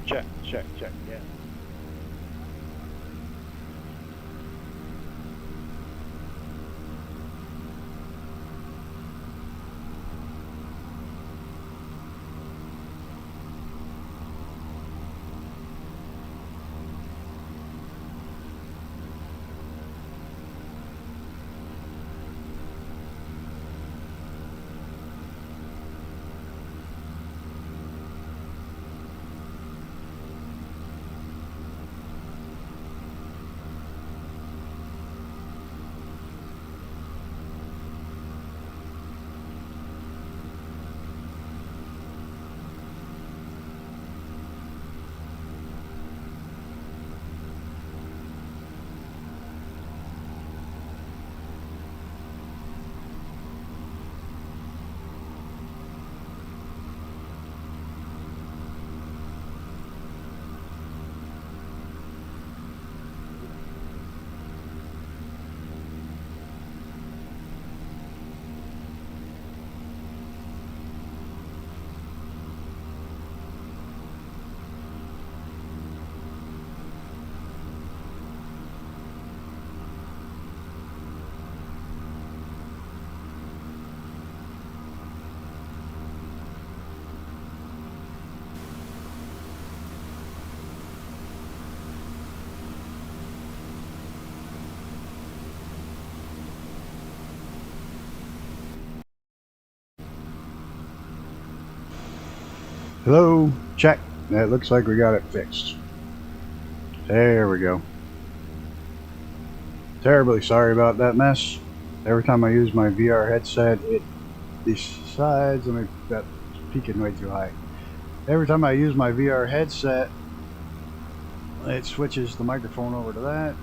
Check, check, check, yeah. Hello, check. It looks like we got it fixed. There we go. Terribly sorry about that mess. Every time I use my VR headset, it decides, that's peaking way too high. Every time I use my VR headset, it switches the microphone over to that.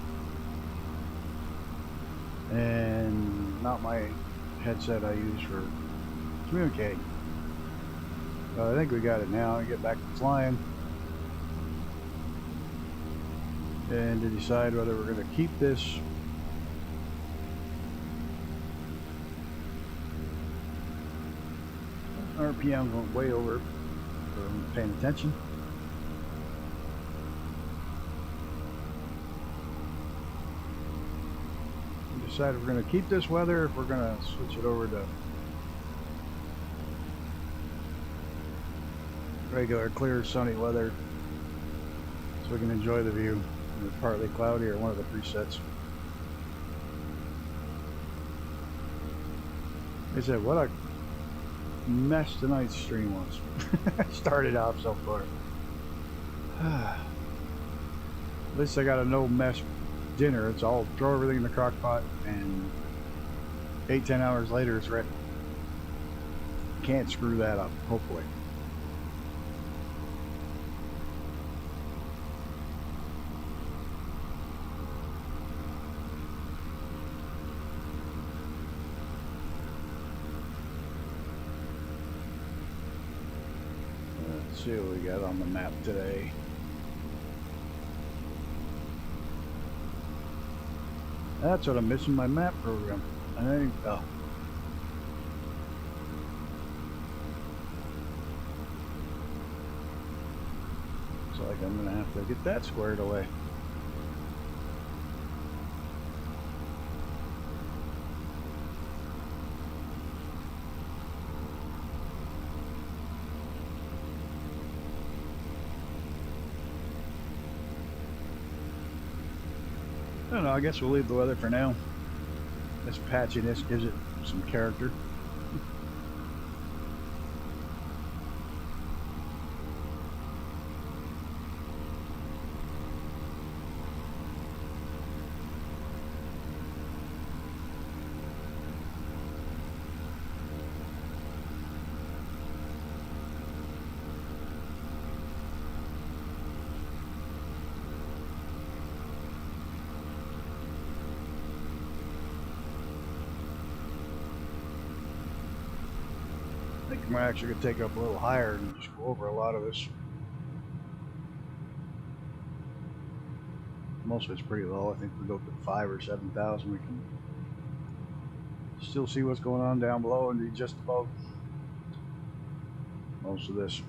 And not my headset I use for communicating. I think we got it now. I get back to flying and to decide whether we're going to keep this RPM went way over for paying attention. We decided we're going to keep this weather, if we're going to switch it over to regular clear sunny weather so we can enjoy the view. It's partly cloudy or one of the presets. They said what a mess tonight's stream was. Started off so far. At least I got a no mess dinner. It's all throw everything in the crock pot and 8-10 hours later it's ready. Can't screw that up, hopefully. Let's see what we got on the map today. That's what I'm missing, my map program. I think, oh. Looks like I'm gonna have to get that squared away. I don't know, I guess we'll leave the weather for now. This patchiness gives it some character. I think I'm actually going to take it up a little higher and just go over a lot of this. Most of it's pretty low. I think we go to 5,000 or 7,000. We can still see what's going on down below and be just above most of this.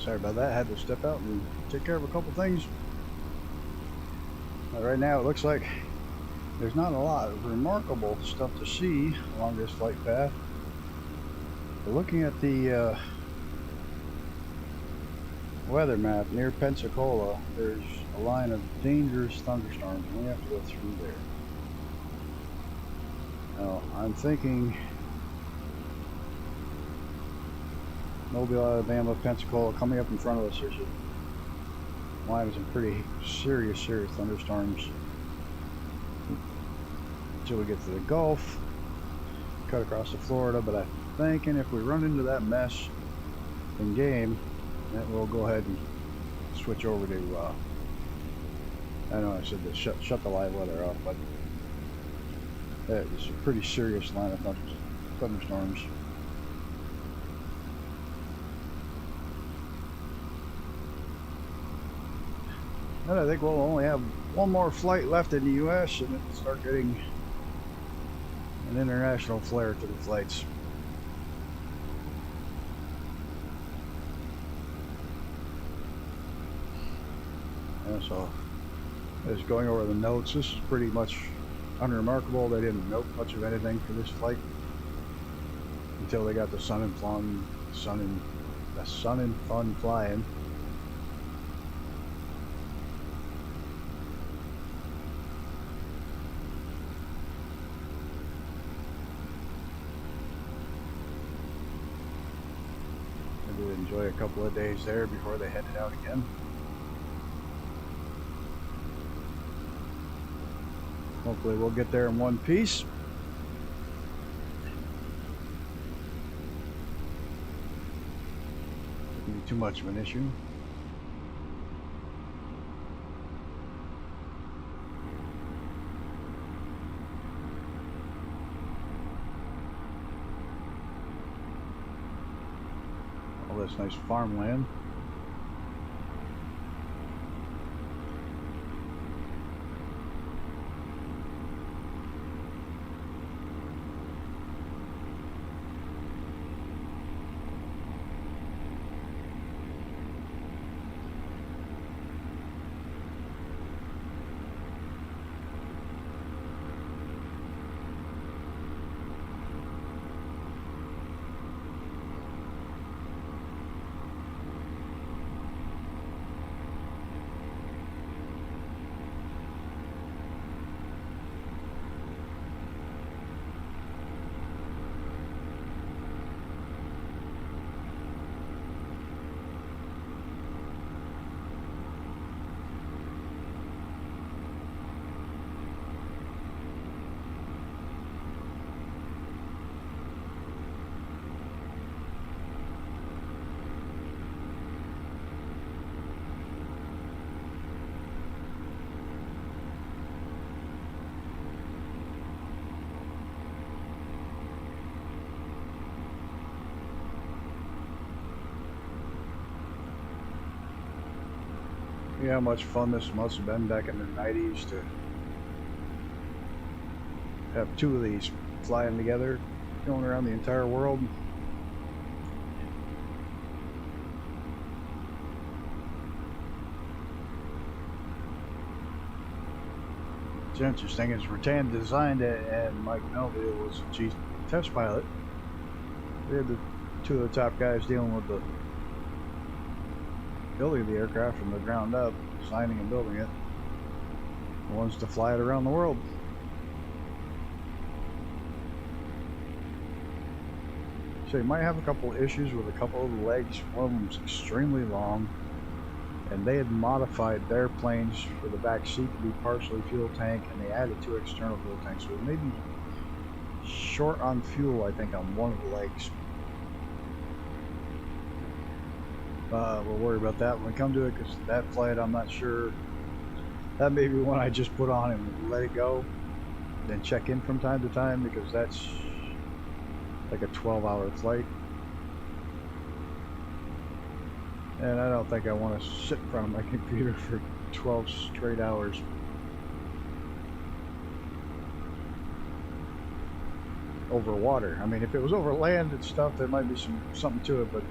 sorry about that. I had to step out and take care of a couple things. Right now it looks like there's not a lot of remarkable stuff to see along this flight path. But looking at the weather map near Pensacola, there's a line of dangerous thunderstorms, and we have to go through there. Now, I'm thinking Mobile, Alabama, Pensacola, coming up in front of us, there's a line of some pretty serious thunderstorms until we get to the Gulf, cut across to Florida. But I'm thinking if we run into that mess in game, then we'll go ahead and switch over to I know I said to shut the live weather off, but it's a pretty serious line of thunderstorms. And I think we'll only have one more flight left in the U.S. and then start getting an international flair to the flights. And so, just going over the notes, this is pretty much unremarkable. They didn't note much of anything for this flight until they got the sun and fun flying. Enjoy a couple of days there before they headed out again. Hopefully we'll get there in one piece. Shouldn't be too much of an issue. All this nice farmland. Yeah, how much fun this must have been back in the 90s to have two of these flying together, going around the entire world. What's interesting is Rattan designed it and MacDonald was a chief test pilot. We had the two of the top guys dealing with the building the aircraft from the ground up, designing and building it. The ones to fly it around the world. So you might have a couple of issues with a couple of the legs. One of them's extremely long, and they had modified their planes for the back seat to be partially fuel tank, and they added two external fuel tanks. So it may be short on fuel, I think, on one of the legs. We'll worry about that when we come to it, because that flight, I'm not sure. That may be one I just put on and let it go, then check in from time to time, because that's like a 12-hour flight. And I don't think I want to sit in front of my computer for 12 straight hours. Over water. I mean, if it was over land and stuff, there might be something to it, but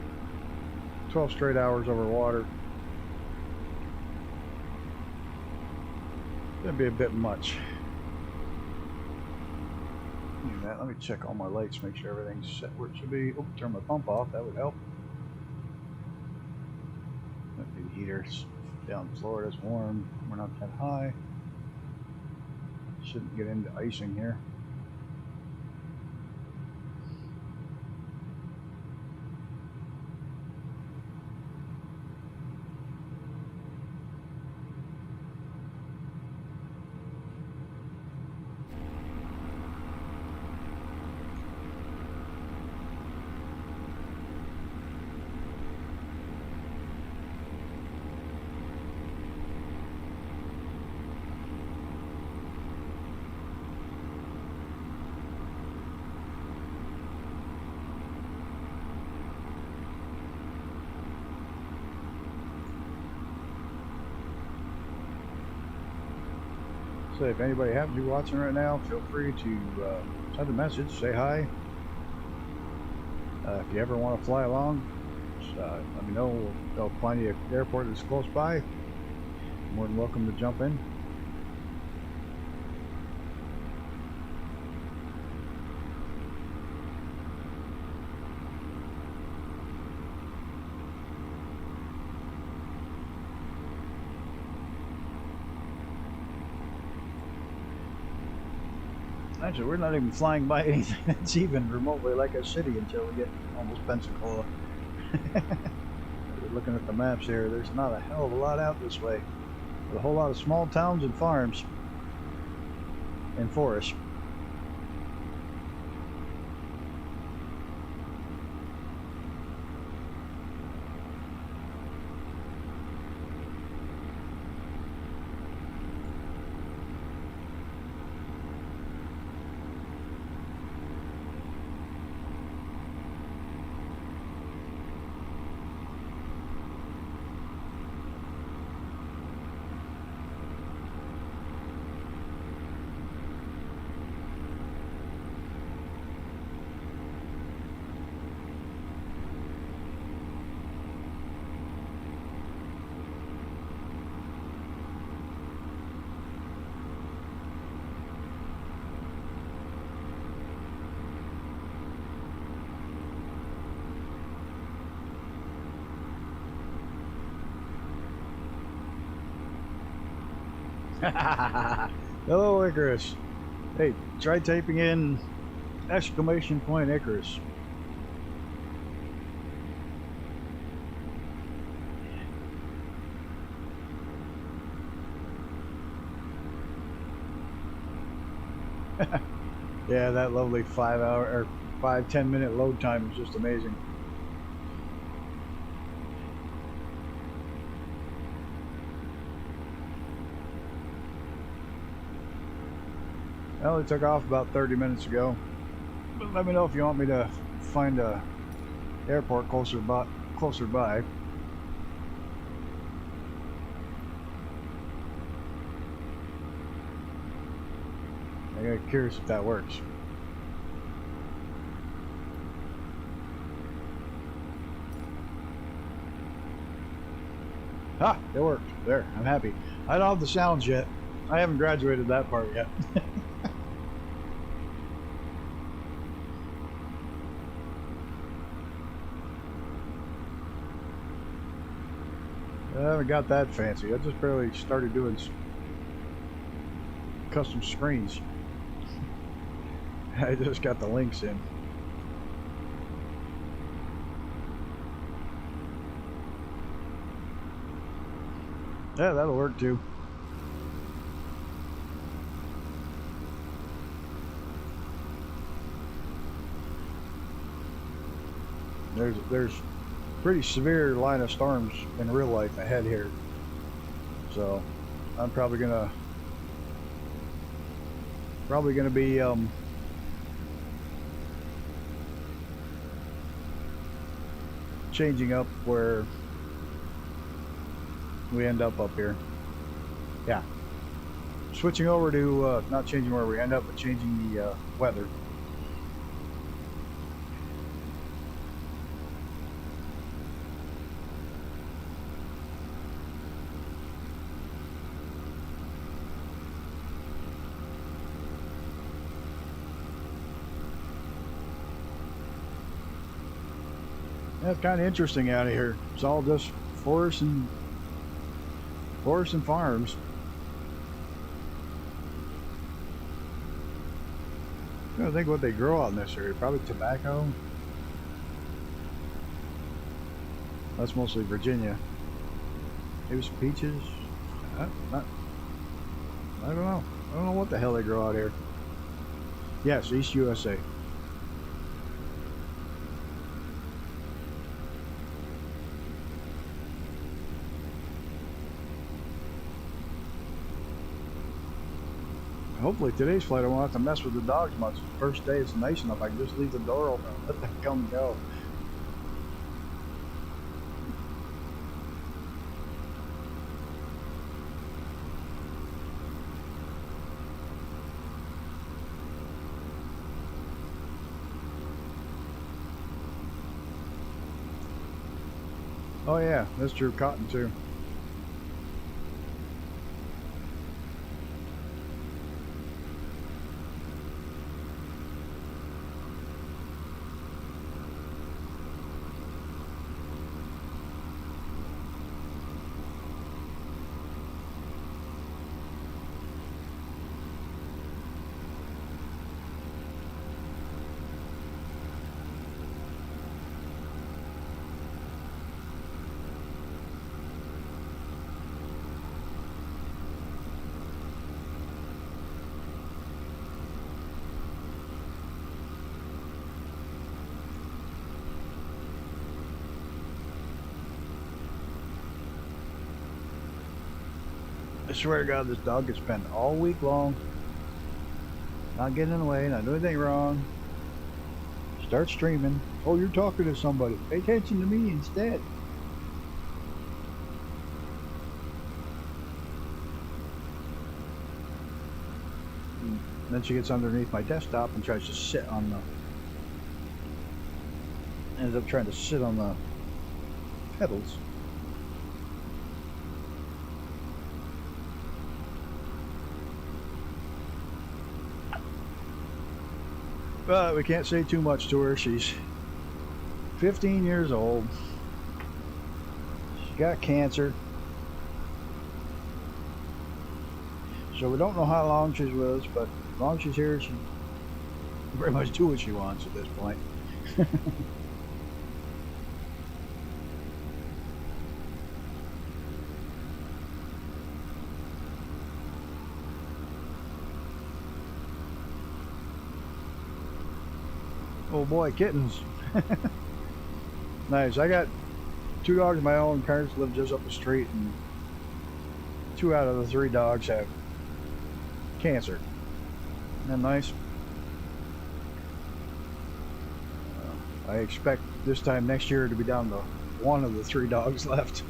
12 straight hours over water. Gonna be a bit much. Let me check all my lights, make sure everything's set where it should be. Oh, turn my pump off, that would help. The heater's down in Florida's warm. We're not that high. Shouldn't get into icing here. So if anybody happens to be watching right now, feel free to send a message, say hi. If you ever want to fly along, just, let me know. We'll find you an airport that's close by. You're more than welcome to jump in. Actually, we're not even flying by anything that's even remotely like a city until we get almost Pensacola. Looking at the maps here, there's not a hell of a lot out this way. But a whole lot of small towns and farms and forests. Hello, Icarus. Hey, try typing in exclamation point Icarus. Yeah, that lovely 5-hour or 5-10 minute load time is just amazing. Well, it took off about 30 minutes ago. But let me know if you want me to find a airport closer by. I'm curious if that works. Ah, it worked. There, I'm happy. I don't have the sounds yet. I haven't graduated that part yet. I haven't got that fancy. I just barely started doing custom screens. I just got the links in. Yeah, that'll work too. There's pretty severe line of storms in real life ahead here, so I'm probably gonna be changing up where we end up here. Yeah, switching over to not changing where we end up, but changing the weather. That's kind of interesting out of here. It's all just forests and farms. I don't think what they grow out in this area. Probably tobacco. That's mostly Virginia. Maybe some peaches. I don't know. I don't know what the hell they grow out here. Yes, East USA. Hopefully today's flight I won't have to mess with the dogs much. The first day it's nice enough I can just leave the door open and let them come and go. Oh yeah, that's true. Cotton too. I swear to God, this dog gets spent all week long, not getting in the way, not doing anything wrong. Start streaming. Oh, you're talking to somebody. Pay attention to me instead. And then she gets underneath my desktop and tries to sit on the... Ends up trying to sit on the pedals. But we can't say too much to her. She's 15 years old. She got cancer. So we don't know how long she's with us, but as long as she's here, she can pretty much do what she wants at this point. Oh boy, kittens. Nice. I got 2 dogs of my own. Parents live just up the street, and 2 out of the 3 dogs have cancer. Isn't that nice? I expect this time next year to be down to 1 of the 3 dogs left.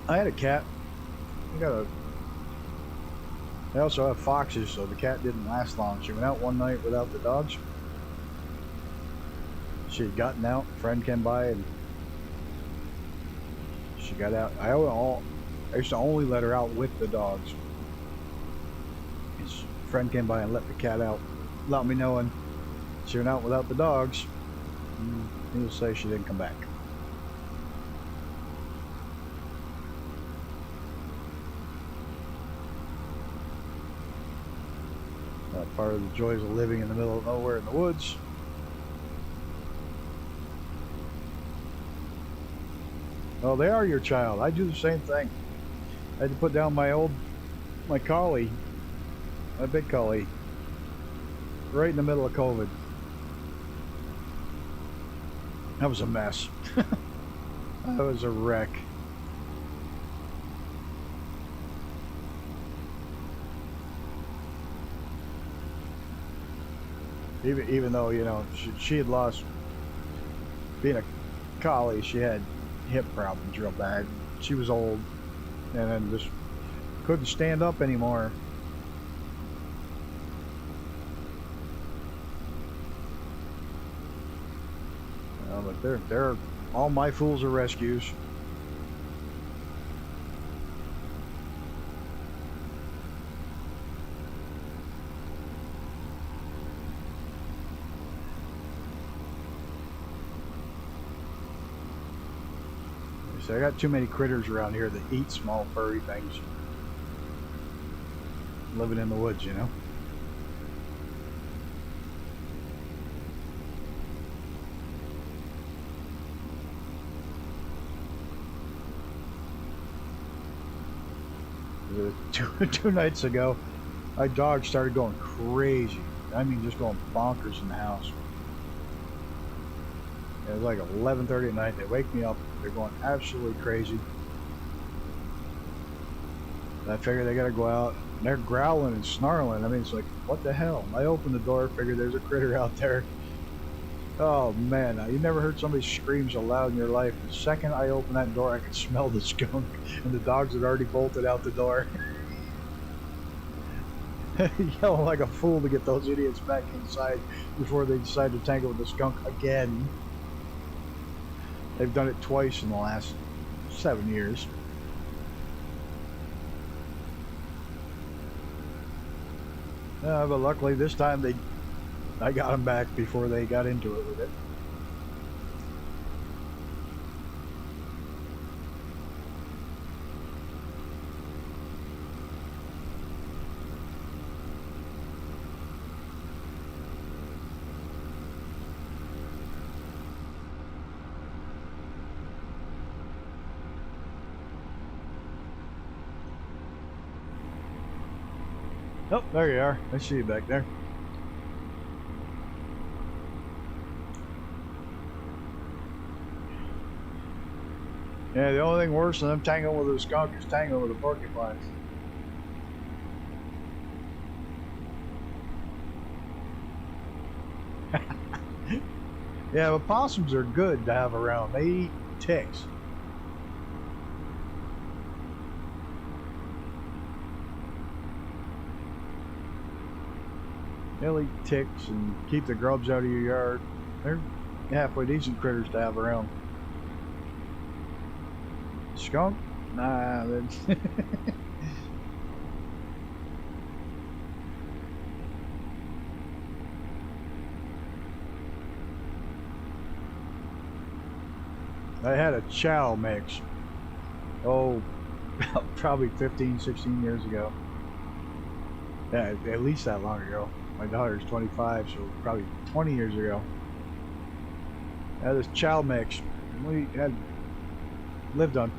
I had a cat. I also have foxes, so the cat didn't last long. She went out one night without the dogs. She had gotten out. A friend came by and she got out. I used to only let her out with the dogs. His friend came by and let the cat out without me knowing. She went out without the dogs. Needless to say, she didn't come back. Part of the joys of living in the middle of nowhere in the woods. Well, they are your child. I do the same thing. I had to put down my collie, my big collie, right in the middle of COVID. That was a mess. That was a wreck. Even though, you know, she had lost, being a collie, she had hip problems real bad. She was old and then just couldn't stand up anymore. but they're all my fools are rescues. So I got too many critters around here that eat small furry things. Living in the woods, you know. Two nights ago, my dog started going crazy. I mean, just going bonkers in the house. It was like 11:30 at night. They wake me up. They're going absolutely crazy. I figure they gotta go out. And they're growling and snarling. I mean, it's like, what the hell? I opened the door, figured there's a critter out there. Oh man, you never heard somebody scream so loud in your life. The second I opened that door, I could smell the skunk, and the dogs had already bolted out the door. Yelling like a fool to get those idiots back inside before they decide to tangle with the skunk again. They've done it twice in the last 7 years. But luckily this time I got them back before they got into it with it. Oh, there you are. I see you back there. Yeah, the only thing worse than them tangling with a skunk is tangling with a porcupine. Yeah, but possums are good to have around. They eat ticks. They'll eat ticks and keep the grubs out of your yard. They're halfway decent critters to have around. Skunk? Nah, that's... I had a chow mix. Oh, probably 15, 16 years ago. Yeah, at least that long ago. My daughter's 25, so probably 20 years ago. I had this chow mix. We had lived on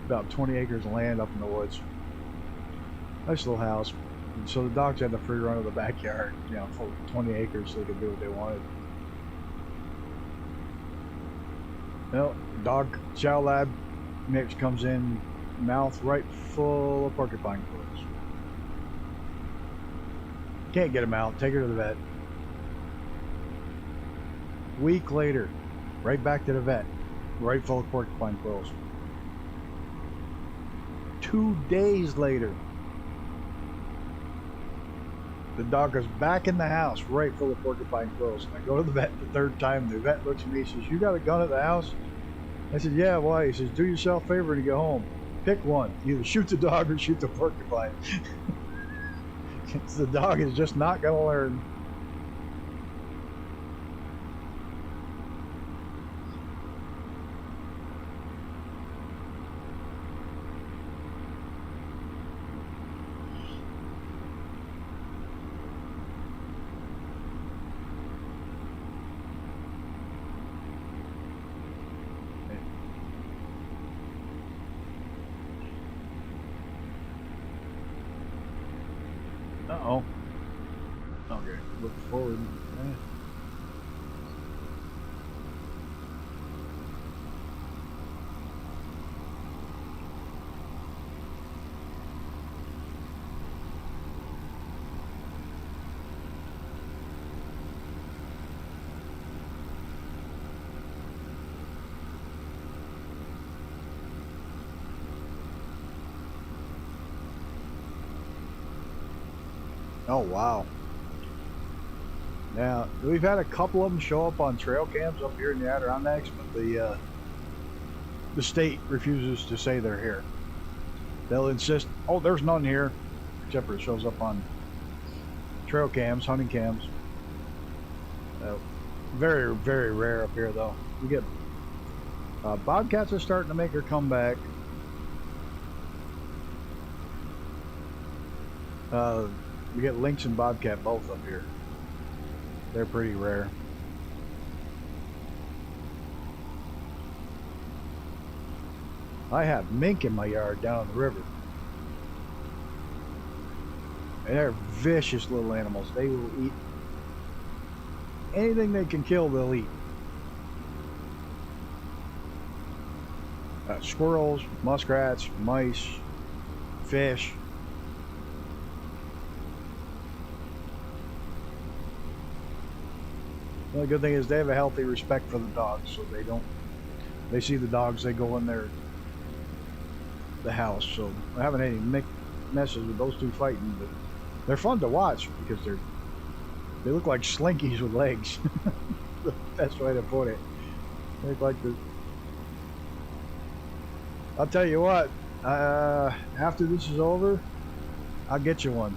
about 20 acres of land up in the woods. Nice little house. And so the dogs had the free run of the backyard, you know, for 20 acres so they could do what they wanted. You know, dog chow lab mix comes in, mouth right full of porcupine quills. Can't get them out. Take her to the vet. Week later, right back to the vet, right full of porcupine quills. 2 days later, the dog goes back in the house, right full of porcupine quills. I go to the vet the third time. The vet looks at me and says, "You got a gun at the house?" I said, "Yeah, why?" He says, "Do yourself a favor and go home. Pick one. Either shoot the dog or shoot the porcupine." The dog is just not going to learn. Uh-oh. Okay, look forward. Oh, wow. Now, we've had a couple of them show up on trail cams up here in the Adirondacks, but the state refuses to say they're here. They'll insist, oh, there's none here, except for it shows up on trail cams, hunting cams. Very, very rare up here, though. We get bobcats are starting to make their comeback. We get lynx and bobcat both up here. They're pretty rare. I have mink in my yard down the river. And they're vicious little animals. They will eat anything they can kill, they'll eat. Squirrels, muskrats, mice, fish. The only good thing is they have a healthy respect for the dogs, so they see the dogs, they go in the house. So I haven't had any messes with those two fighting, but they're fun to watch because they look like slinkies with legs. The best way to put it. They look like I'll tell you what, after this is over, I'll get you one.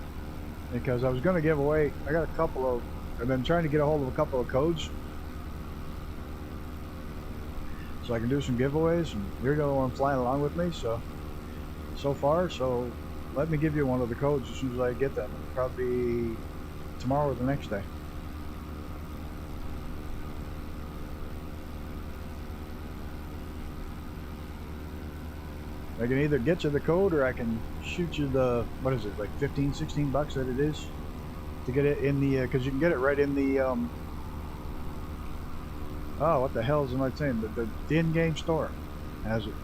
Because I was going to give away, I've been trying to get a hold of a couple of codes so I can do some giveaways, and you're the one flying along with me, so far, so let me give you one of the codes as soon as I get them. Probably tomorrow or the next day. I can either get you the code or I can shoot you the, what is it, like 15, 16 bucks that it is to get it in the, because you can get it right in the, oh, what the hell am I saying? The in-game store has it.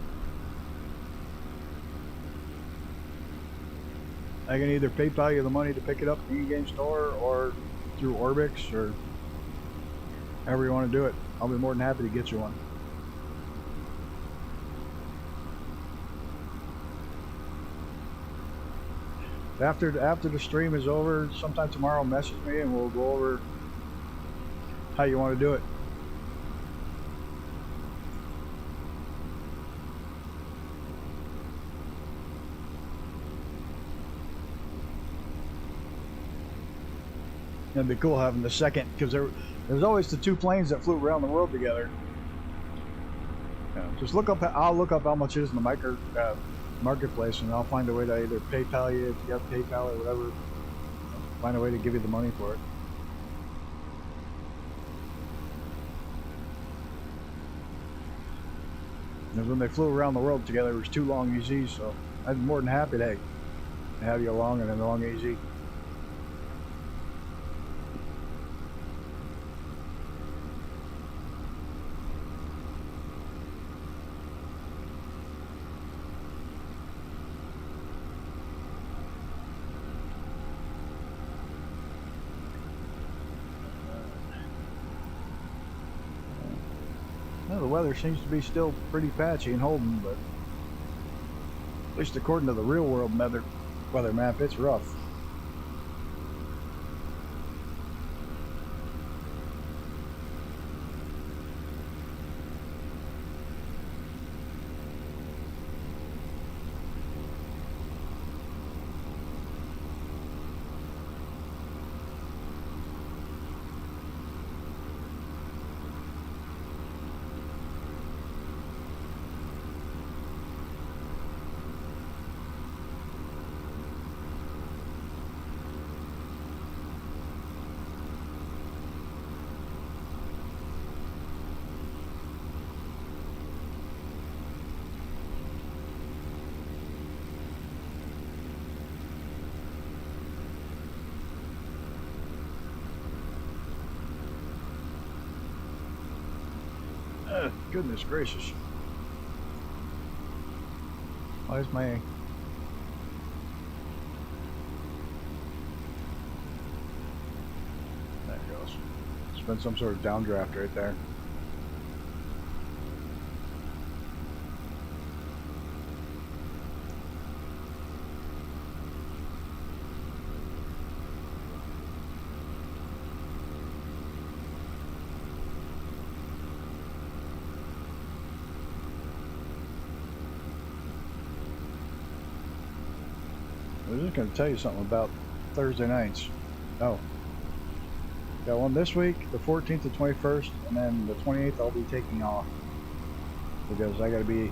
I can either PayPal you the money to pick it up in the in-game store or through Orbix or however you want to do it. I'll be more than happy to get you one. After the stream is over, sometime tomorrow, message me and we'll go over how you want to do it. It'd be cool having the second, because there's always the two planes that flew around the world together. Just look up. I'll look up how much it is in the marketplace, and I'll find a way to either PayPal you if you have PayPal or whatever. Find a way to give you the money for it. Because when they flew around the world together, it was two long EZs, so I'd be more than happy to have you along and a long EZ. Well, the weather seems to be still pretty patchy and holding, but at least according to the real world weather map, it's rough. Goodness gracious. Why is my... There it goes. It's been some sort of downdraft right there. I was just going to tell you something about Thursday nights. Oh, got one this week, the 14th to 21st, and then the 28th I'll be taking off because I got to be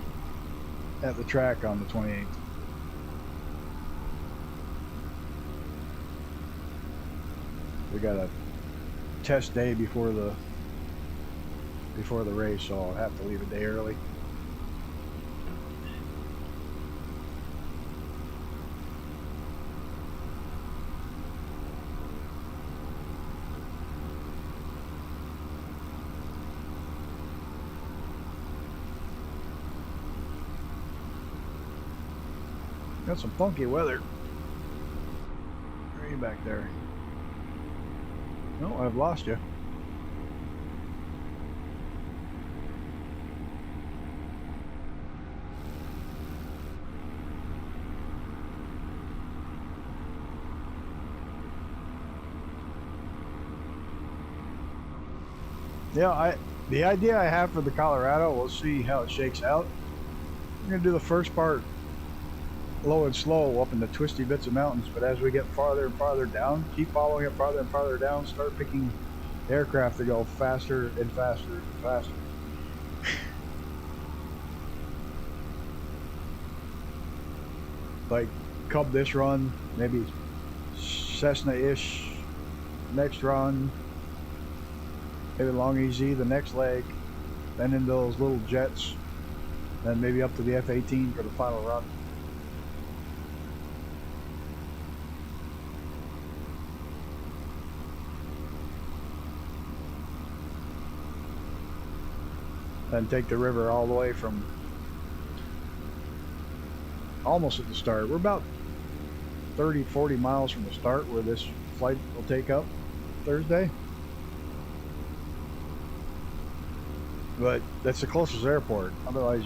at the track on the 28th. We got a test day before the race, so I'll have to leave a day early. Got some funky weather. Where are you back there? No, I've lost you. Yeah, the idea I have for the Colorado, we'll see how it shakes out. We're gonna do the first part low and slow up in the twisty bits of mountains, but as we get farther and farther down, keep following it farther and farther down, start picking aircraft to go faster and faster and faster. Like Cub this run, maybe Cessna-ish next run, maybe Long Easy the next leg, then into those little jets, then maybe up to the F-18 for the final run. Then take the river all the way from almost at the start. We're about 30-40 miles from the start where this flight will take up Thursday. But that's the closest airport. Otherwise,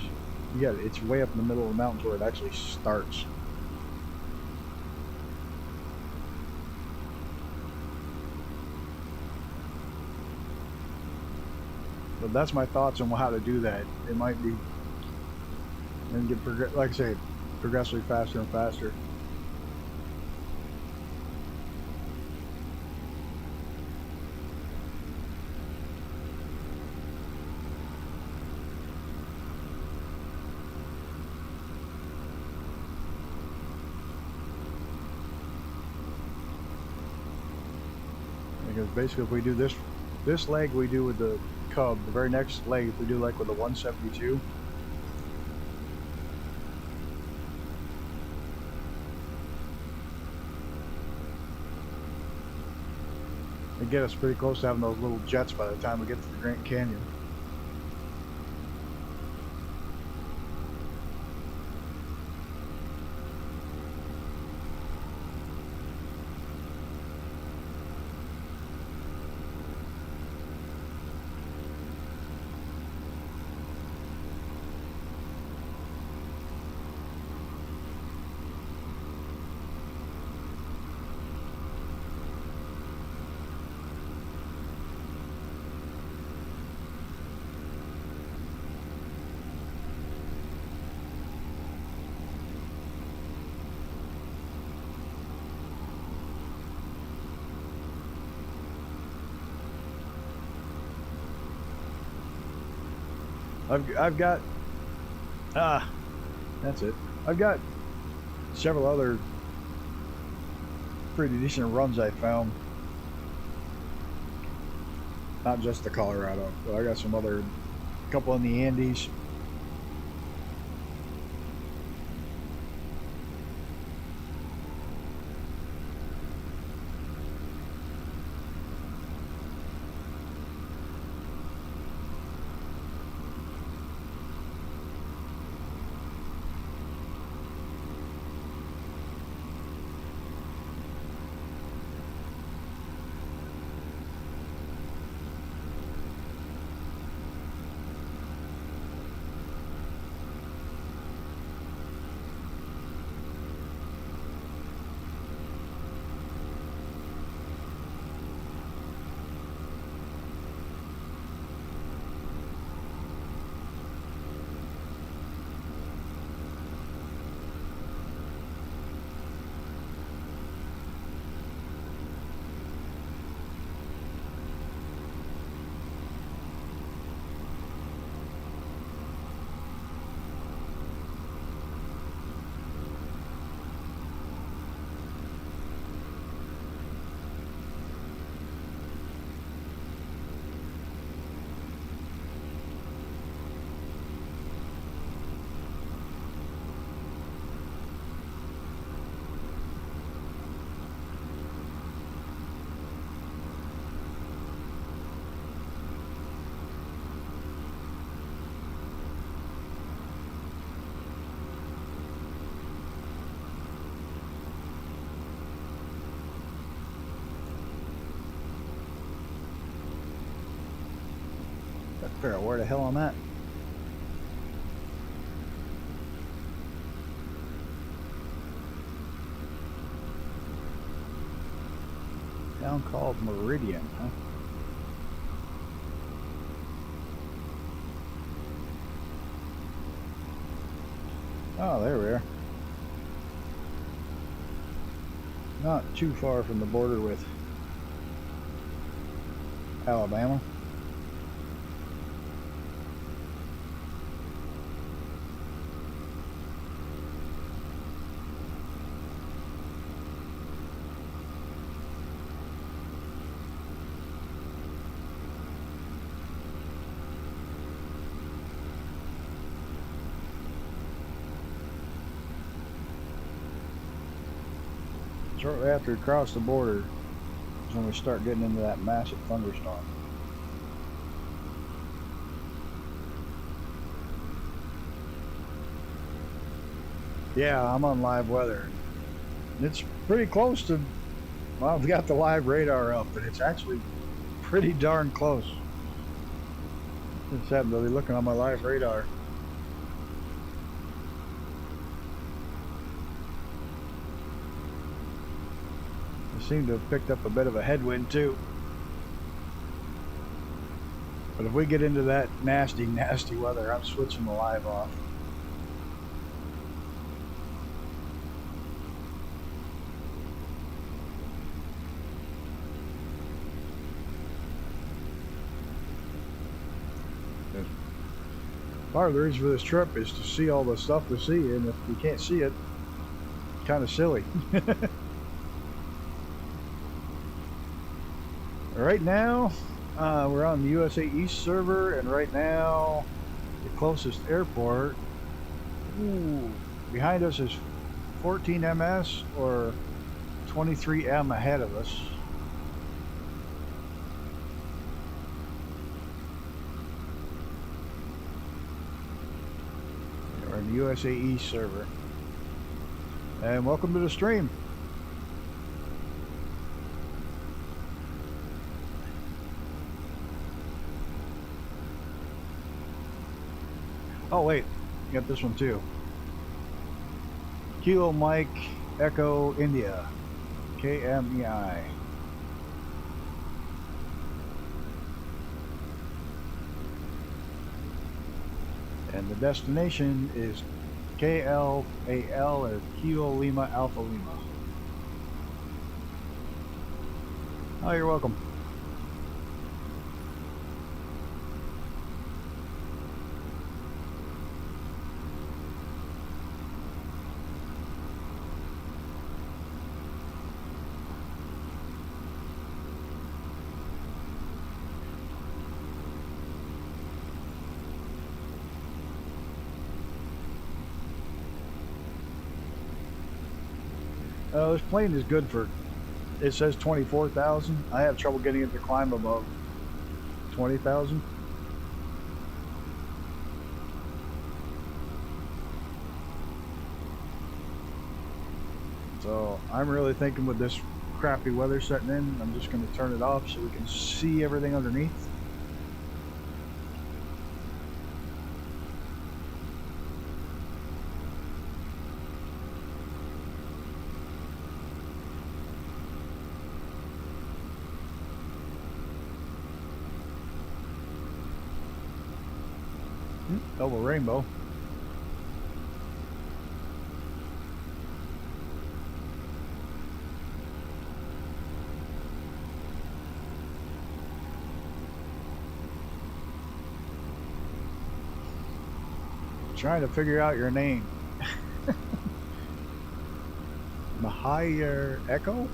it's way up in the middle of the mountains where it actually starts. But that's my thoughts on how to do that. It might be, and get like I say, progressively faster and faster. Because basically, if we do this leg, we do with the Cub. The very next leg, if we do like with the 172. It get us pretty close to having those little jets by the time we get to the Grand Canyon. I've got that's it. I've got several other pretty decent runs I found. Not just the Colorado, but I got some other, couple in the Andes. Figure out where the hell I'm at. Town called Meridian, huh? Oh, there we are. Not too far from the border with Alabama. Shortly after we cross the border is when we start getting into that massive thunderstorm. Yeah, I'm on live weather. It's pretty close to, well, I've got the live radar up, but it's actually pretty darn close. Just happened to be looking on my live radar. Seem to have picked up a bit of a headwind too. But if we get into that nasty weather, I'm switching the live off. Part of the reason for this trip is to see all the stuff to see, and if you can't see it, it's kind of silly. Right now, we're on the USA East server, and right now, the closest airport, behind us is 14 MS or 23 M ahead of us. We're in the USA East server. And welcome to the stream. Oh wait, you got this one too. Kilo Mike Echo India, KMEI. And the destination is KLAL or Kilo Lima Alpha Lima. Oh, you're welcome. This plane is good for, it says 24,000. I have trouble getting it to climb above 20,000. So I'm really thinking with this crappy weather setting in, I'm just going to turn it off so we can see everything underneath. Double rainbow. Trying to figure out your name. Mahayer Echo?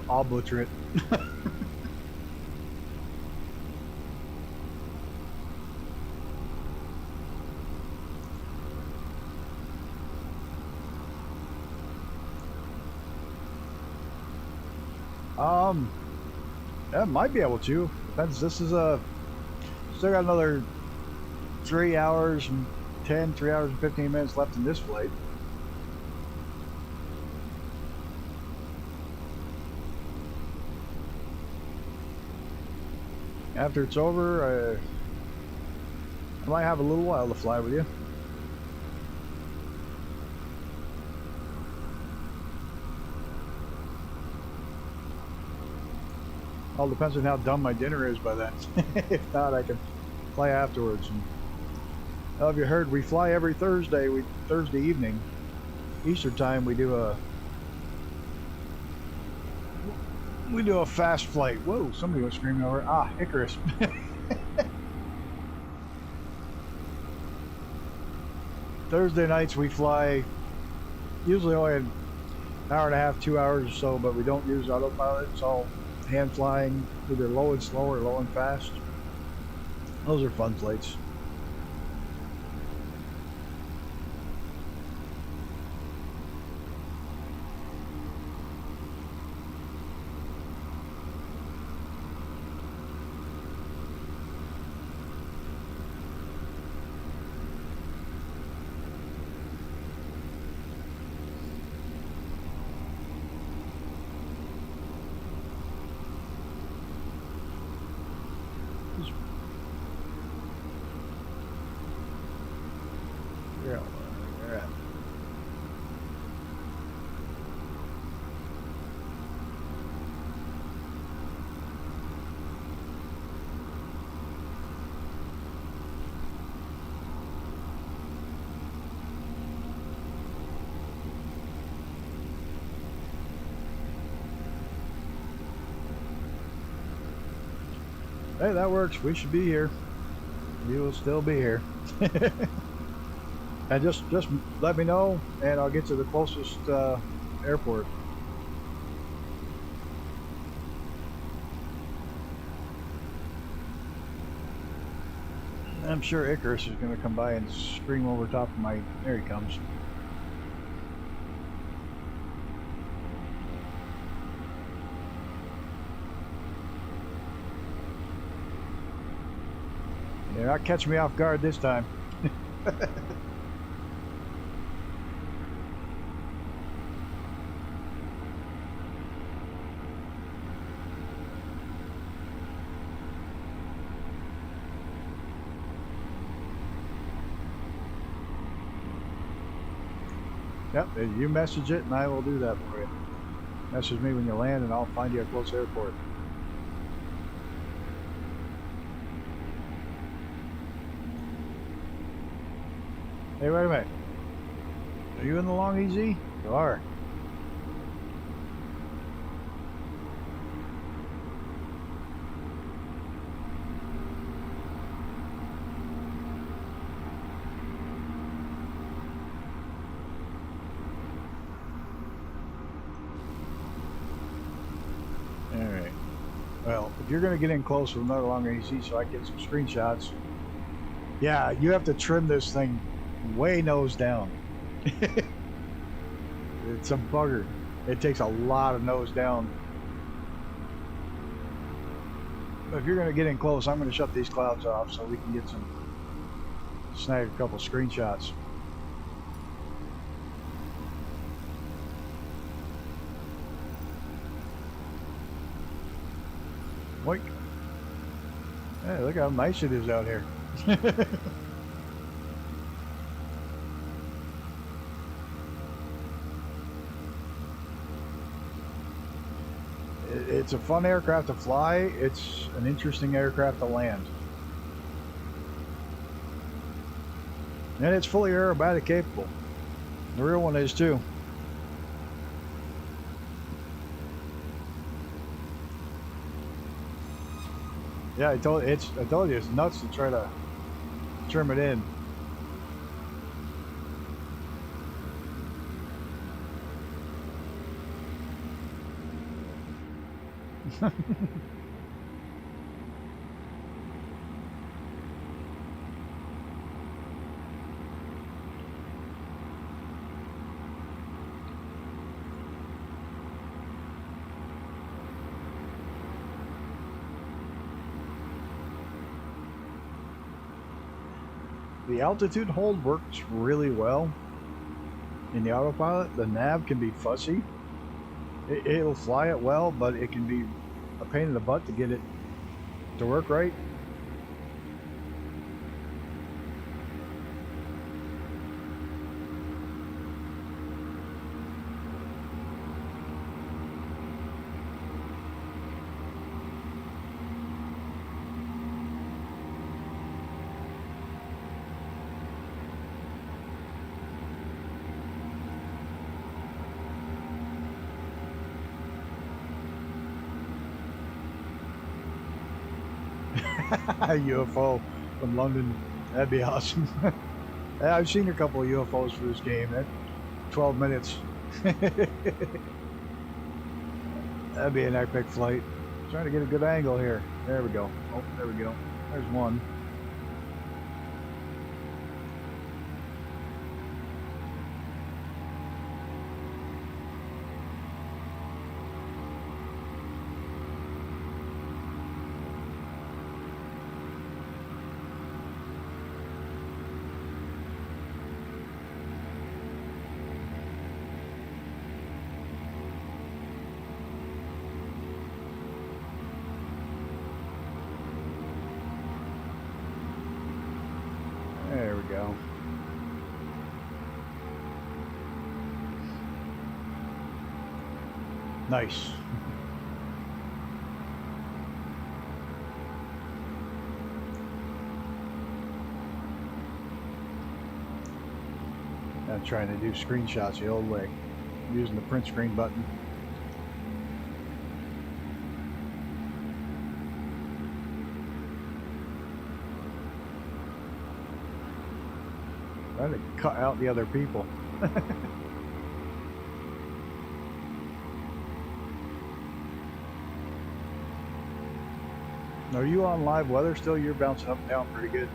I'll butcher it. I might be able to. Depends. This is still got another 3 hours and 3 hours and 15 minutes left in this flight. After it's over, I might have a little while to fly with you. All depends on how done my dinner is by then. If not, I can fly afterwards. And, well, have you heard, we fly every Thursday. Thursday evening, Easter time, we do a fast flight. Whoa, somebody was screaming over. Ah, Icarus. Thursday nights we fly usually only an hour and a half, 2 hours or so, but we don't use autopilot. It's all hand flying, either low and slow or low and fast. Those are fun flights. Yeah. Hey, that works. We should be here. We will still be here. And just let me know, and I'll get to the closest airport. I'm sure Icarus is going to come by and scream over top of my... There he comes. You're not catching me off guard this time. Yep, you message it and I will do that for you. Message me when you land and I'll find you a close airport. Hey, wait a minute. Are you in the long EZ? You are. Alright. Well, if you're going to get in close with another long EZ so I can get some screenshots, yeah, you have to trim this thing way nose down. It's a bugger. It takes a lot of nose down. But if you're going to get in close, I'm going to shut these clouds off so we can get snag a couple screenshots. Boink. Hey, look how nice it is out here. It's a fun aircraft to fly. It's an interesting aircraft to land. And it's fully aerobatic capable. The real one is too. Yeah, I told you it's nuts to try to trim it in. The altitude hold works really well in the autopilot. The nav can be fussy. It'll fly it well, but it can be a pain in the butt to get it To work right? UFO from London. That'd be awesome. Yeah, I've seen a couple of UFOs for this game. That 12 minutes. That'd be an epic flight. Trying to get a good angle here. There we go. Oh, there we go. There's one. There we go. Nice. I'm trying to do screenshots the old way, using the print screen button. Trying to cut out the other people. Are you on live weather still? You're bouncing up and down pretty good.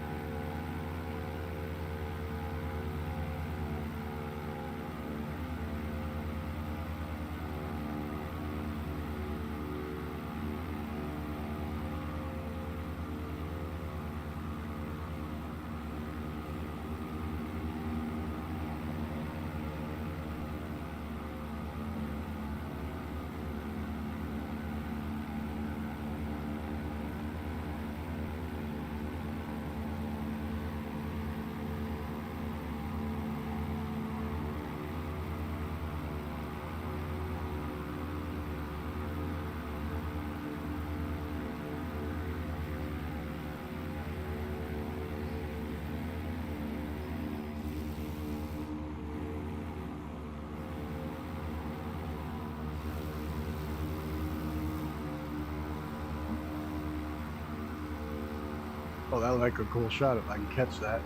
Oh, that would make a cool shot if I can catch that.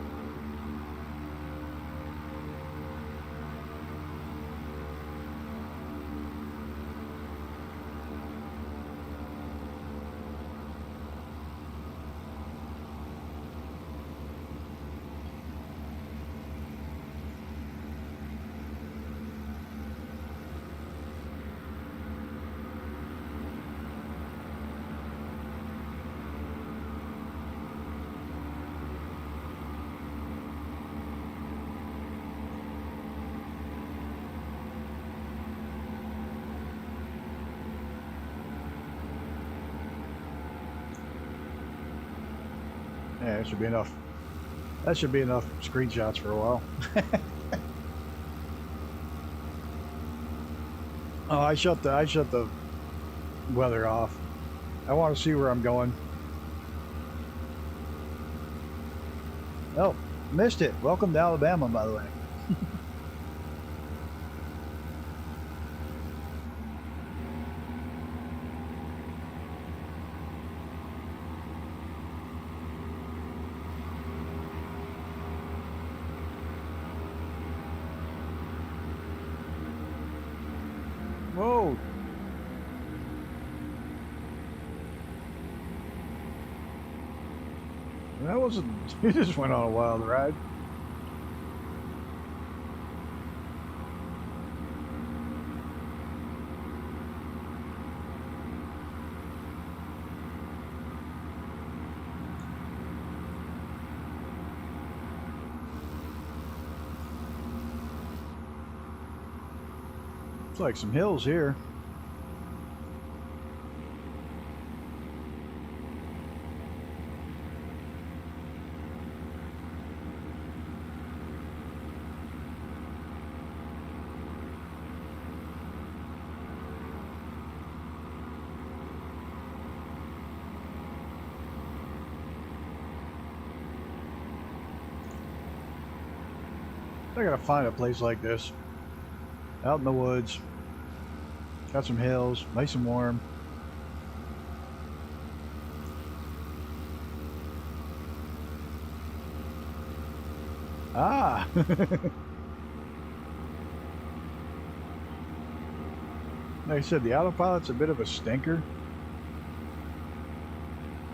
Yeah, it should be enough. That should be enough screenshots for a while. Oh, I shut the weather off. I want to see where I'm going. Oh, missed it. Welcome to Alabama, by the way. Whoa. That wasn't, you just went on a wild ride. It's like some hills here. I gotta find a place like this. Out in the woods. Got some hills, nice and warm. Ah! Like I said, the autopilot's a bit of a stinker.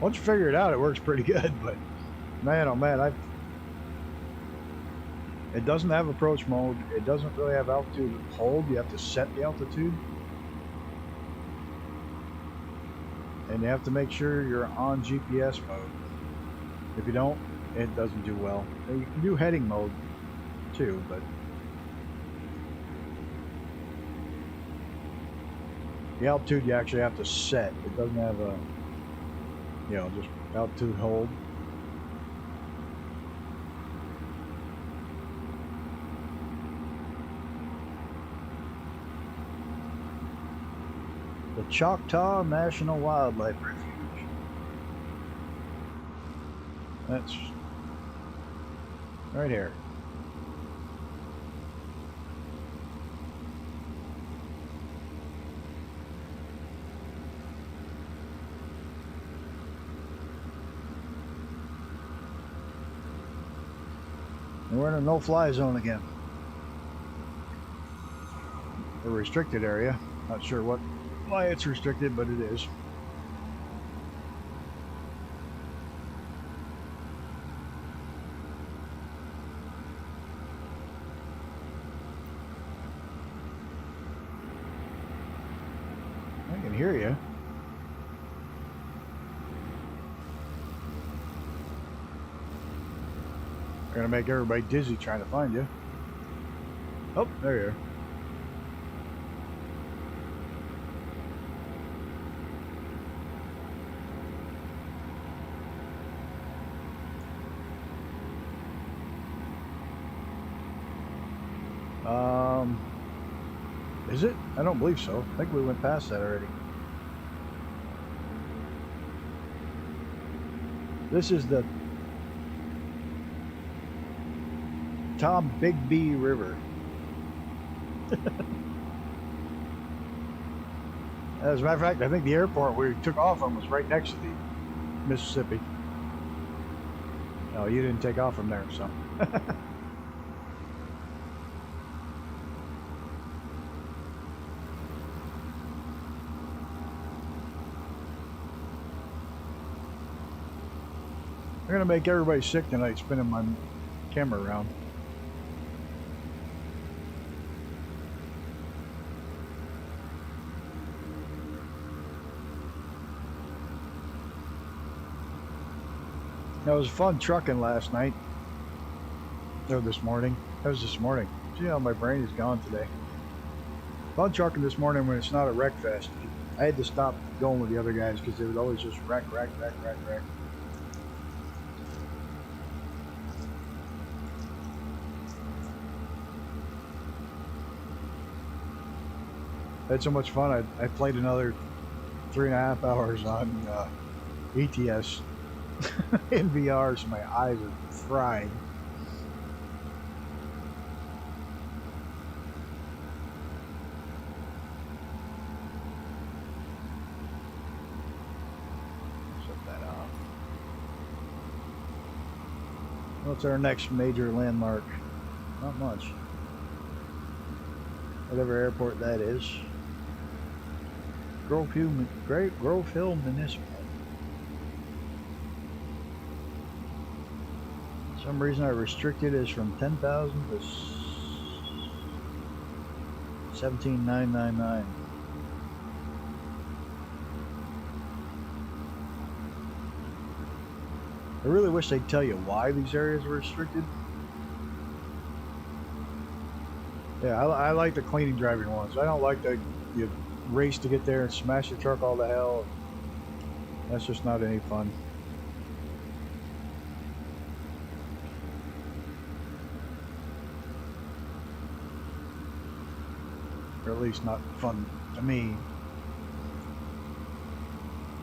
Once you figure it out, it works pretty good, but man, oh man, it doesn't have approach mode. It doesn't really have altitude hold. You have to set the altitude. And you have to make sure you're on GPS mode. If you don't, it doesn't do well. You can do heading mode too, but the altitude you actually have to set. It doesn't have a, you know, just altitude hold. The Choctaw National Wildlife Refuge. That's right here. And we're in a no-fly zone again. A restricted area. Not sure why it's restricted, but it is. I can hear you. I'm gonna make everybody dizzy trying to find you. Oh, there you are. Is it? I don't believe so. I think we went past that already. This is the Tom Big B River. As a matter of fact, I think the airport we took off from was right next to the Mississippi. No, you didn't take off from there, so. I'm gonna make everybody sick tonight spinning my camera around. It was fun trucking last night. Or this morning. That was this morning. See how my brain is gone today. Fun trucking this morning when it's not a wreck fest. I had to stop going with the other guys because they would always just wreck. I had so much fun. I played another 3.5 hours on ETS in VR, so my eyes are fried. Shut that off. What's our next major landmark? Not much. Whatever airport that is. Grove Hill Municipal. For some reason I restricted is from 10,000 to 17,999. I really wish they'd tell you why these areas were restricted. Yeah, I like the clean and driving ones. I don't like the you race to get there and smash the truck all to hell. That's just not any fun. Or at least not fun to me.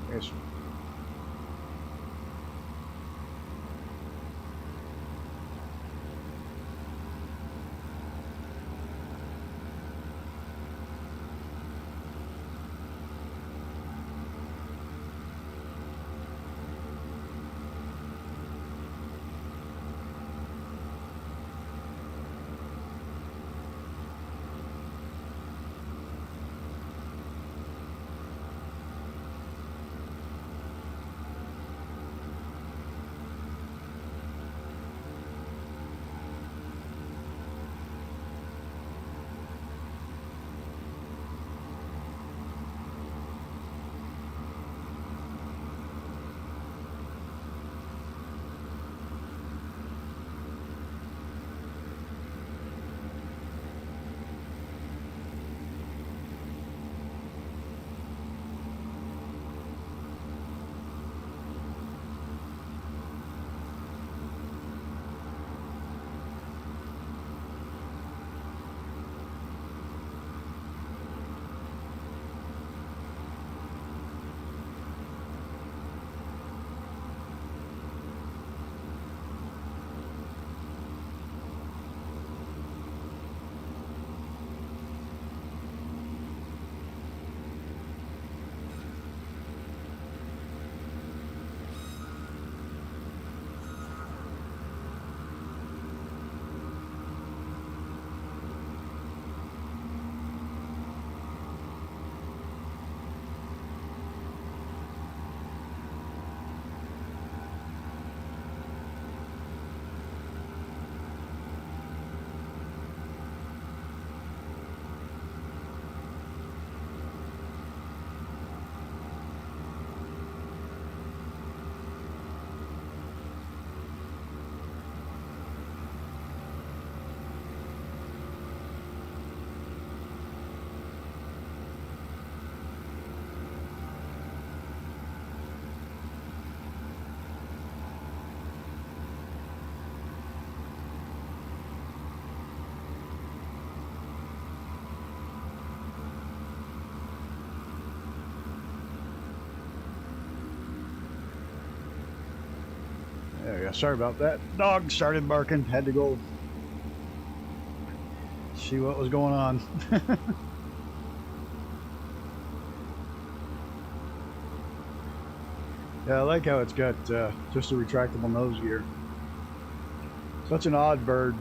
I guess. yeah, sorry about that. Dog started barking. Had to go see what was going on. Yeah, I like how it's got just a retractable nose gear. Such an odd bird.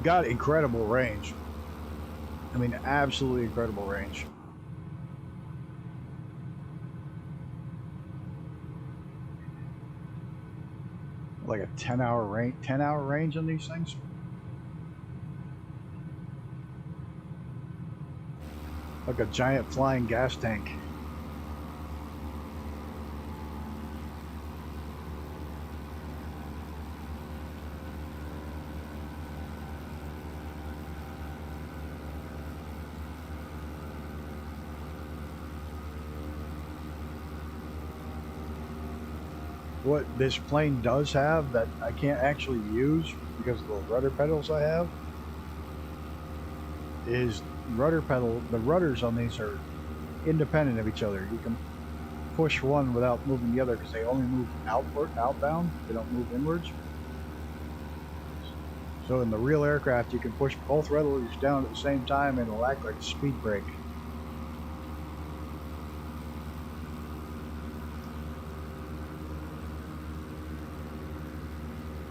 Got incredible range. I mean, absolutely incredible range. Like a 10-hour range on these things. Like a giant flying gas tank. What this plane does have that I can't actually use because of the rudder pedals I have is rudder pedal. The rudders on these are independent of each other. You can push one without moving the other because they only move outbound. They don't move inwards. So in the real aircraft, you can push both rudders down at the same time and it'll act like a speed brake.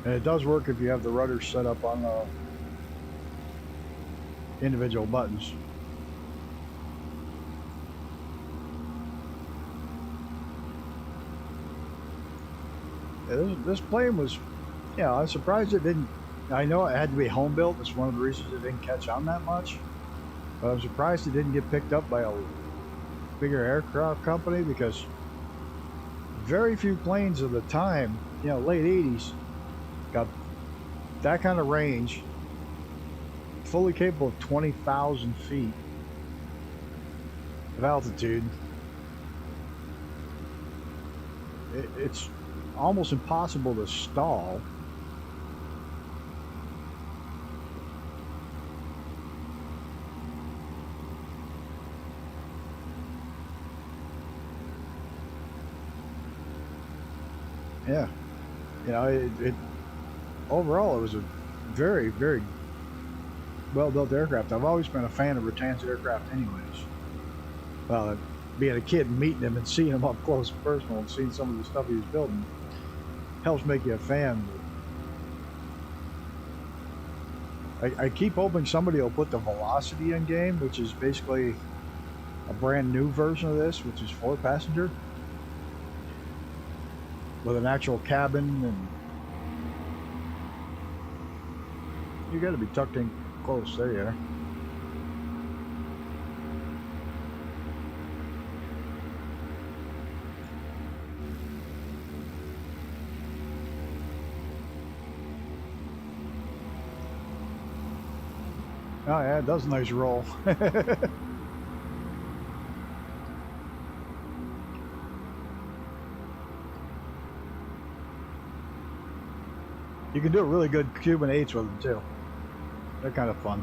And it does work if you have the rudders set up on individual buttons. Yeah, this plane was, yeah, I'm surprised it didn't. I know it had to be home built. That's one of the reasons it didn't catch on that much. But I'm surprised it didn't get picked up by a bigger aircraft company because very few planes of the time, you know, late 80s, got that kind of range, fully capable of 20,000 feet of altitude. It's almost impossible to stall. Yeah, you know, it overall it was a very, very well-built aircraft. I've always been a fan of Rutan's aircraft anyways. Well, being a kid and meeting him and seeing him up close and personal and seeing some of the stuff he was building helps make you a fan. I keep hoping somebody will put the Velocity in game, which is basically a brand new version of this, which is 4-passenger with an actual cabin, and you got to be tucked in close. There you are. Oh yeah, it does a nice roll. You can do a really good Cuban 8s with them too. They're kind of fun.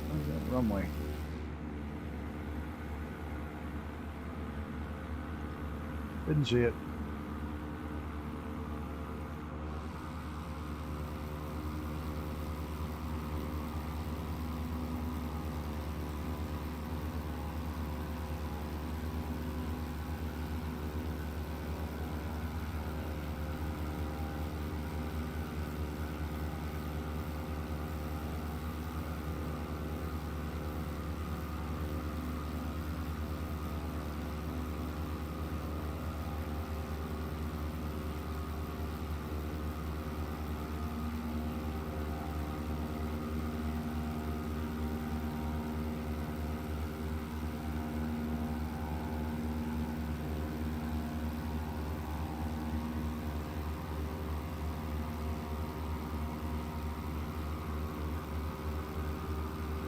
Where's that runway? Didn't see it.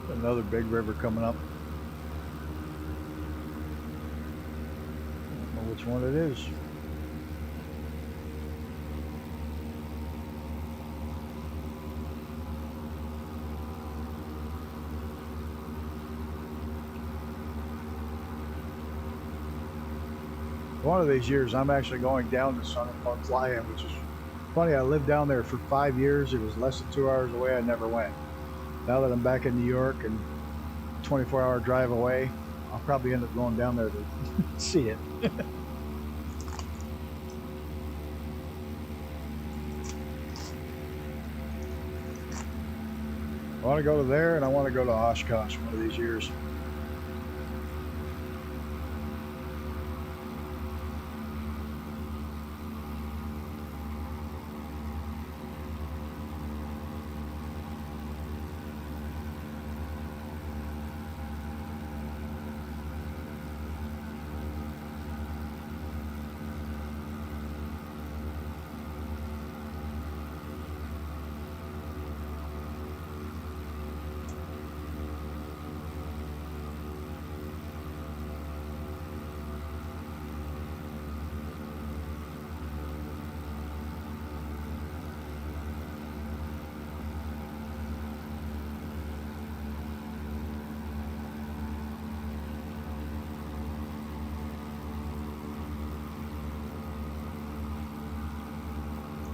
Another big river coming up. I don't know which That's what it is. One of these years, I'm actually going down to Sun and Fun Fly-In, which is funny. I lived down there for 5 years. It was less than 2 hours away. I never went. Now that I'm back in New York and 24-hour drive away, I'll probably end up going down there to see it. I want to go to there, and I want to go to Oshkosh one of these years.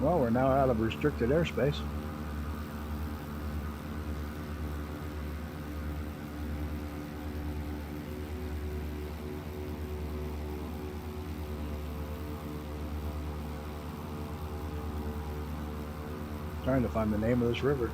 Well, we're now out of restricted airspace. Trying to find the name of this river.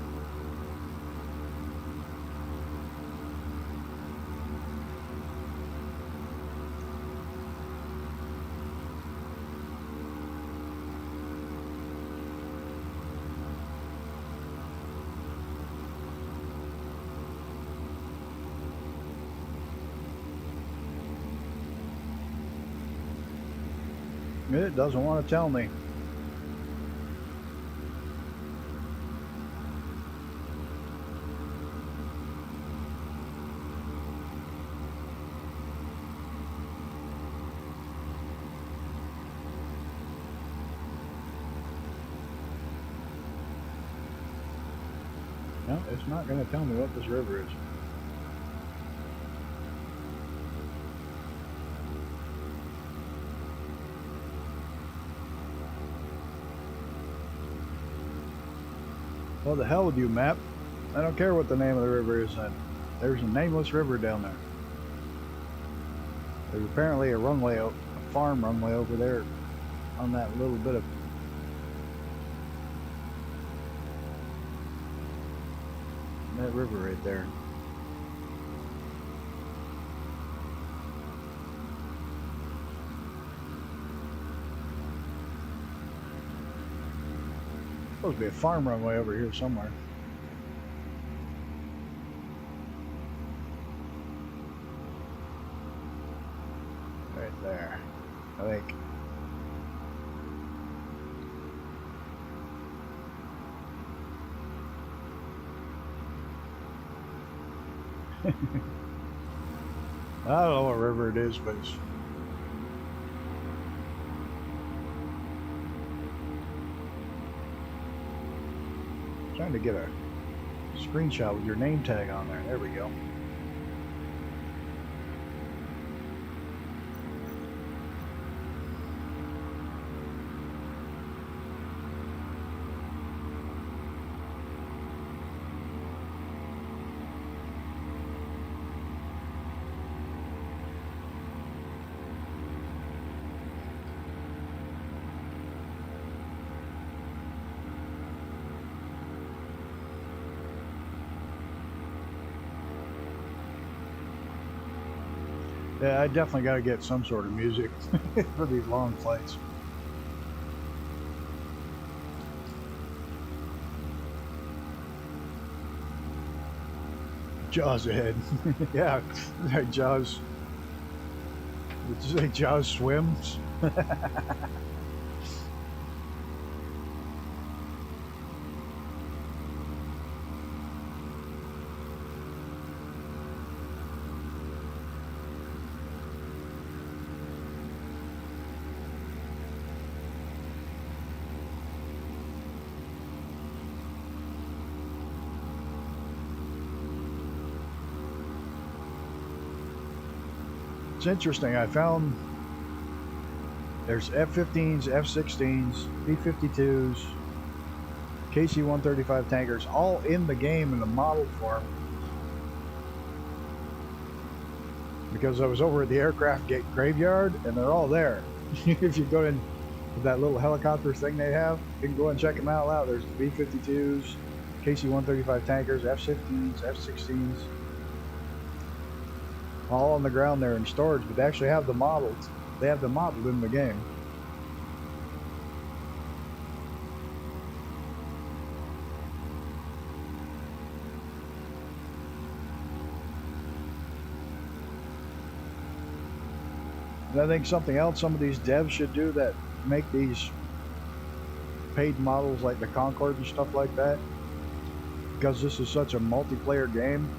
It doesn't want to tell me. No, it's not going to tell me what this river is. Well, the hell with you, map. I don't care what the name of the river is. There's a nameless river down there. There's apparently a runway, a farm runway over there on that little bit of... that river right there. Supposed to be a farm runway over here somewhere. Right there, I think. I don't know what river it is, but it's... trying to get a screenshot with your name tag on there. There we go. Yeah, I definitely got to get some sort of music for these long flights. Jaws ahead. Yeah, Jaws. Did you say Jaws swims? it's interesting. I found there's F-15s, F-16s, B-52s, KC-135 tankers, all in the game in the model form. Because I was over at the aircraft graveyard, and they're all there. If you go in with that little helicopter thing they have, you can go and check them out loud. There's the B-52s, KC-135 tankers, F-15s, F-16s, all on the ground there in storage, but they actually have the models. They have them modeled in the game. And I think something else some of these devs should do that make these paid models like the Concorde and stuff like that, because this is such a multiplayer game,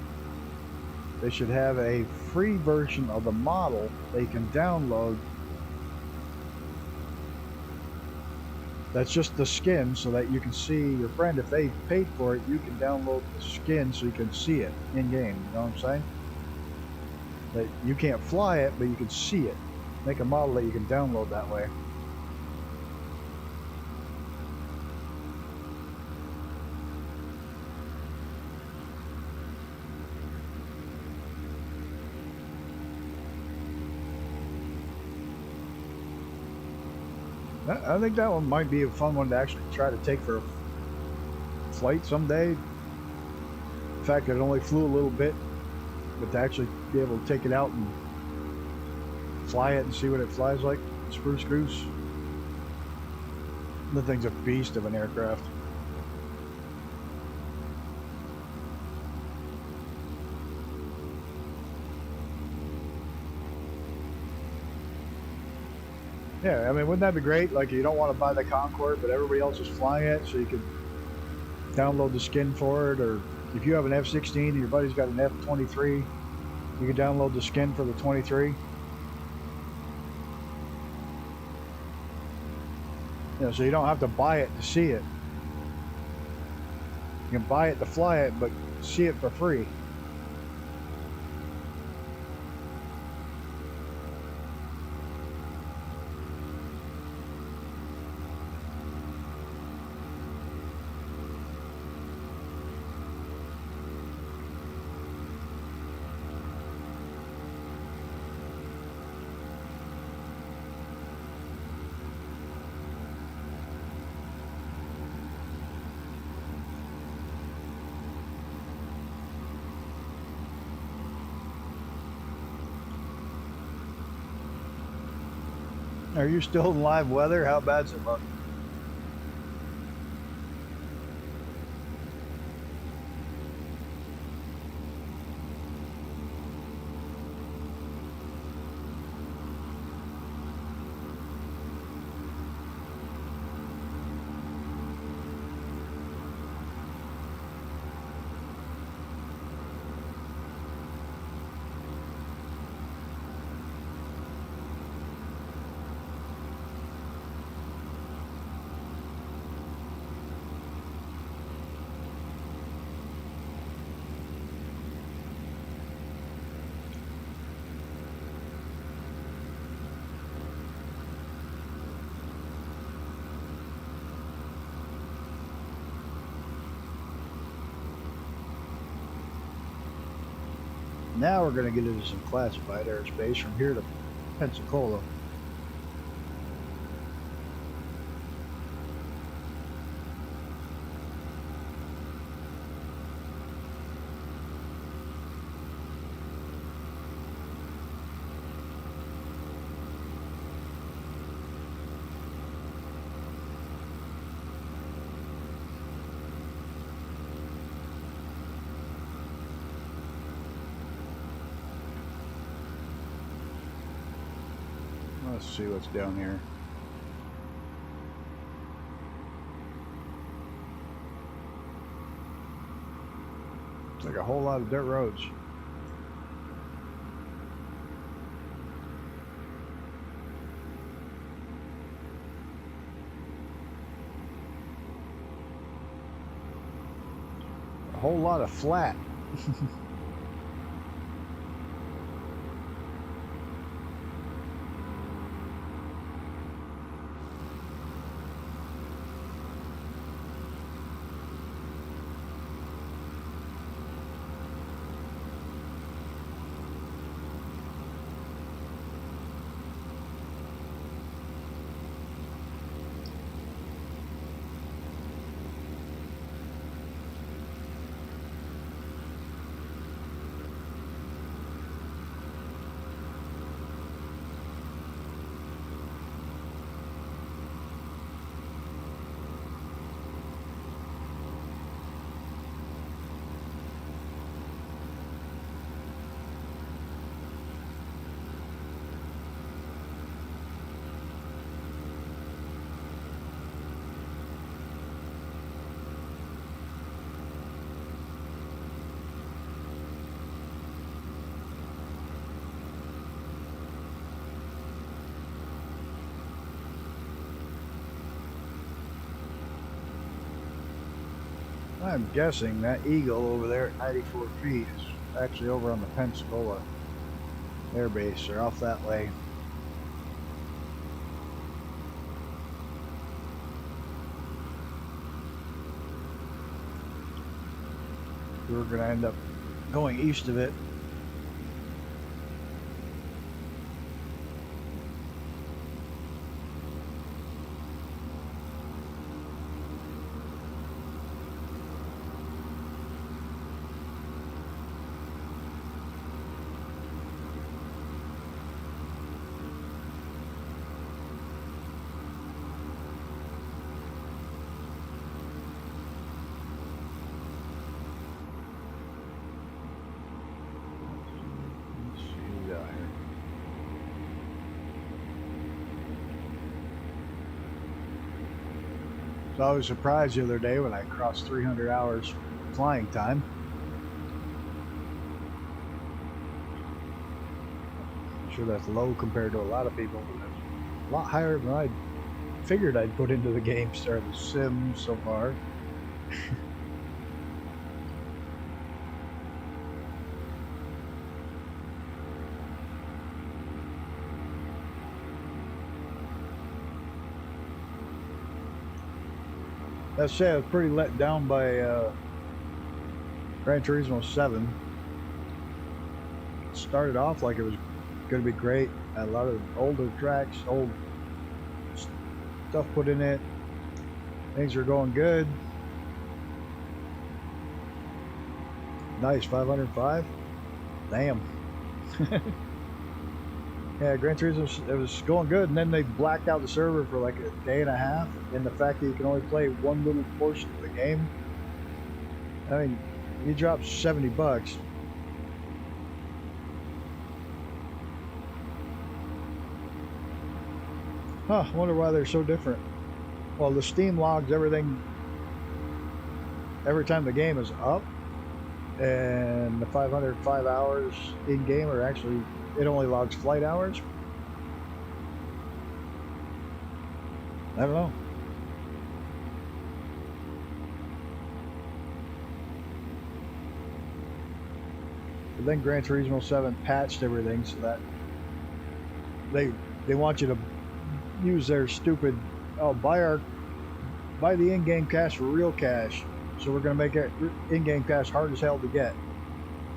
they should have a free version of the model they can download. That's just the skin, so that you can see your friend. If they paid for it, you can download the skin so you can see it in game. You know what I'm saying? That you can't fly it, but you can see it. Make a model that you can download that way. I think that one might be a fun one to actually try to take for a flight someday. The fact that it only flew a little bit, but to actually be able to take it out and fly it and see what it flies like. Spruce Goose. The thing's a beast of an aircraft. Yeah, I mean, wouldn't that be great? Like, you don't want to buy the Concorde, but everybody else is flying it, so you could download the skin for it. Or if you have an F-16 and your buddy's got an F-23, you can download the skin for the 23. You know, so you don't have to buy it to see it. You can buy it to fly it, but see it for free. Are you still in live weather? How bad's it look? Now we're going to get into some classified airspace from here to Pensacola. Let's see what's down here. It's like a whole lot of dirt roads. A whole lot of flat. I'm guessing that Eagle over there at 94 feet is actually over on the Pensacola Air Base, or off that way. We're going to end up going east of it. So I was surprised the other day when I crossed 300 hours flying time. I'm sure that's low compared to a lot of people, but that's a lot higher than I figured I'd put into the game or the sim so far. That said, I was pretty let down by Gran Turismo 7. It started off like it was going to be great. Had a lot of older tracks, old stuff put in it. Things are going good. Nice, 505. Damn. Yeah, Gran Turismo, it was going good, and then they blacked out the server for like a day and a half, and the fact that you can only play one little portion of the game. I mean, you drop $70. Huh, I wonder why they're so different. Well, the Steam logs everything every time the game is up, and the 505 hours in game are actually, it only logs flight hours. I don't know. But then Gran Turismo 7 patched everything so that they want you to use their stupid, oh, buy the in-game cash for real cash. So we're gonna make it in-game cash hard as hell to get.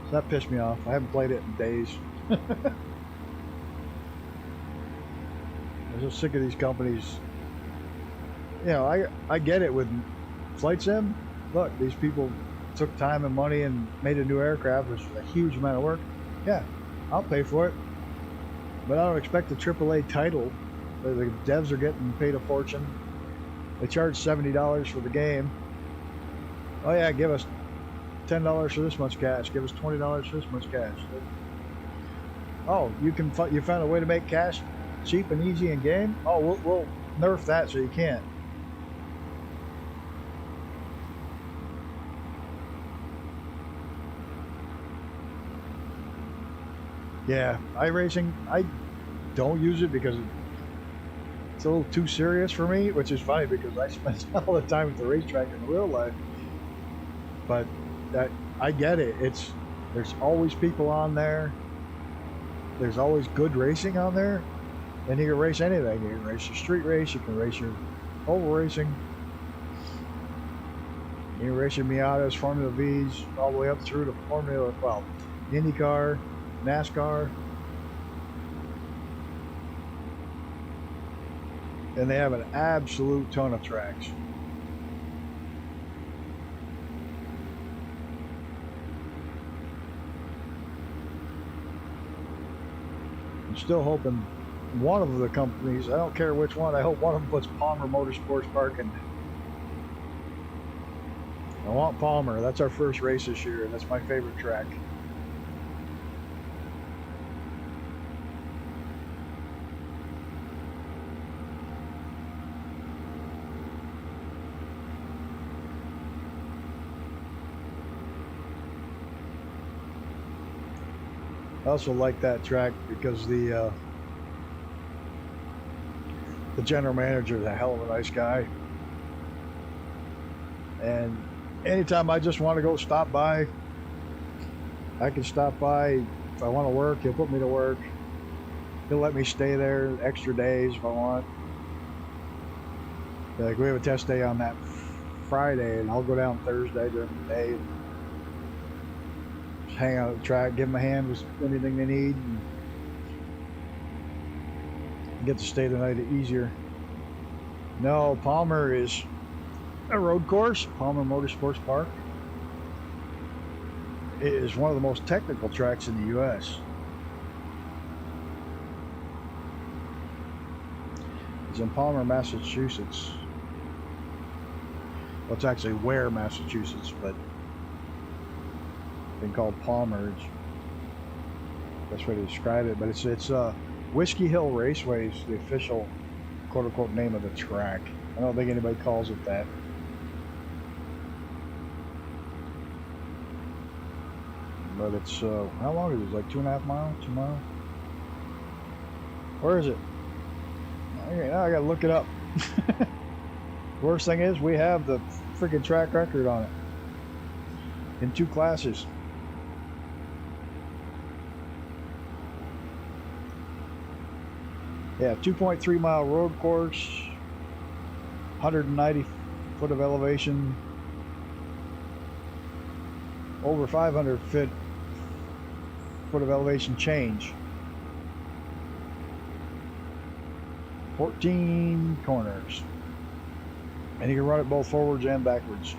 So that pissed me off. I haven't played it in days. I'm so sick of these companies. You know, I get it with Flight Sim. Look, these people took time and money and made a new aircraft, which is a huge amount of work. Yeah, I'll pay for it. But I don't expect a AAA title. The devs are getting paid a fortune. They charge $70 for the game. Oh yeah, give us $10 for this much cash. Give us $20 for this much cash. Oh, you found a way to make cash cheap and easy in game? Oh, we'll nerf that so you can't. Yeah, iRacing, I don't use it because it's a little too serious for me, which is funny because I spend all the time at the racetrack in real life. But I get it. There's always people on there. There's always good racing on there, and you can race anything. You can race your street race. You can race your oval racing. You can race your Miatas, Formula V's, all the way up through to IndyCar, NASCAR. And they have an absolute ton of tracks. I'm still hoping one of the companies, I don't care which one, I hope one of them puts Palmer Motorsports Park in. I want Palmer. That's our first race this year, and that's my favorite track. I also like that track because the general manager is a hell of a nice guy, and anytime I just want to go stop by, I can stop by. If I want to work, he'll put me to work. He'll let me stay there extra days if I want. Like we have a test day on that Friday, and I'll go down Thursday during the day and just hang out at the track, give them a hand with anything they need, and get to stay the night easier. No, Palmer is a road course, Palmer Motorsports Park. It is one of the most technical tracks in the U.S. It's in Palmer, Massachusetts. Well, it's actually Ware, Massachusetts, but it's been called Palmer. It's the best way to describe it. But it's Whiskey Hill Raceway is the official quote-unquote name of the track. I don't think anybody calls it that. But it's, how long is it? Like 2.5 miles? 2 miles? Where is it? Okay, now I gotta look it up. Worst thing is, we have the freaking track record on it. In 2 classes. Yeah, 2.3 mile road course, 190 foot of elevation, over 500 foot of elevation change, 14 corners, and you can run it both forwards and backwards.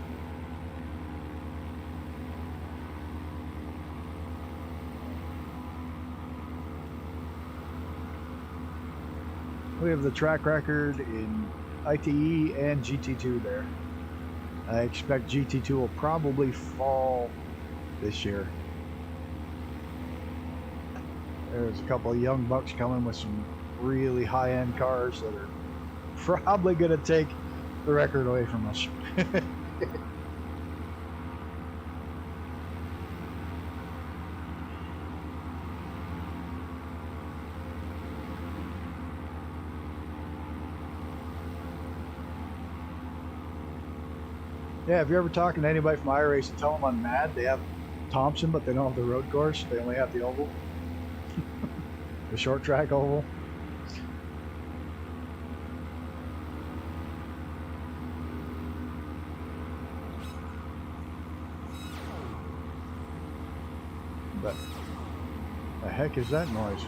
We have the track record in ITE and GT2 there. I expect GT2 will probably fall this year. There's a couple of young bucks coming with some really high-end cars that are probably going to take the record away from us. Yeah, if you're ever talking to anybody from iRacing, tell them I'm mad. They have Thompson, but they don't have the road course. They only have the oval. The short track oval. But the heck is that noise?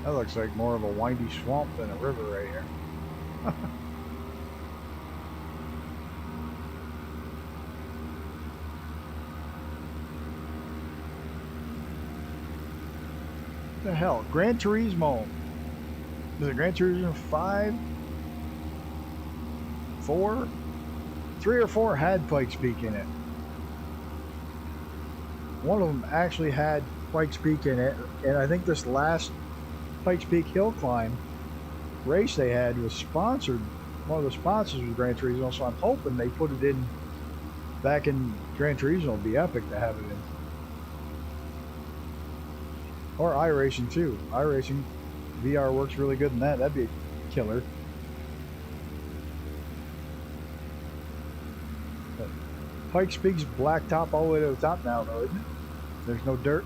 That looks like more of a windy swamp than a river right here. What the hell? Gran Turismo. Is it Gran Turismo 5? 4? 3 or 4 had Pikes Peak in it. One of them actually had Pikes Peak in it, and I think this last Pikes Peak Hill Climb race they had was sponsored. One of the sponsors was Gran Turismo, so I'm hoping they put it in back in Gran Turismo. It'd be epic to have it in. Or iRacing too. iRacing VR works really good in that. That'd be a killer. But Pikes Peak's blacktop all the way to the top now, though, isn't it? There's no dirt.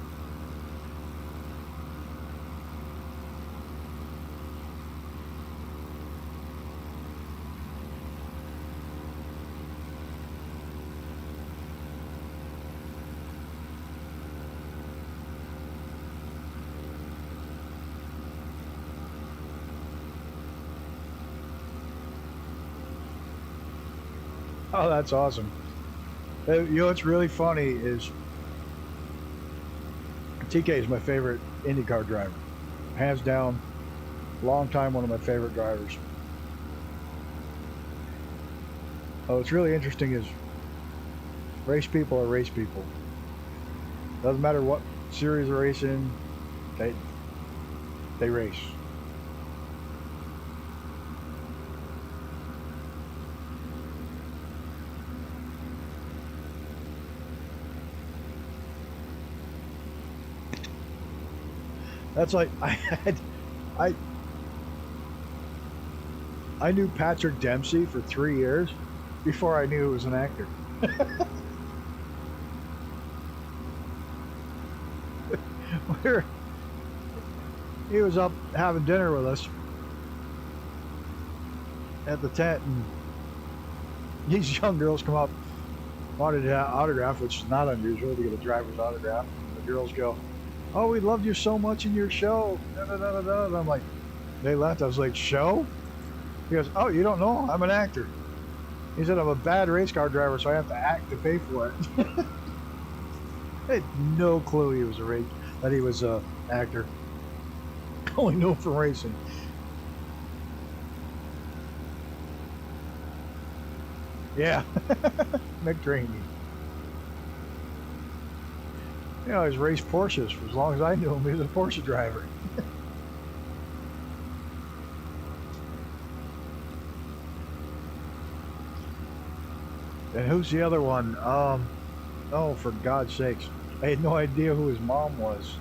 Oh, that's awesome. You know what's really funny is TK is my favorite IndyCar driver. Hands down, long time one of my favorite drivers. what's really interesting is race people are race people. Doesn't matter what series they're racing, they race. That's like I knew Patrick Dempsey for 3 years before I knew he was an actor. He was up having dinner with us at the tent, and these young girls come up, wanted to autograph, which is not unusual to get a driver's autograph. And the girls go, "Oh, we loved you so much in your show." Da, da, da, da, da. And I'm like, they left. I was like, "Show?" He goes, "Oh, you don't know? I'm an actor." He said, "I'm a bad race car driver, so I have to act to pay for it." I had no clue he was that he was an actor. Only knew him from racing. Yeah, McDreamy. You know, he's raced Porsches for as long as I knew him. He was a Porsche driver. And who's the other one? Oh, for God's sakes. I had no idea who his mom was.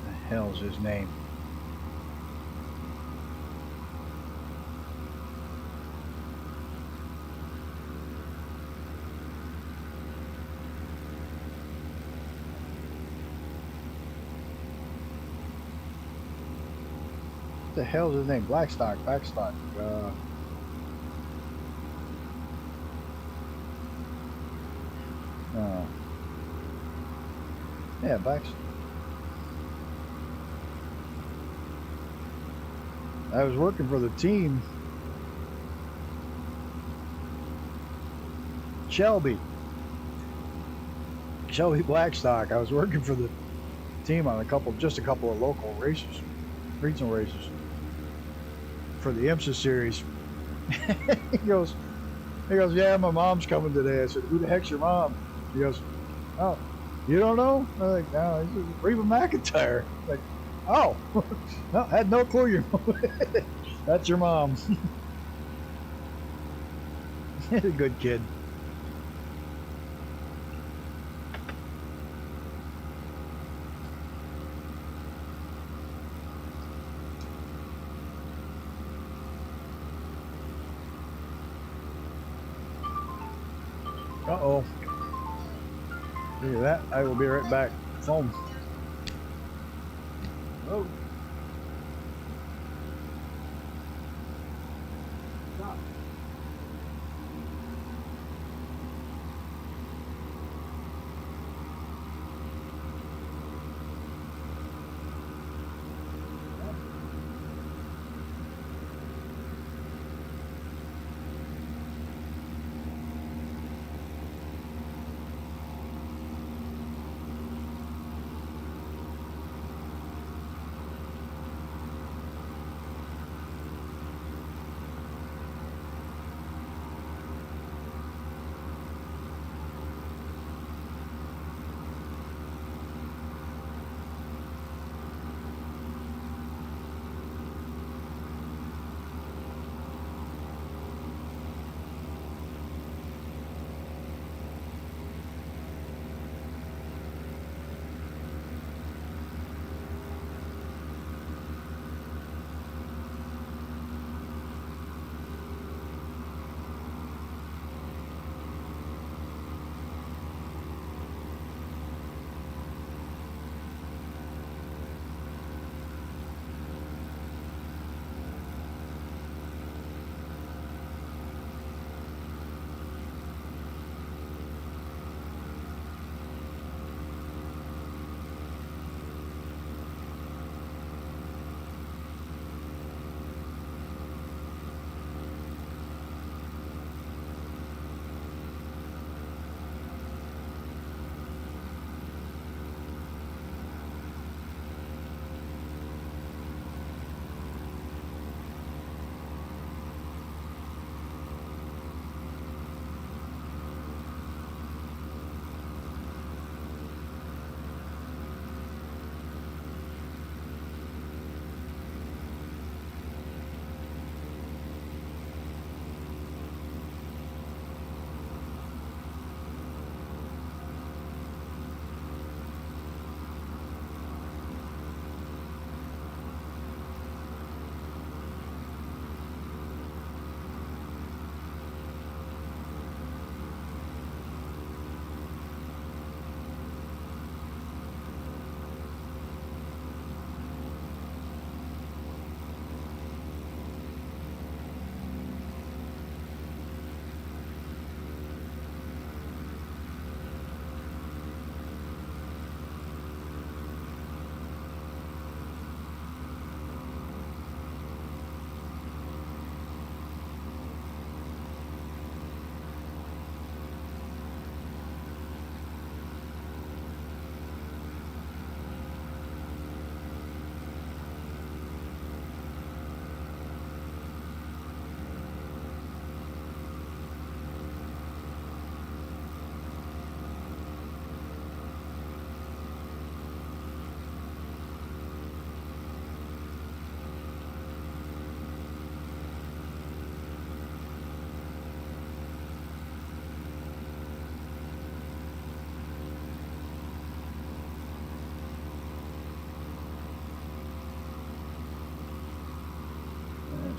The hell's his name? What the hell's his name? Blackstock. Yeah, Blackstock. I was working for the team. Shelby Blackstock. I was working for the team on just a couple of local races, regional races for the IMSA series. he goes, "Yeah, my mom's coming today." I said, "Who the heck's your mom?" He goes, "Oh, you don't know?" I'm like, "No, this is Reba McEntire." Like, "Oh, no, I had no clue that's your mom." He's a good kid. Uh-oh. Look at that. I will be right back. Phone. Oh. Stop.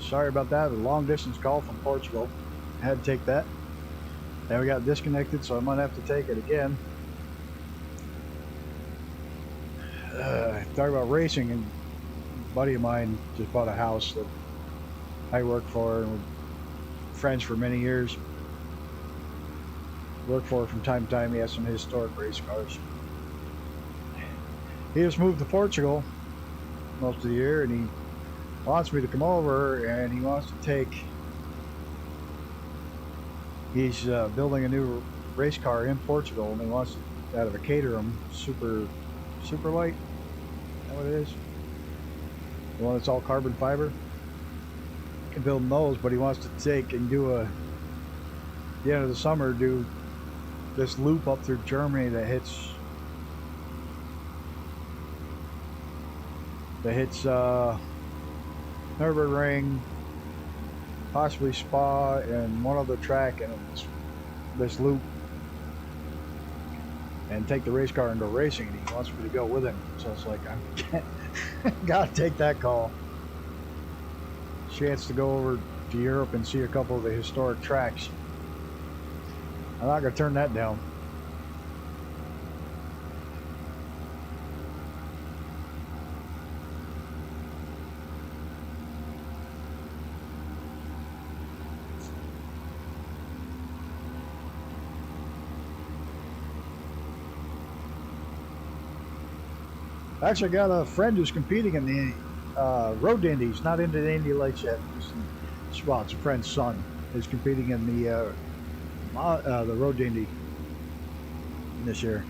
sorry about that. A long distance call from Portugal. I had to take that. Then we got disconnected, so I might have to take it again. Talk about racing, and a buddy of mine just bought a house that I worked for, and we're friends for many years. Worked for from time to time. He has some historic race cars. He just moved to Portugal most of the year, and he wants me to come over, and he wants to take. He's building a new race car in Portugal, and he wants to, out of a Caterham super light. Is that what it is? The one that's all carbon fiber. He can build those, but he wants to take and do at the end of the summer, do this loop up through Germany that hits Nürburgring, possibly Spa, and one other track, and this loop, and take the race car and go racing, and he wants me to go with him. So it's like, I gotta take that call. Chance to go over to Europe and see a couple of the historic tracks. I'm not gonna turn that down. Actually, I got a friend who's competing in the road indies, not into the Indy Lights yet. Well, it's a friend's son is competing in the road indy this year.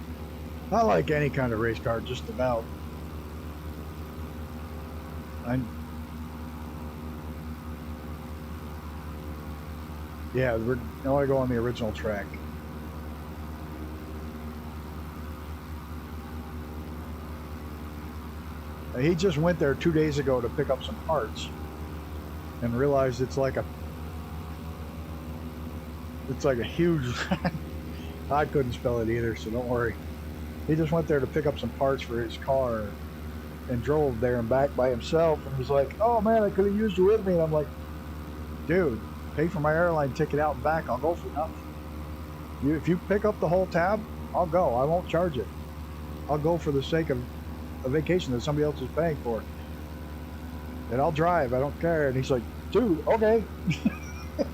I like any kind of race car, just about. Yeah, I want to go on the original track. He just went there 2 days ago to pick up some parts and realized it's like a huge I couldn't spell it either, so don't worry. He just went there to pick up some parts for his car and drove there and back by himself, and he's like, oh man, I could have used you with me. And I'm like, dude, pay for my airline ticket out and back, I'll go for nothing. If you pick up the whole tab, I'll go. I won't charge it. I'll go for the sake of a vacation that somebody else is paying for, and I'll drive. I don't care. And he's like, dude, okay. It's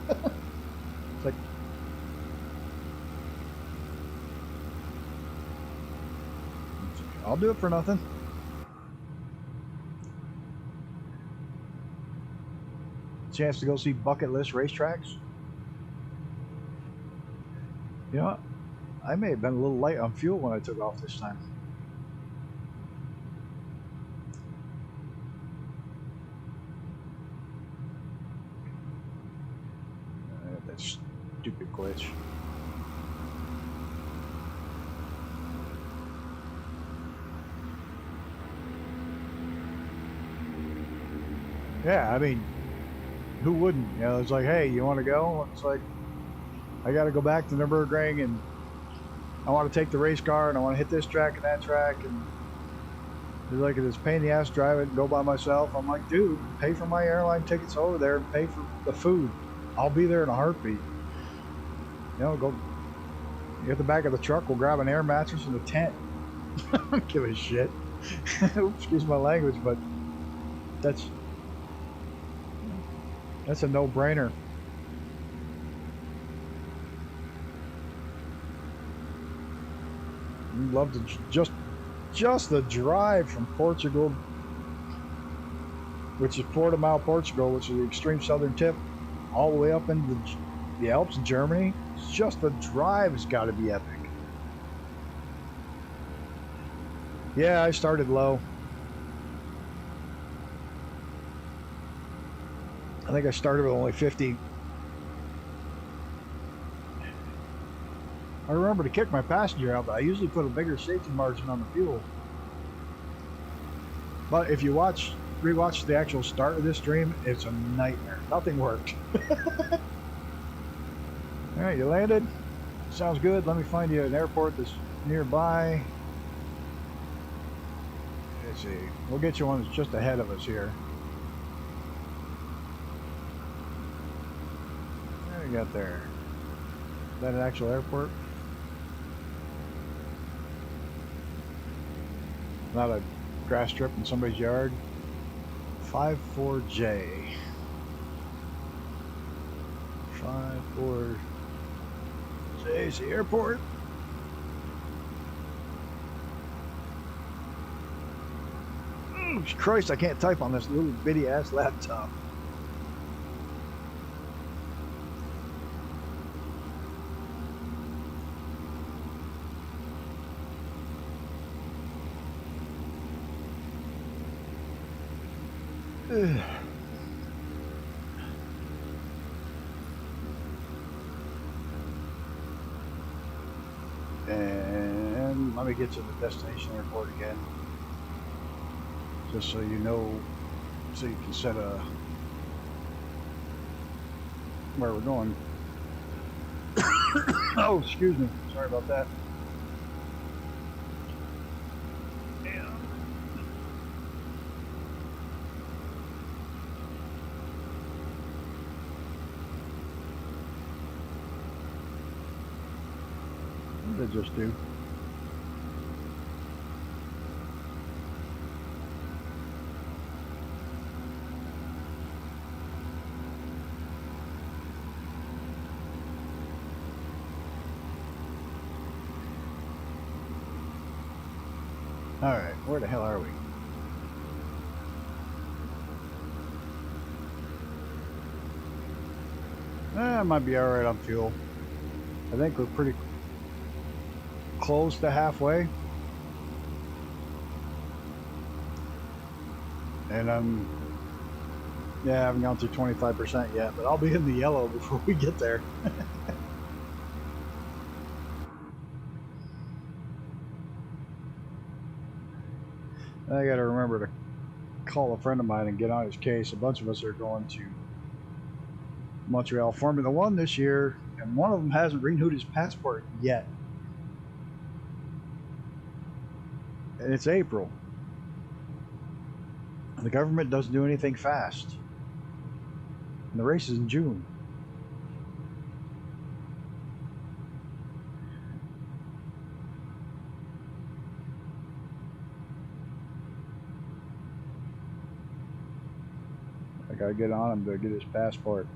like, I'll do it for nothing. Chance to go see bucket list racetracks. You know what? I may have been a little light on fuel when I took off this time. That stupid glitch. Yeah, I mean, who wouldn't? You know, it's like, hey, you want to go? It's like, I got to go back to Nürburgring, and I want to take the race car, and I want to hit this track and that track, and it's like, it's a pain in the ass drive it and go by myself. I'm like, dude, pay for my airline tickets over there and pay for the food. I'll be there in a heartbeat. You know, go get the back of the truck, we'll grab an air mattress and a tent. I don't give a shit. Excuse my language, but that's a no-brainer. Love to just the drive from Portugal, which is Portimao, Portugal, which is the extreme southern tip, all the way up into the Alps in Germany. It's just the drive has got to be epic. Yeah, I started low. I think I started with only 50. I remember to kick my passenger out, but I usually put a bigger safety margin on the fuel. But if you rewatch the actual start of this stream, it's a nightmare. Nothing worked. All right, you landed. Sounds good. Let me find you an airport that's nearby. Let's see. We'll get you one that's just ahead of us here. we got there? Is that an actual airport? Not a grass strip in somebody's yard? 54J. 54J is the airport. Christ, I can't type on this little bitty ass laptop. And let me get to the destination airport again, just so you know, so you can set a where we're going. Oh, excuse me, sorry about that. What did I just do? Alright, where the hell are we? Might be alright on fuel. I think we're pretty close to halfway. And I haven't gone through 25% yet, but I'll be in the yellow before we get there. I gotta remember to call a friend of mine and get on his case. A bunch of us are going to Montreal Formula One this year, and one of them hasn't renewed his passport yet. And it's April. The government doesn't do anything fast. And the race is in June. I gotta get on him to get his passport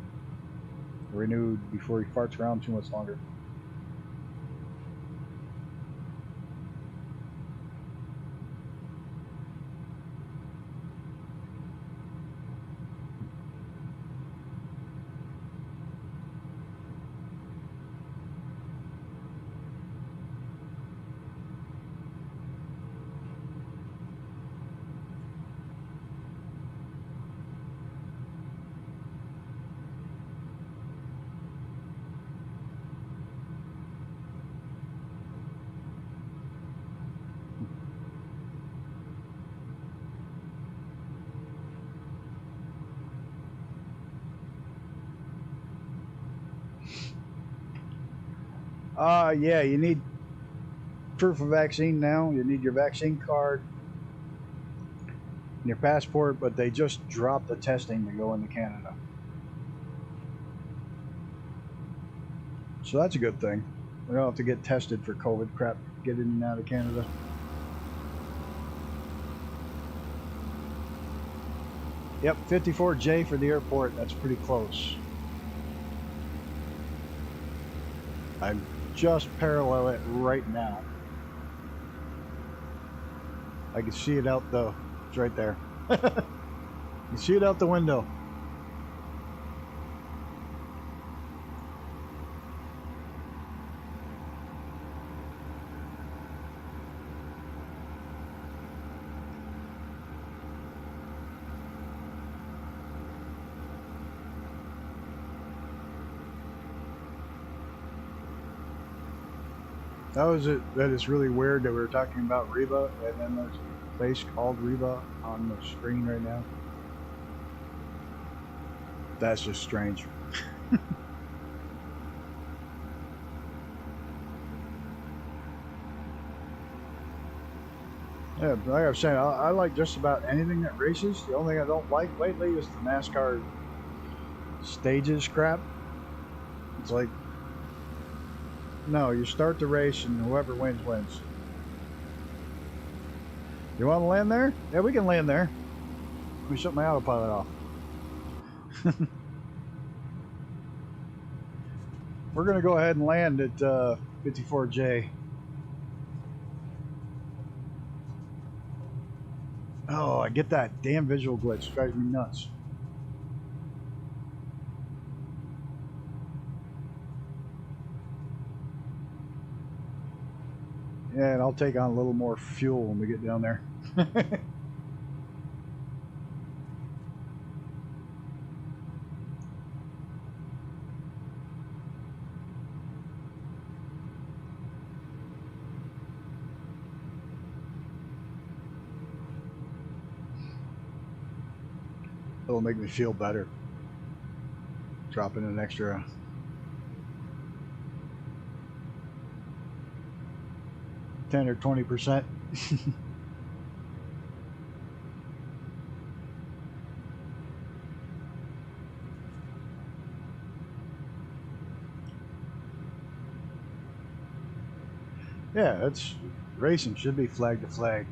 renewed before he farts around too much longer. Yeah, you need proof of vaccine now. You need your vaccine card and your passport, but they just dropped the testing to go into Canada. So that's a good thing. We don't have to get tested for COVID crap, get in and out of Canada. Yep, 54J for the airport. That's pretty close. I'm just parallel it right now. I can see it out though. It's right there. You see it out the window. That is really weird that we were talking about Reba, and then there's a place called Reba on the screen right now. That's just strange. Yeah, like I was saying, I like just about anything that races. The only thing I don't like lately is the NASCAR stages crap. It's like, no, you start the race and whoever wins, wins. You want to land there? Yeah, we can land there. Let me shut my autopilot off. We're going to go ahead and land at 54J. Oh, I get that damn visual glitch. It drives me nuts. Yeah, and I'll take on a little more fuel when we get down there. It'll make me feel better. Dropping an extra 10 or 20%. Yeah, it's racing should be flag to flag.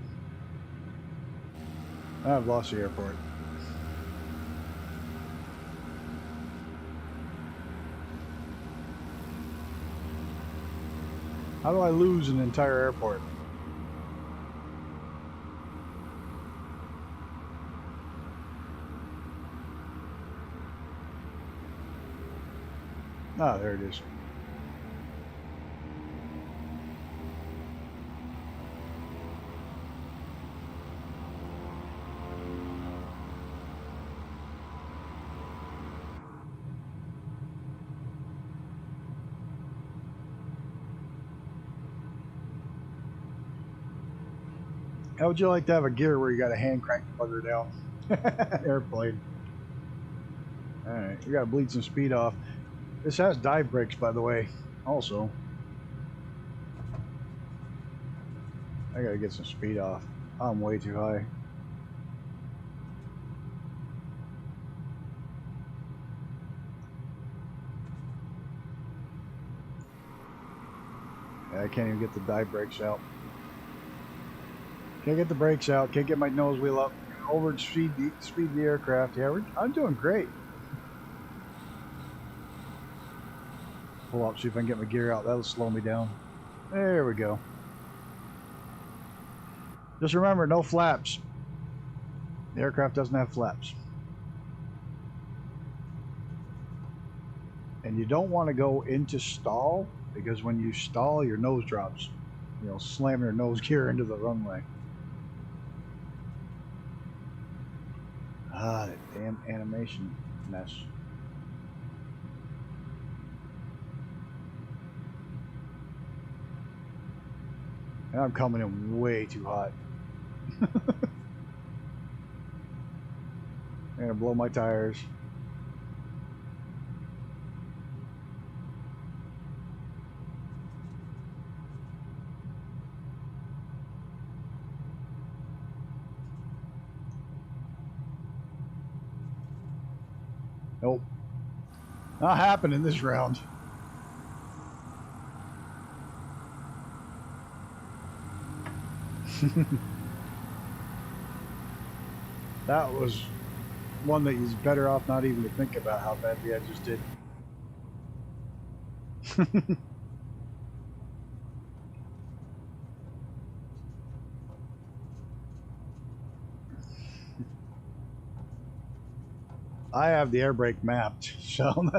I've lost the airport. How do I lose an entire airport? Ah, there it is. How would you like to have a gear where you got a hand crank the bugger down? Airplane. Alright, we gotta bleed some speed off. This has dive brakes, by the way, also. I gotta get some speed off. I'm way too high. I can't even get the dive brakes out. Can't get the brakes out. Can't get my nose wheel up. Over speed the aircraft. Yeah, I'm doing great. Pull up, see if I can get my gear out. That'll slow me down. There we go. Just remember, no flaps. The aircraft doesn't have flaps. And you don't want to go into stall, because when you stall, your nose drops. You know, slam your nose gear into the runway. Ah, that damn animation mess. And I'm coming in way too hot. I'm gonna blow my tires. Nope. Not happening this round. That was one that he's better off not even to think about how badly I just did. I have the air brake mapped, so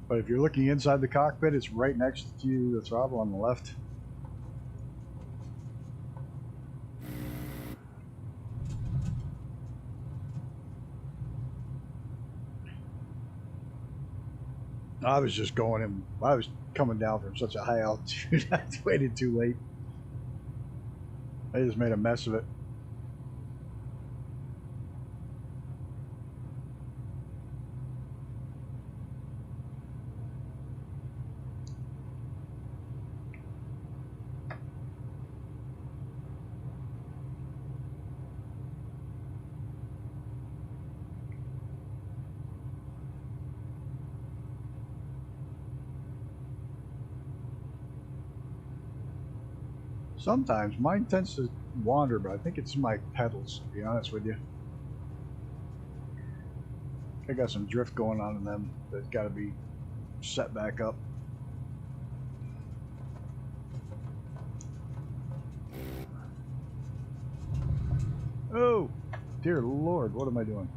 but if you're looking inside the cockpit, it's right next to the throttle on the left. I was just going in, I was coming down from such a high altitude. I waited too late. I just made a mess of it. Sometimes mine tends to wander, but I think it's my pedals, to be honest with you. I got some drift going on in them that's got to be set back up. Oh, dear Lord, what am I doing?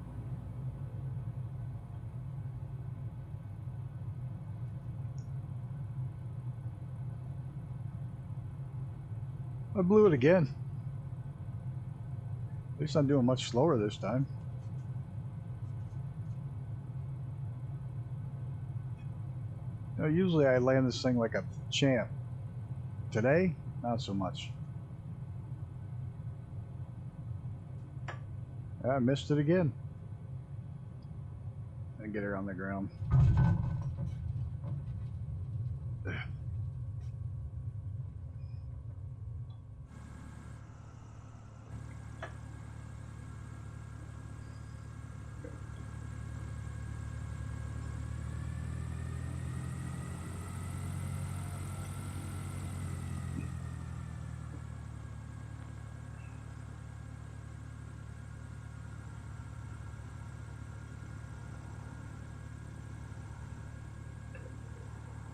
I blew it again. At least I'm doing much slower this time. You know, usually I land this thing like a champ. Today, not so much. I missed it again. I get her on the ground.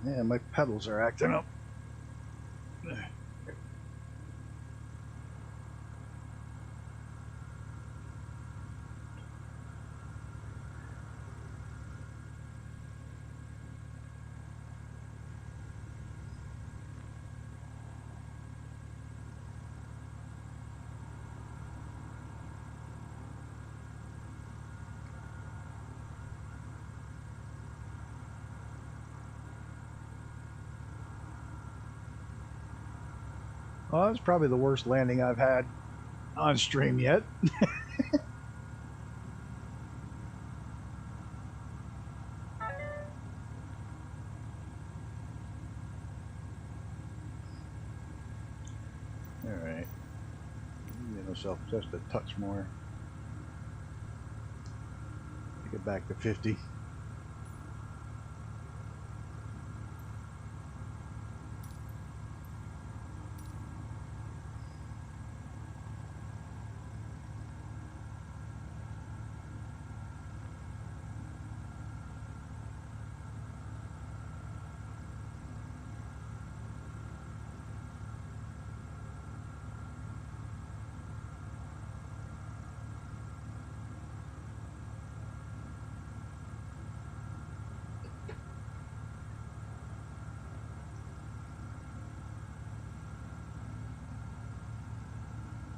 Yeah, my pedals are acting up. Well, that's probably the worst landing I've had on stream yet. Alright. Get myself just a touch more. Get back to 50.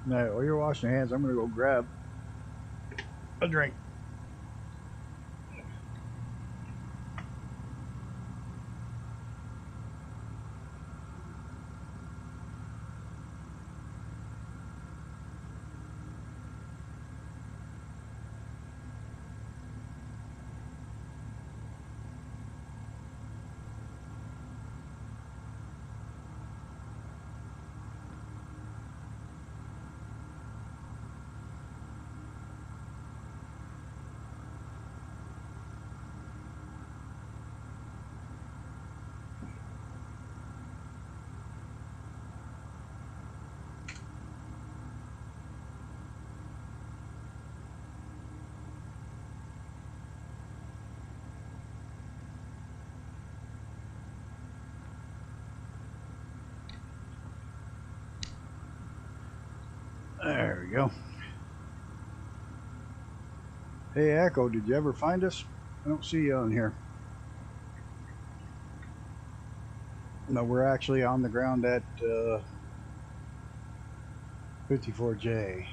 Now, while you're washing your hands, I'm going to go grab a drink. There we go. Hey, Echo, did you ever find us? I don't see you on here. No, we're actually on the ground at 54J.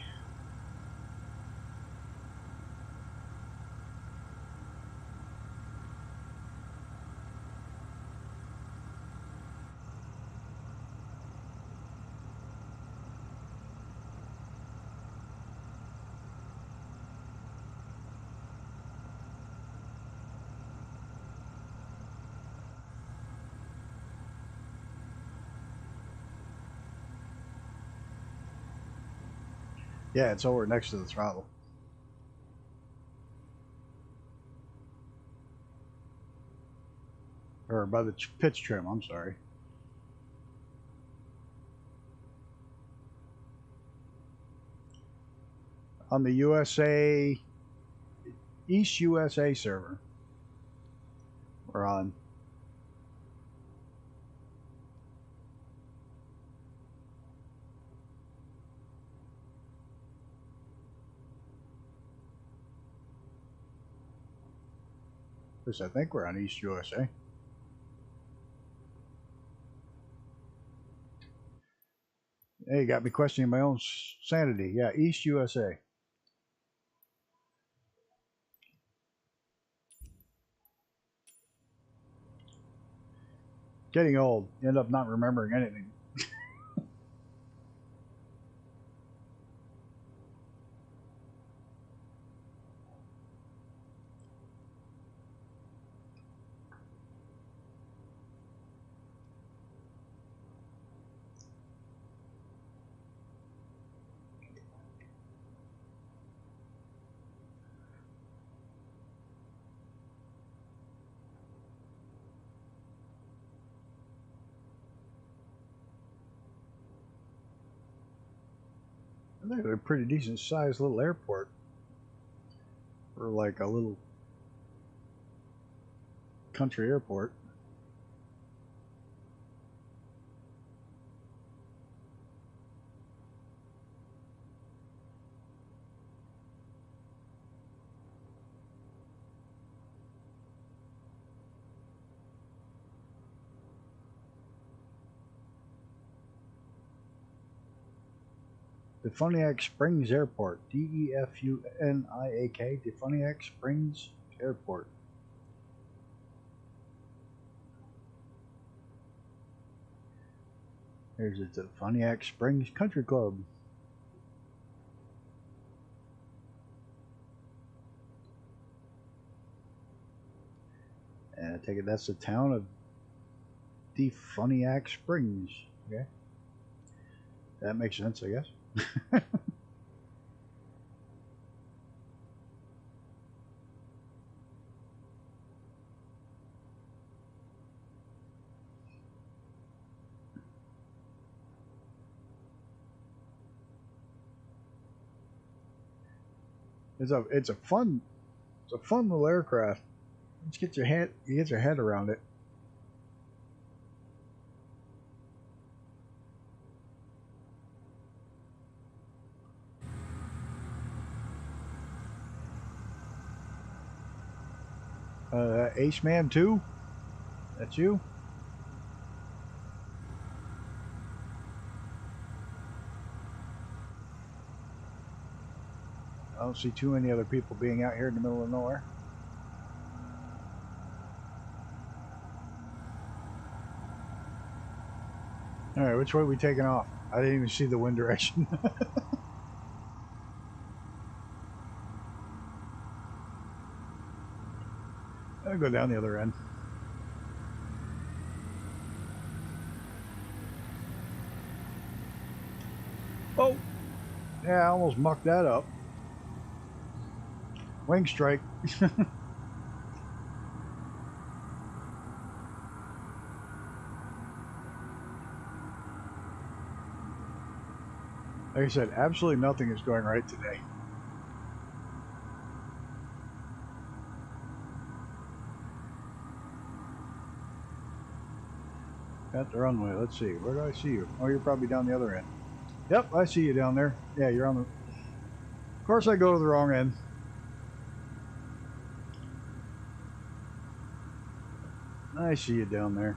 Yeah, it's over next to the throttle. Or by the pitch trim, I'm sorry. on the USA, East USA server. We're on. At least I think we're on East USA. Hey, you got me questioning my own sanity. Yeah, East USA. Getting old. You end up not remembering anything. I think they're a pretty decent sized little airport. Or like a little country airport. Defuniak Springs Airport. D-E-F-U-N-I-A-K. Defuniak Springs Airport. There's the Defuniak Springs Country Club. And I take it that's the town of Defuniak Springs. Okay. That makes sense, I guess. It's a fun little aircraft. Just get your head around it. Ace Man 2? That's you? I don't see too many other people being out here in the middle of nowhere. Alright, which way are we taking off? I didn't even see the wind direction. I'll go down the other end. Oh! Yeah, I almost mucked that up. Wing strike. Like I said, absolutely nothing is going right today. At the runway, let's see. Where do I see you? Oh, you're probably down the other end. Yep, I see you down there. Yeah, you're on the... Of course I go to the wrong end. I see you down there.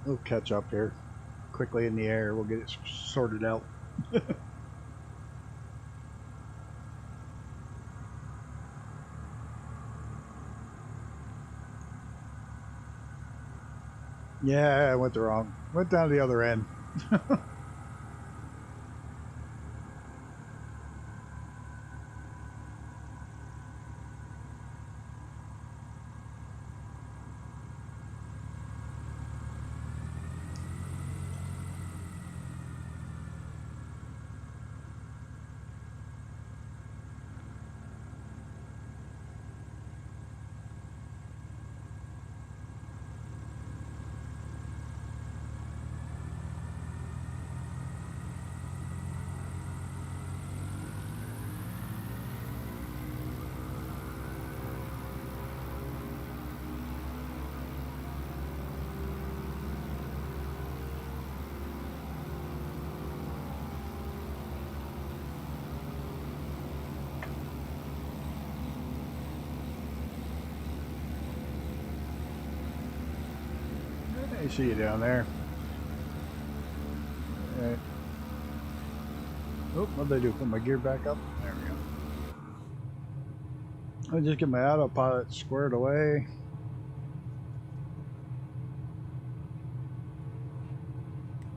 We'll catch up here quickly in the air. We'll get it sorted out. Yeah, I went down the other end. I see you down there. Alright. Oh, what'd they do? Put my gear back up? There we go. I'll just get my autopilot squared away.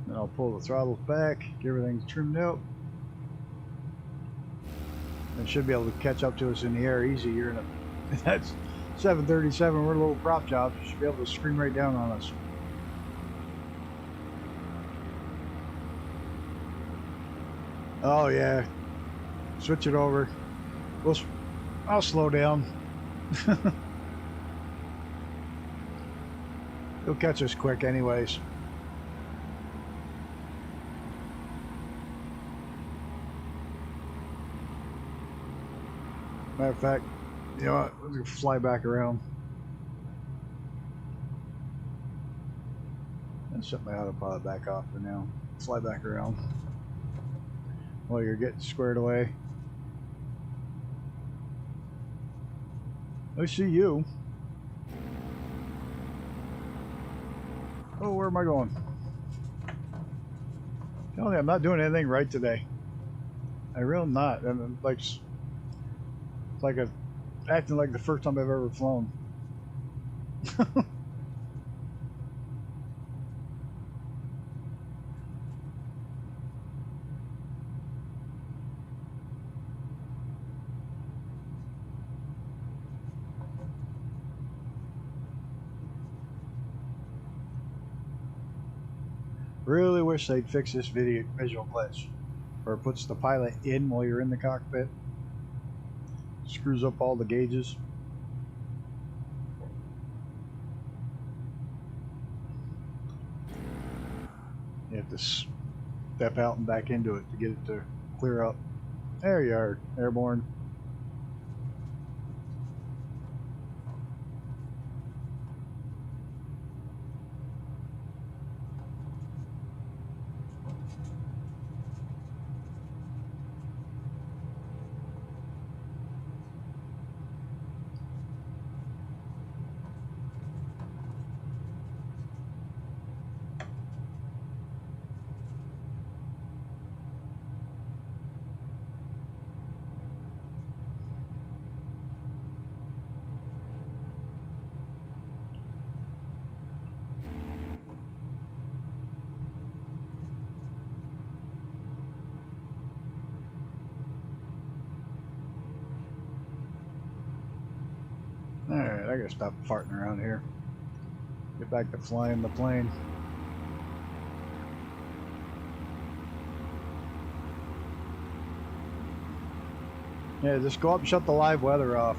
Then I'll pull the throttles back, get everything trimmed out. It should be able to catch up to us in the air easy. You're in a that's 737. We're a little prop job. You should be able to scream right down on us. Oh yeah, switch it over. I'll slow down. He'll catch us quick anyways. Matter of fact, you know what? We'll fly back around. And shut my autopilot back off for now. Fly back around while you're getting squared away. I see you. Oh, where am I going? Tell me I'm not doing anything right today. I really am not. I'm like, it's like acting like the first time I've ever flown. Really wish they'd fix this visual glitch, where it puts the pilot in while you're in the cockpit. Screws up all the gauges. You have to step out and back into it to get it to clear up. There you are, airborne. Alright, I gotta stop farting around here. Get back to flying the plane. Yeah, just go up and shut the live weather off.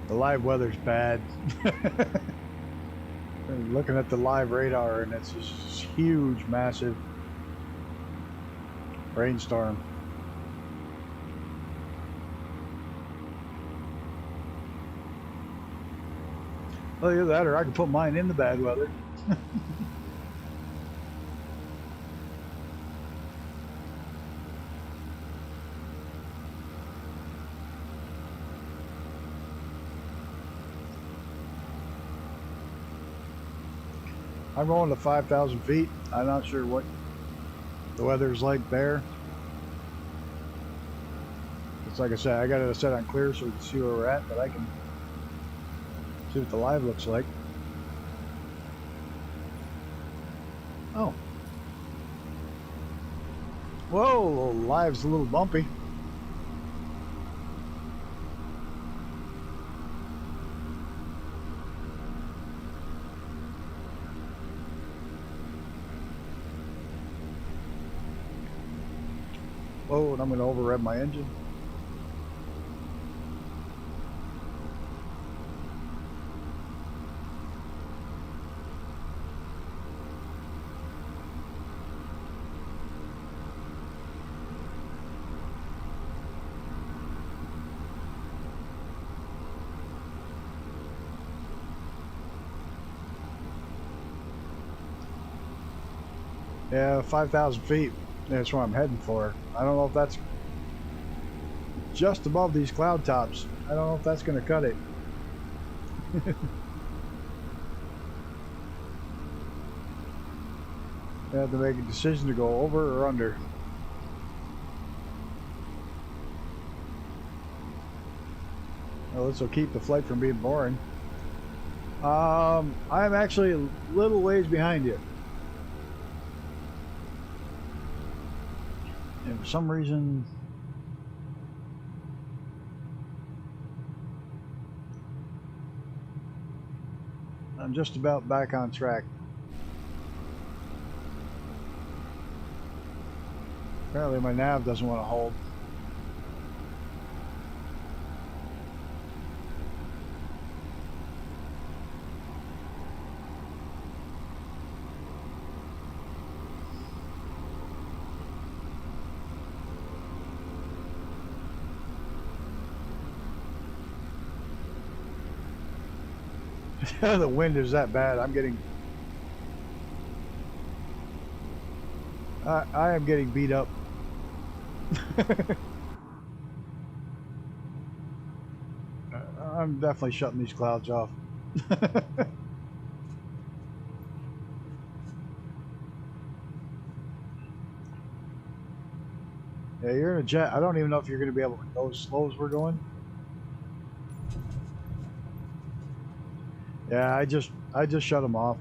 The live weather's bad. Looking at the live radar and it's this huge, massive rainstorm. Well, either that or I can put mine in the bad weather. I'm going to 5,000 feet. I'm not sure what the weather's like there. It's like I said, I got it set on clear so we can see where we're at, but I can see what the live looks like. Oh. Whoa, live's a little bumpy. Whoa, and I'm going to over-rev my engine. Yeah, 5,000 feet. That's where I'm heading for. I don't know if that's just above these cloud tops. I don't know if that's going to cut it. I have to make a decision to go over or under. Well, this will keep the flight from being boring. I'm actually a little ways behind you. And for some reason, I'm just about back on track. Apparently my nav doesn't want to hold. The wind is that bad. I'm getting... I am getting beat up. I'm definitely shutting these clouds off. Yeah, you're in a jet. I don't even know if you're going to be able to go as slow as we're going. Yeah, I just shut them off.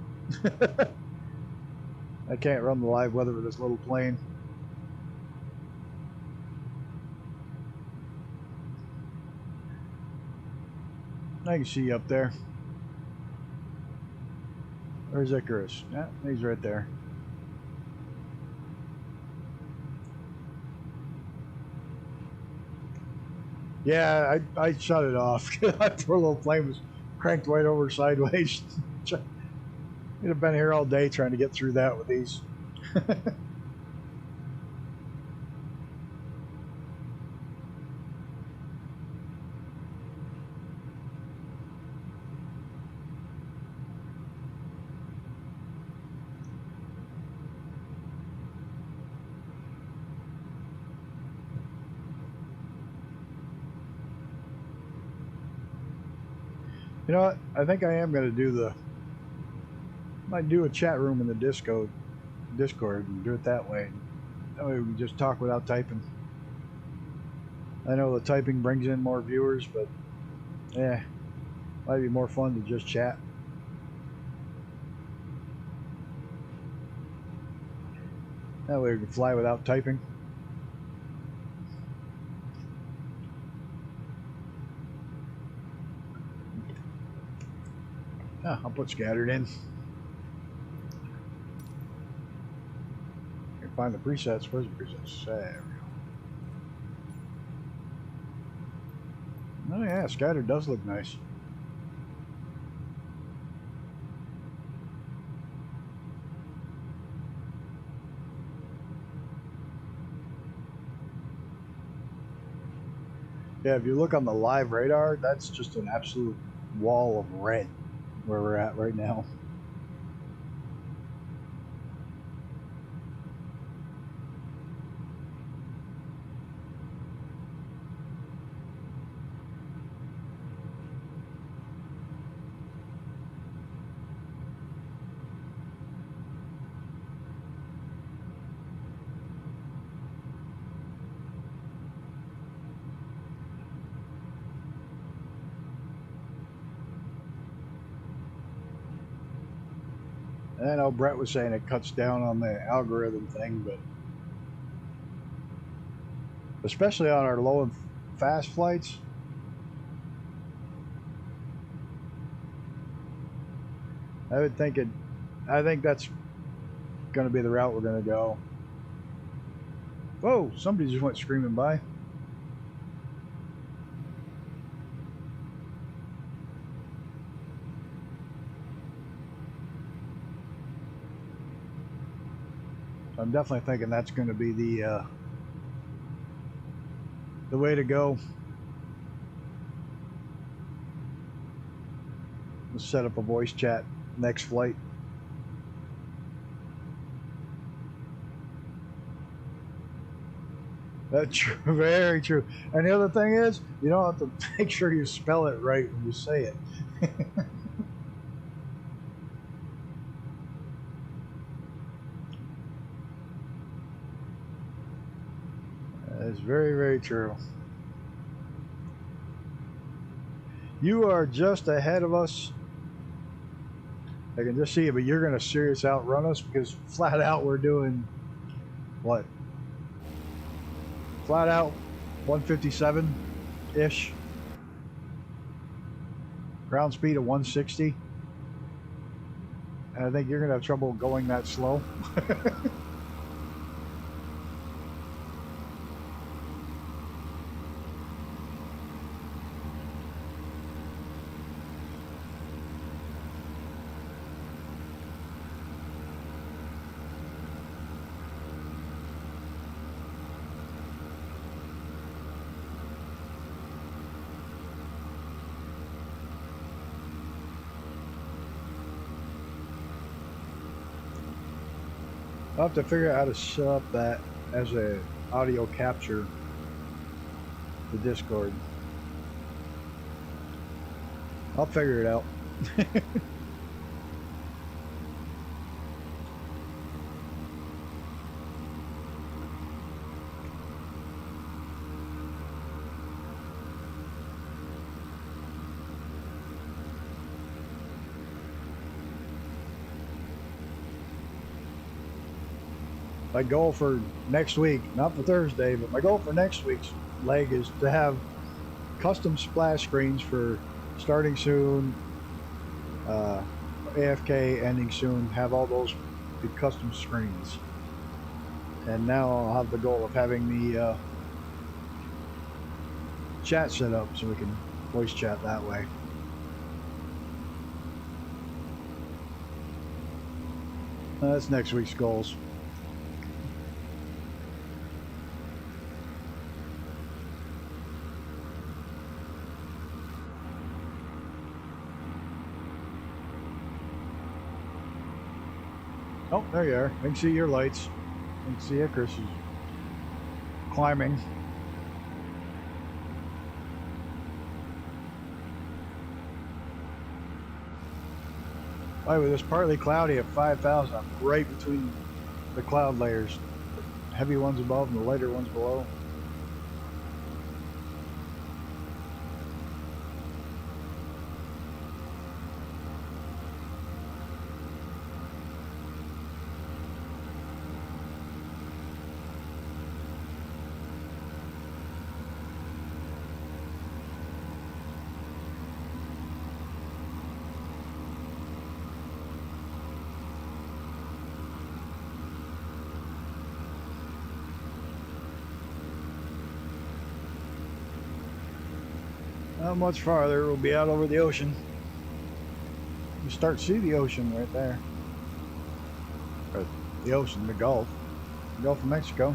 I can't run the live weather with this little plane. I can see you up there. Where's Icarus? Yeah, he's right there. Yeah, I shut it off. That poor little plane was cranked right over sideways. You'd have been here all day trying to get through that with these. You know what? I think I am going to do the... might do a chat room in the Discord and do it that way. That way we can just talk without typing. I know the typing brings in more viewers, but yeah, might be more fun to just chat. That way we can fly without typing. Ah, I'll put scattered in. Find the presets. Where's the presets? There we go. Oh yeah, scattered does look nice. Yeah, if you look on the live radar, that's just an absolute wall of red where we're at right now. I know Brett was saying it cuts down on the algorithm thing, but especially on our low and fast flights, I think that's going to be the route we're going to go. Whoa, somebody just went screaming by. I'm definitely thinking that's going to be the way to go. Let's set up a voice chat next flight. True, very true. And the other thing is, you don't have to make sure you spell it right when you say it. That's very, very true. You are just ahead of us. I can just see it, but you're going to serious outrun us because flat out we're doing what? Flat out 157-ish. Ground speed of 160. And I think you're going to have trouble going that slow. I'll have to figure out how to set up that as a audio capture to Discord. I'll figure it out. My goal for next week, not for Thursday, but my goal for next week's leg is to have custom splash screens for starting soon, AFK ending soon, have all those be custom screens. And now I'll have the goal of having the chat set up so we can voice chat that way. That's next week's goals. Oh, there you are. I can see your lights. I can see Icarus is climbing. By the way, it's partly cloudy at 5,000. I'm right between the cloud layers. The heavy ones above and the lighter ones below. Not much farther, we'll be out over the ocean. You start to see the ocean right there. Or the ocean, the Gulf of Mexico.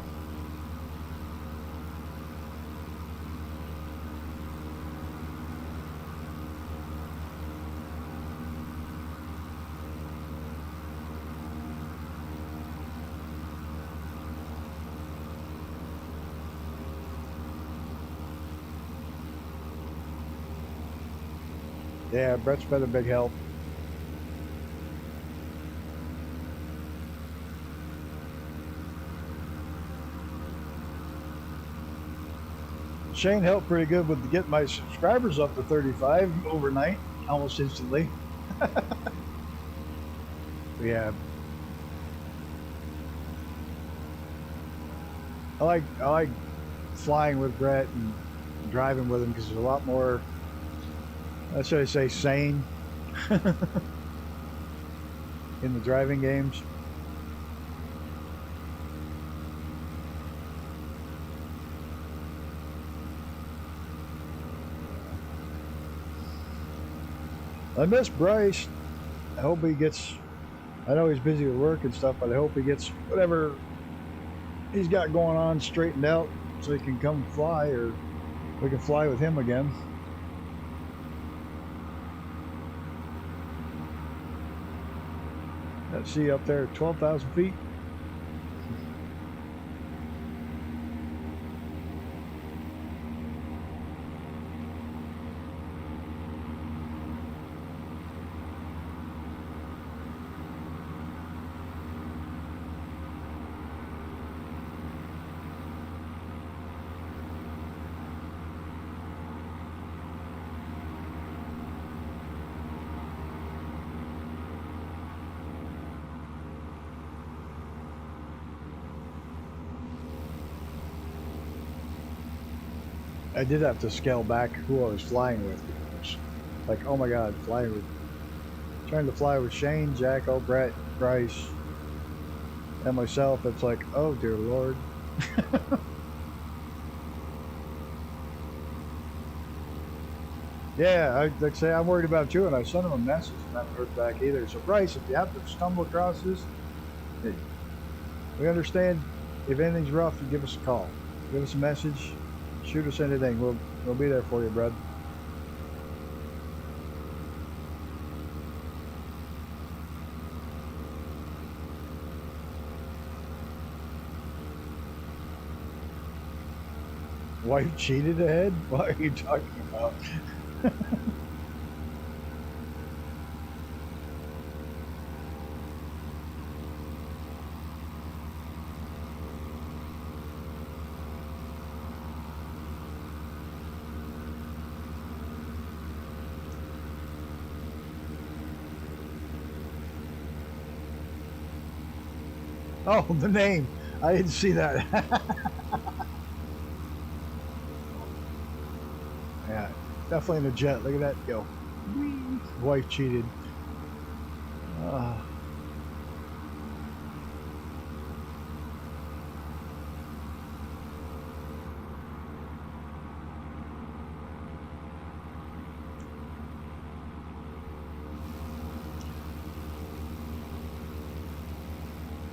Yeah, Brett's been a big help. Shane helped pretty good with getting my subscribers up to 35 overnight, almost instantly. Yeah. I like flying with Brett and driving with him because there's a lot more, should I say, sane in the driving games. I miss Bryce. I hope he gets, I know he's busy with work and stuff, but I hope he gets whatever he's got going on straightened out so he can come fly, or we can fly with him again. Let's see up there, 12,000 feet. I did have to scale back who I was flying with. Like, oh my god, trying to fly with Shane, Jacko, Brett, Bryce, and myself. It's like, oh dear lord. Yeah, like I say, I'm worried about you, and I sent him a message and I haven't heard back either. So Bryce, if you happen to stumble across this, hey, we understand. If anything's rough, you give us a call, give us a message, shoot us anything. We'll be there for you, bud. Wife cheated ahead? What are you talking about? Oh, the name. I didn't see that. Yeah, definitely in a jet. Look at that go. Wife cheated. Uh,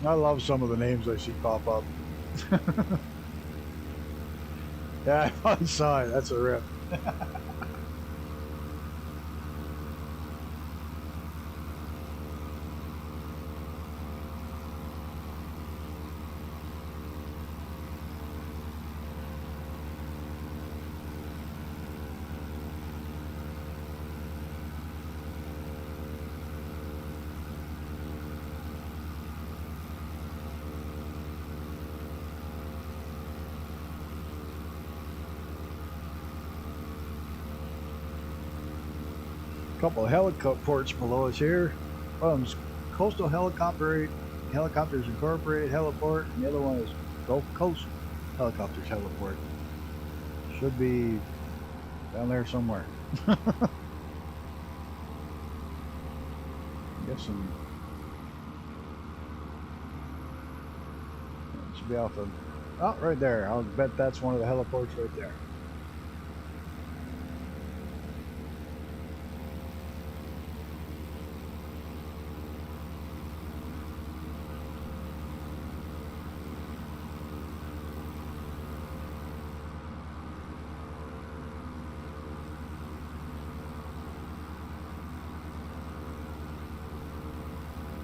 I love some of the names I see pop up. Yeah, I saw it. That's a rip. Couple of heliports below us here. One of them's Coastal Helicopters Incorporated Heliport, and the other one is Gulf Coast Helicopters Heliport. Should be down there somewhere. Guessing it should be off of. Oh, right there. I'll bet that's one of the heliports right there.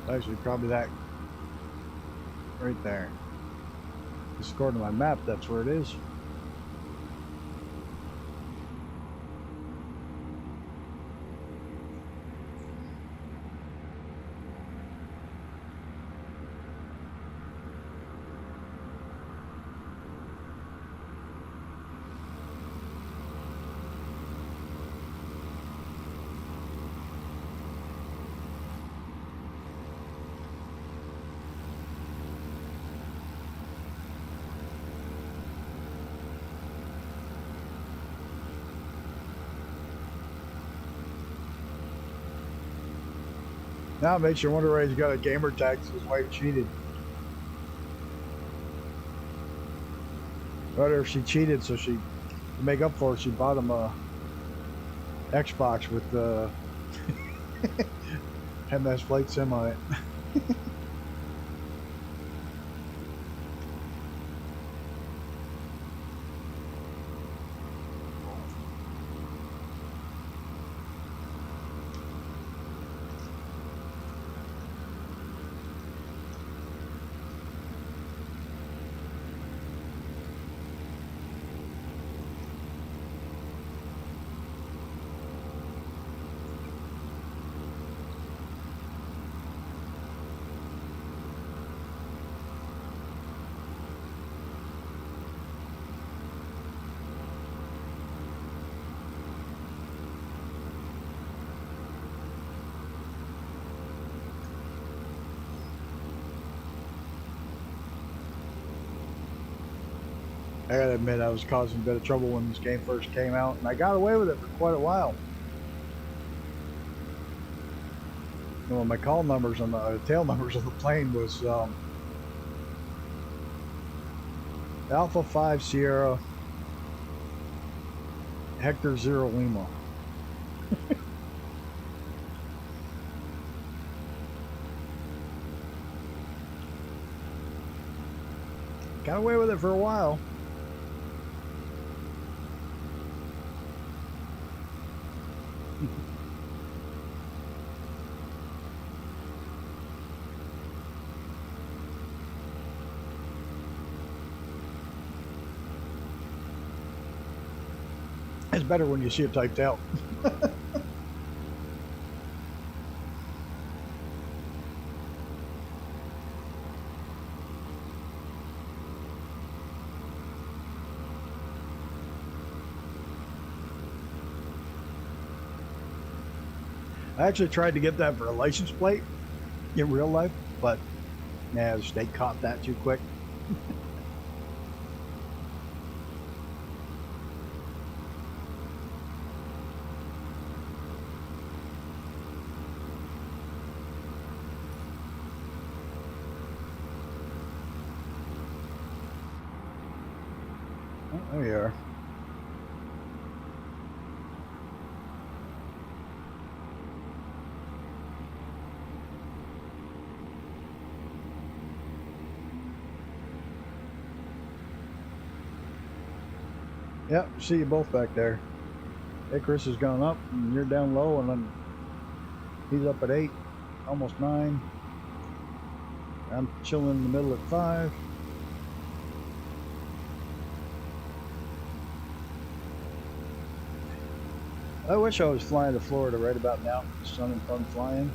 Actually, probably that right there. Just according to my map, that's where it is. Now it makes you wonder why he's got a gamer tag because his wife cheated. Whether if she cheated, so to make up for it, she bought him a Xbox with the MS Flight Sim on it. I gotta admit, I was causing a bit of trouble when this game first came out, and I got away with it for quite a while. You know, my call numbers on the tail numbers of the plane was Alpha 5 Sierra Hector 0 Lima. Got away with it for a while. It's better when you see it typed out. I actually tried to get that for a license plate in real life, but yeah, the state caught that too quick. Oh, there you are. Yep, see you both back there. Icarus has gone up, and you're down low, and then he's up at 8, almost 9. I'm chilling in the middle at 5. I wish I was flying to Florida right about now. Sun and fun flying.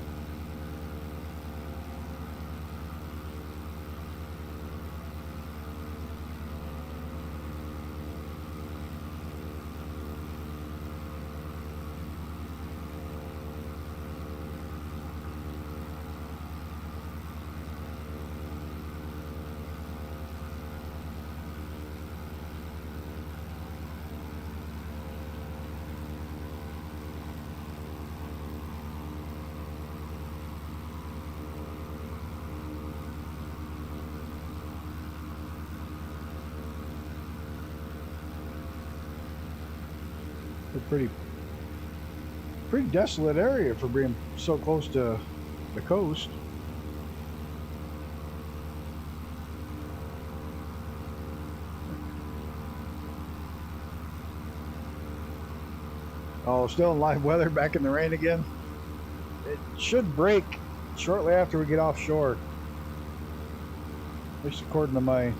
A pretty desolate area for being so close to the coast. Oh, still in live weather, back in the rain again. It should break shortly after we get offshore, at least according to my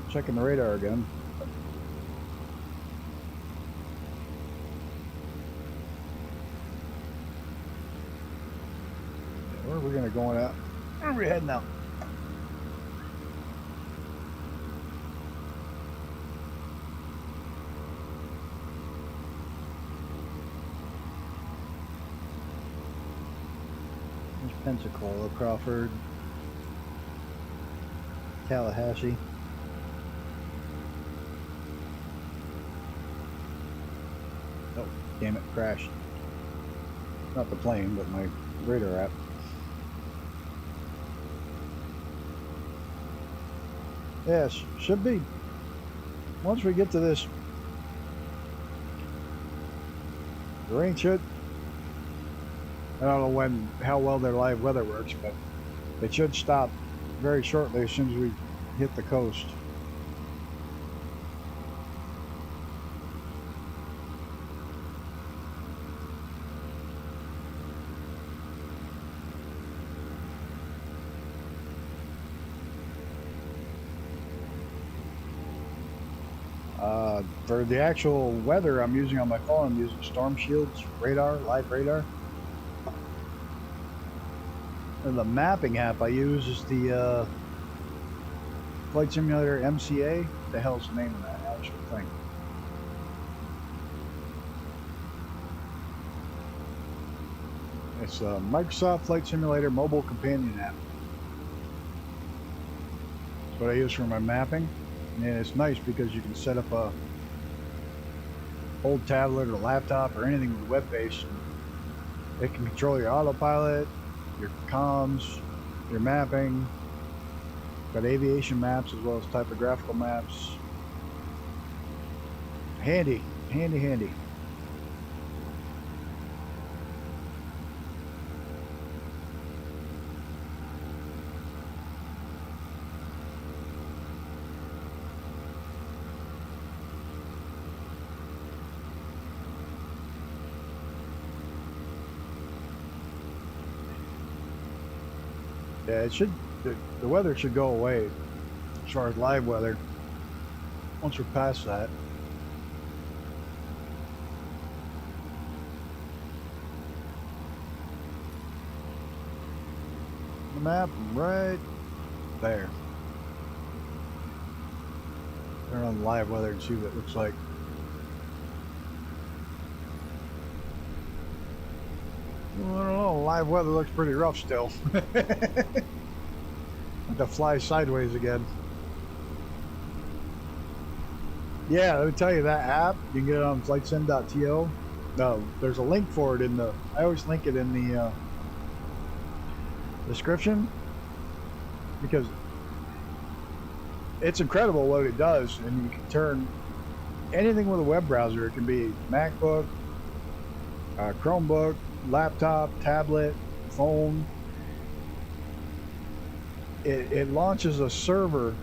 checking the radar again. Where are we gonna go at? Where are we heading out? There's Pensacola, Crawford, Tallahassee. Oh, damn it, crashed. Not the plane, but my radar app. Yes, should be. Once we get to this, the rain should. I don't know how well their live weather works, but it should stop very shortly as soon as we hit the coast. For the actual weather I'm using on my phone, I'm using Storm Shield's radar, live radar. And the mapping app I use is the Flight Simulator MCA. What the hell's the name of that actual thing? It's a Microsoft Flight Simulator mobile companion app. That's what I use for my mapping, and it's nice because you can set up a old tablet or laptop or anything with a web base. It can control your autopilot, your comms, your mapping. Got aviation maps as well as typographical maps. Handy, handy, handy. Yeah, it should. The weather should go away as far as live weather once we're past that. The map right there. Turn on live weather and see what it looks like. Well, I don't know, live weather looks pretty rough still. To fly sideways again. Yeah, let me tell you, that app, you can get it on flightsim.to. No, there's a link for it in the, I always link it in the description, because it's incredible what it does, and you can turn anything with a web browser. It can be MacBook, Chromebook, laptop, tablet, phone. It launches a server.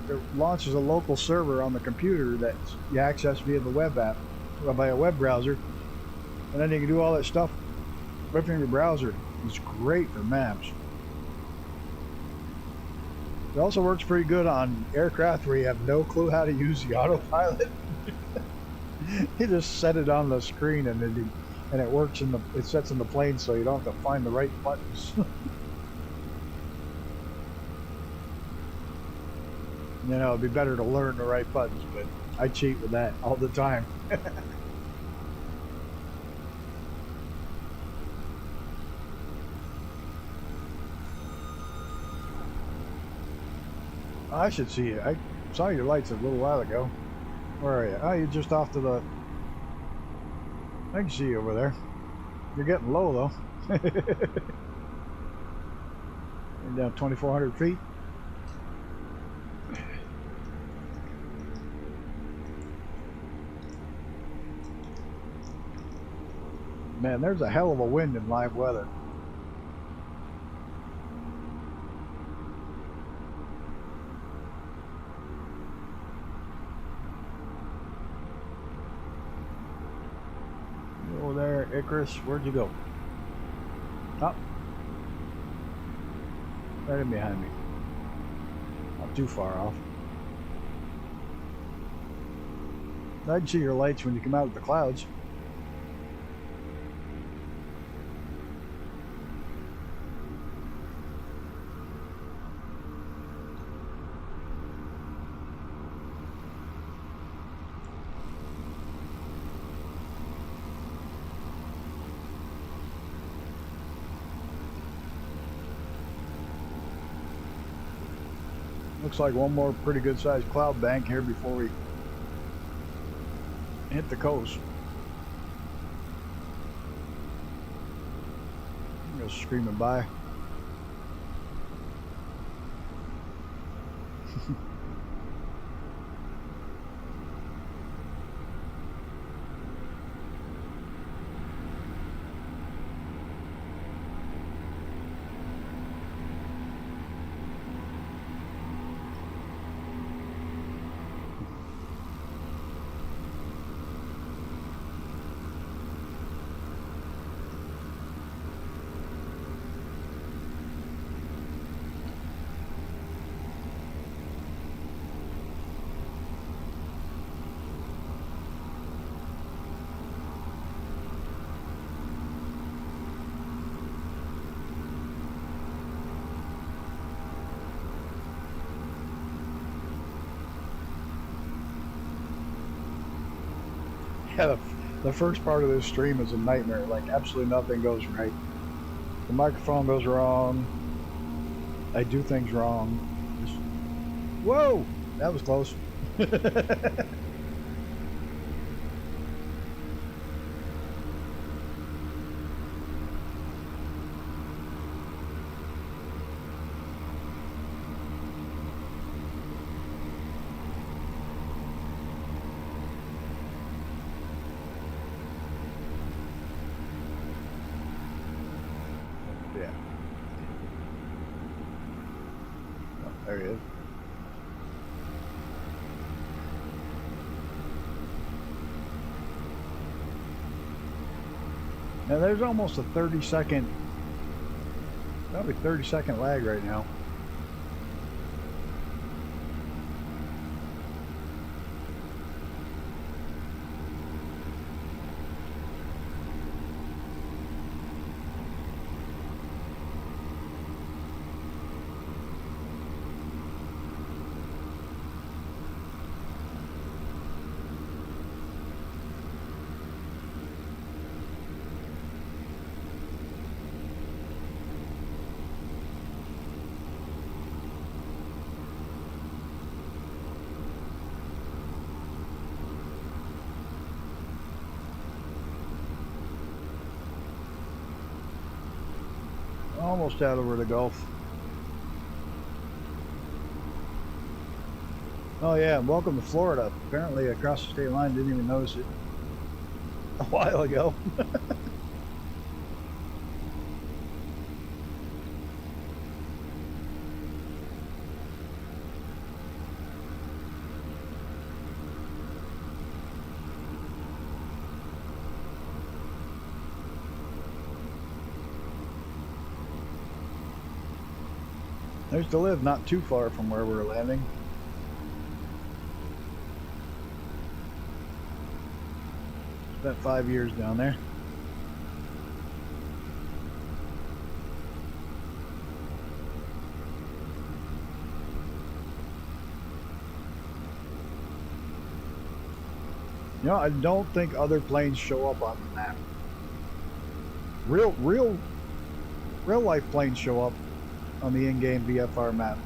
It launches a local server on the computer that you access via the web app, by a web browser, and then you can do all that stuff right from your browser. It's great for maps. It also works pretty good on aircraft where you have no clue how to use the autopilot. You just set it on the screen, and then it works in the, it sets in the plane, so you don't have to find the right buttons. You know, it'd be better to learn the right buttons, but I cheat with that all the time. I should see you. I saw your lights a little while ago. Where are you? Oh, you're just off to the... I can see you over there. You're getting low, though. You're down 2,400 feet. Man, there's a hell of a wind in live weather. Over there, Icarus, where'd you go? Oh. Right in behind me. Not too far off. I can see your lights when you come out of the clouds. Looks like one more pretty good sized cloud bank here before we hit the coast. Go screaming by. Yeah, the first part of this stream is a nightmare. Like, absolutely nothing goes right. The microphone goes wrong. I do things wrong. Just Whoa! That was close. Yeah. Oh, there he is. Now there's almost a 30-second, probably 30-second lag right now. Almost out over the Gulf. Oh yeah, welcome to Florida. Apparently across the state line, didn't even notice it a while ago. I used to live not too far from where we're landing. Spent 5 years down there. You know, I don't think other planes show up on the map. Real life planes show up on the in-game VFR map,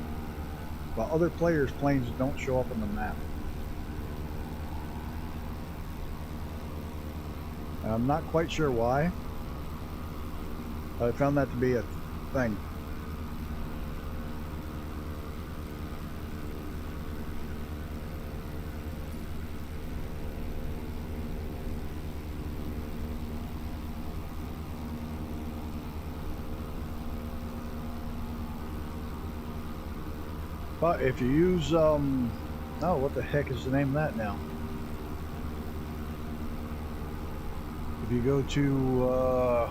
but other players' planes don't show up on the map. I'm not quite sure why, but I found that to be a thing. But if you use, oh, what the heck is the name of that now? If you go to,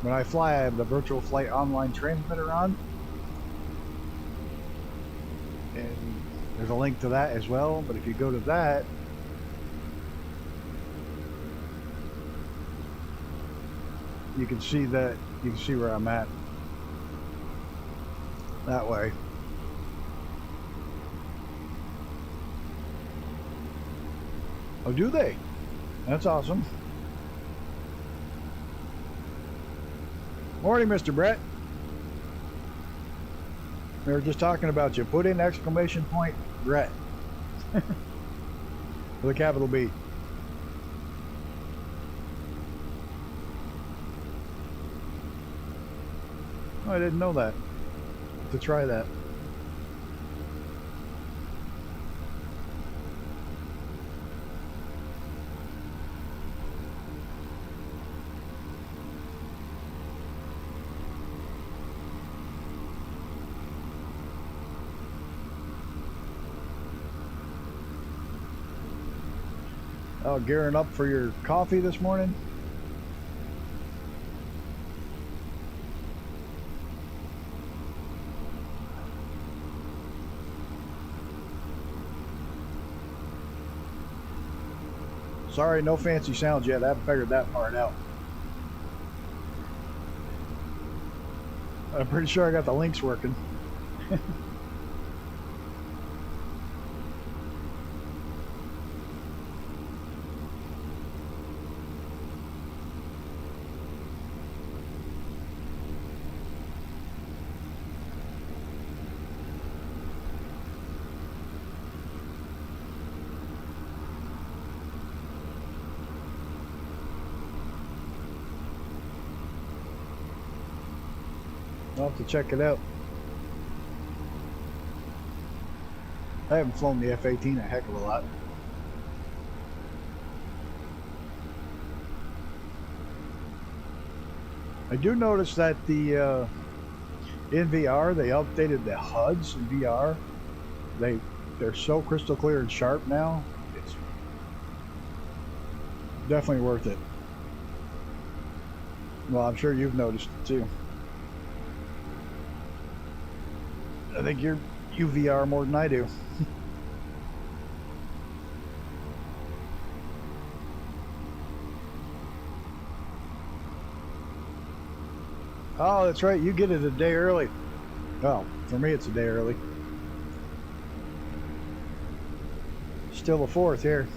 when I fly, I have the virtual flight online transmitter on. And there's a link to that as well, but if you go to that, you can see where I'm at that way. Oh, do they? That's awesome. Morning, Mr. Brett. We were just talking about you. Put in exclamation point Brett with a capital B. Oh, I didn't know that. To try that. Oh, gearing up for your coffee this morning? Sorry, no fancy sounds yet. I haven't figured that part out. I'm pretty sure I got the links working. I'll have to check it out. I haven't flown the F-18 a heck of a lot. I do notice that the in VR they updated the HUDs in VR. They're so crystal clear and sharp now. It's definitely worth it. Well, I'm sure you've noticed it too. I think you VR more than I do. Oh, that's right. You get it a day early. Well, for me, it's a day early. Still the 4th here.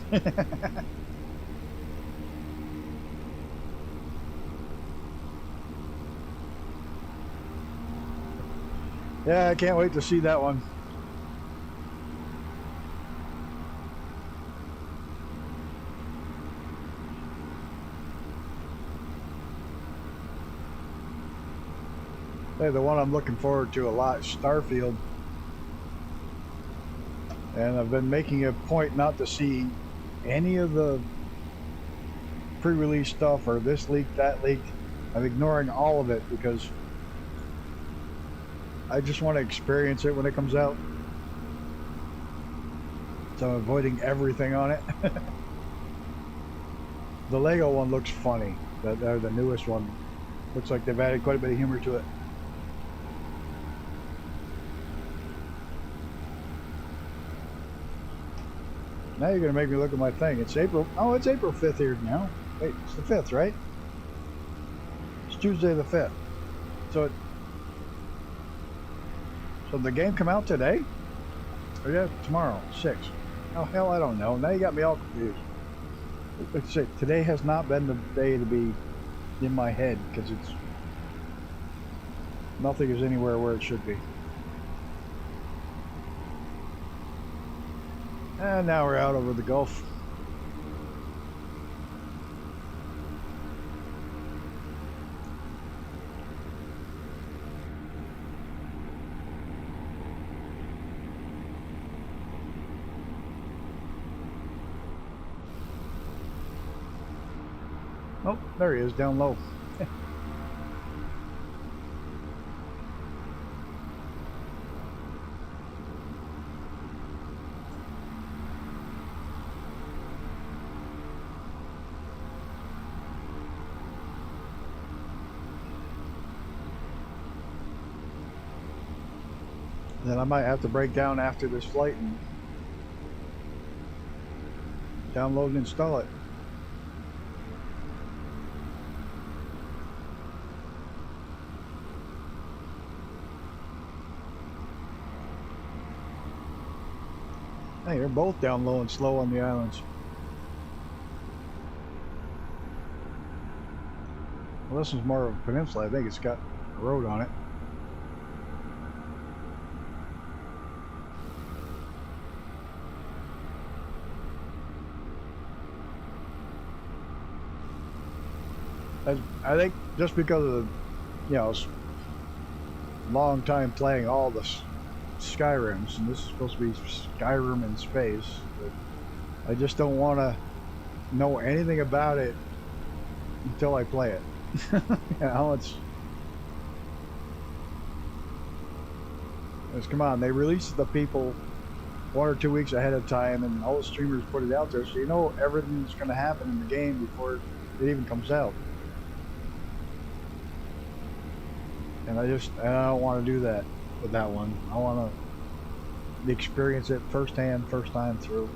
Yeah, I can't wait to see that one. Hey, the one I'm looking forward to a lot is Starfield. And I've been making a point not to see any of the pre-release stuff or this leak, that leak. I'm ignoring all of it because I just want to experience it when it comes out. So I'm avoiding everything on it. The Lego one looks funny. The newest one. Looks like they've added quite a bit of humor to it. Now you're going to make me look at my thing. It's April. Oh, it's April 5th here now. Wait, it's the 5th, right? It's Tuesday the 5th. So the game come out today? Or yeah, tomorrow, 6. Oh, hell, I don't know. Now you got me all confused. Like I say, today has not been the day to be in my head because it's... Nothing is anywhere where it should be. And now we're out over the Gulf. Oh, there he is, down low. Then I might have to break down after this flight and download and install it. Hey, they're both down low and slow on the islands. Well, this one's more of a peninsula. I think it's got a road on it. I think just because of the, you know, long time playing all the Skyrims, and this is supposed to be Skyrim in space, but I just don't want to know anything about it until I play it. You know, it's come on, they release the people 1 or 2 weeks ahead of time, and all the streamers put it out there, so you know everything that's going to happen in the game before it even comes out. And I don't want to do that with that one. I want to experience it firsthand, first time through.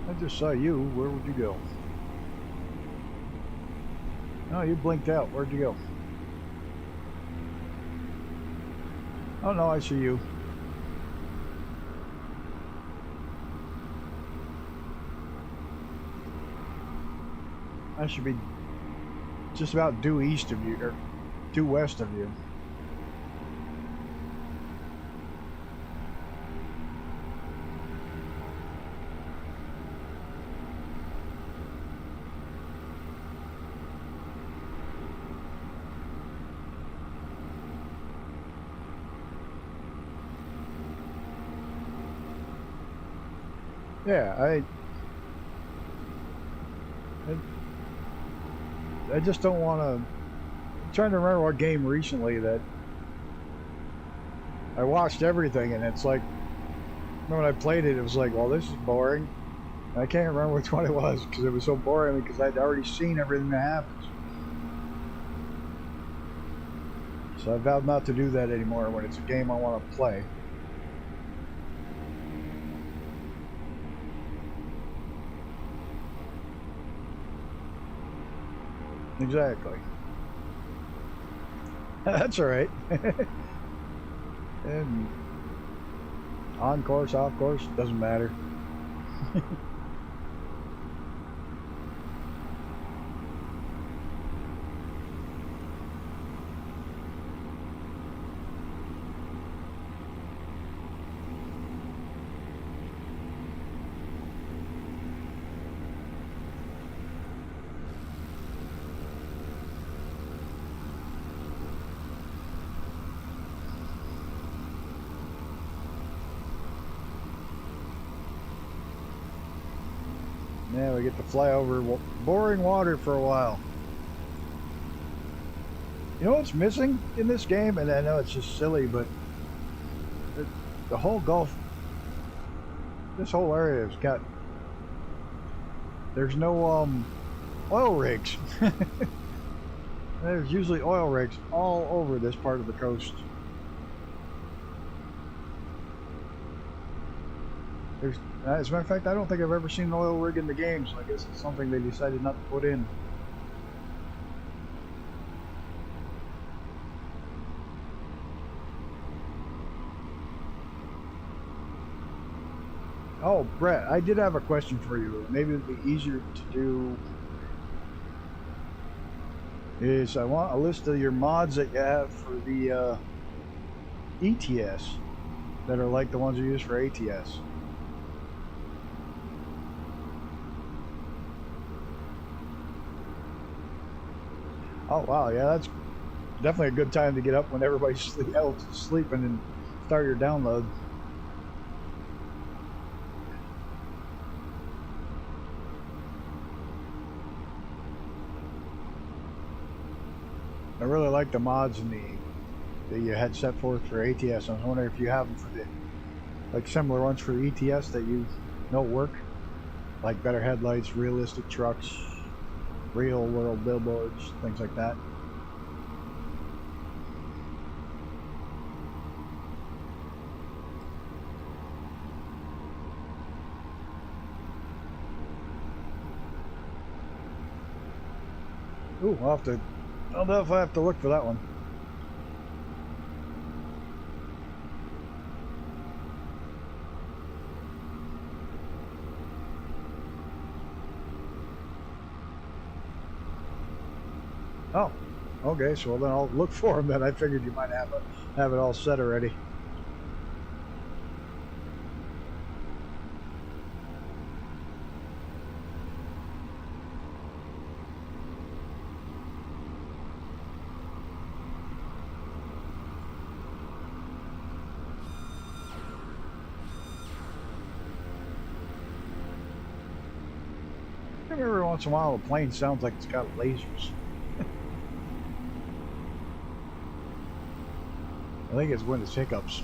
I just saw you. Where would you go? Oh, you blinked out. Where'd you go? Oh no, I see you. I should be just about due east of you, or due west of you. Yeah, I just don't want to. I'm trying to remember what game recently that I watched everything, and it's like when I played it, it was like, well, this is boring. And I can't remember which one it was because it was so boring because I'd already seen everything that happens. So I vowed not to do that anymore when it's a game I want to play. Exactly. That's all right. And on course, off course, doesn't matter. Yeah, we get to fly over boring water for a while. You know what's missing in this game? And I know it's just silly, but the whole Gulf, this whole area has got, there's no oil rigs. There's usually oil rigs all over this part of the coast. As a matter of fact, I don't think I've ever seen an oil rig in the game, so I guess it's something they decided not to put in. Oh, Brett, I did have a question for you. Maybe it'd be easier to do is I want a list of your mods that you have for the ETS that are like the ones you use for ATS. Oh wow, yeah, that's definitely a good time to get up when everybody's else is sleeping and start your download. I really like the mods and that you had set forth for ATS. I was wondering if you have them for the like similar ones for ETS that you know work, like better headlights, realistic trucks, real world billboards, things like that. Ooh, I'll definitely have to look for that one. Oh, okay. So then I'll look for them. Then I figured you might have it all set already. Every once in a while, a plane sounds like it's got lasers. I think it's when it's hiccups.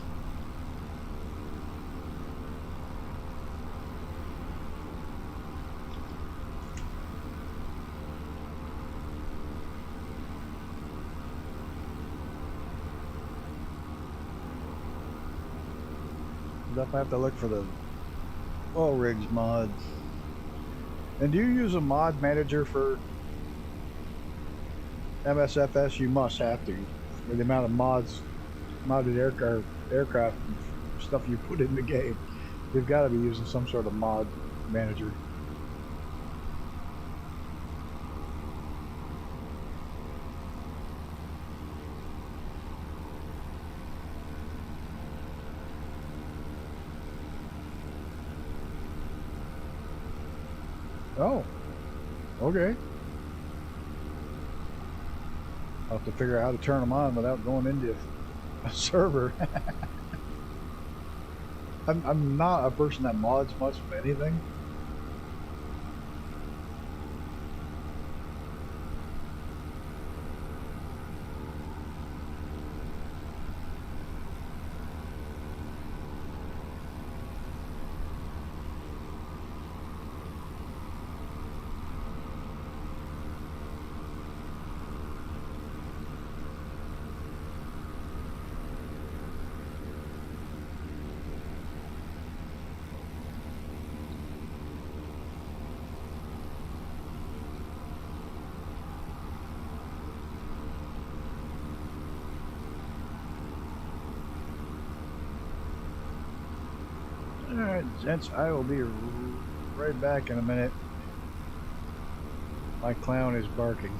Definitely have to look for the oil rigs mod. And do you use a mod manager for MSFS? You must have to. With the amount of modded aircraft and stuff you put in the game, you've got to be using some sort of mod manager. Oh, okay. I'll have to figure out how to turn them on without going into a server. I'm not a person that mods much of anything. Alright, gents, I will be right back in a minute. My clown is barking.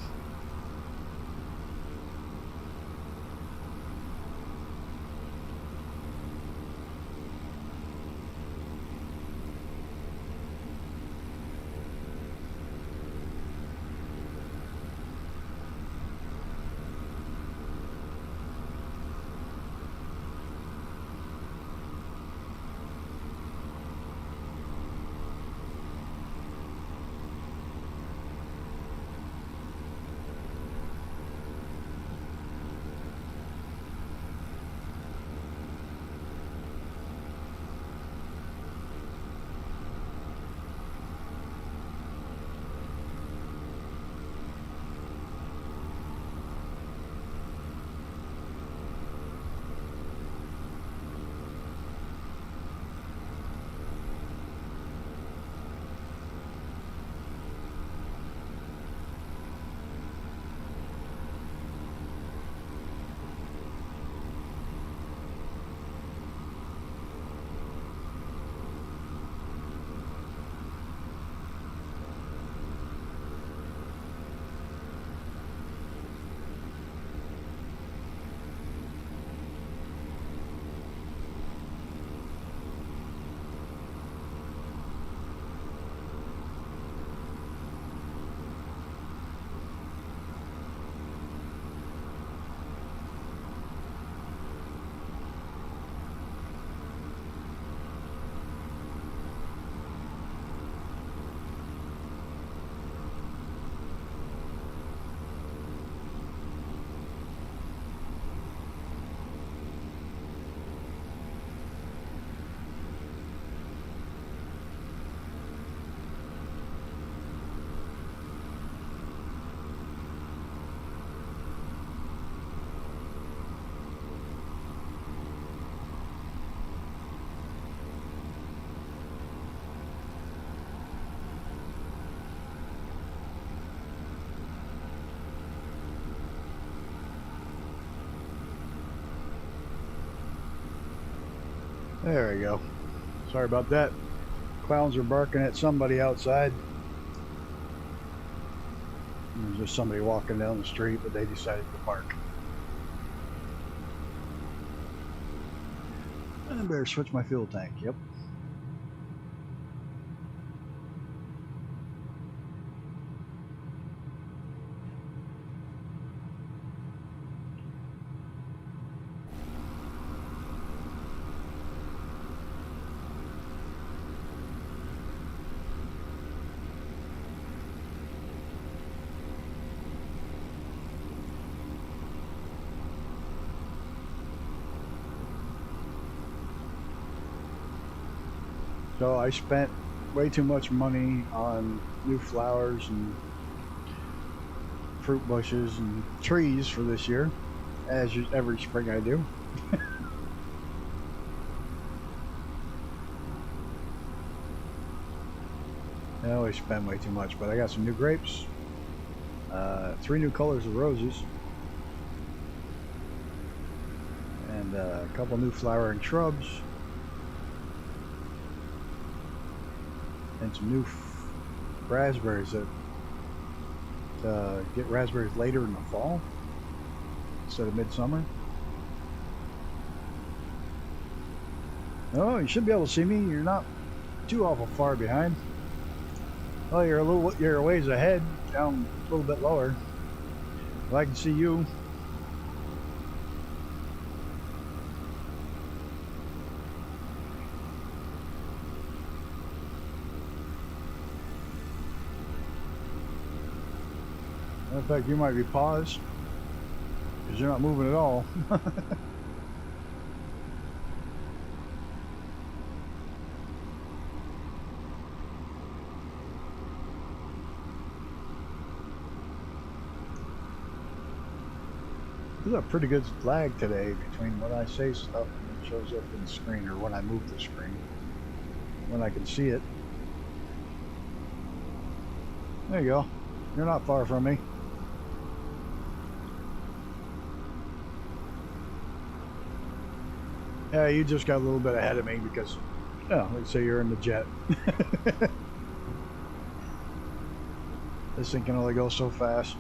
There we go. Sorry about that. Clowns are barking at somebody outside. There's just somebody walking down the street, but they decided to bark. I better switch my fuel tank. Yep. So I spent way too much money on new flowers and fruit bushes and trees for this year, as every spring I do. I always spend way too much, but I got some new grapes, 3 new colors of roses, and a couple new flowering shrubs, and some new raspberries that get raspberries later in the fall instead of midsummer. Oh, you should be able to see me. You're not too awful far behind. Oh, you're a ways ahead, down a little bit lower. Well, I can see you. In fact, you might be paused because you're not moving at all. There's a pretty good lag today between when I say stuff and it shows up in the screen, or when I move the screen, when I can see it. There you go. You're not far from me. Yeah, you just got a little bit ahead of me because, let's say you're in the jet. This thing can only go so fast.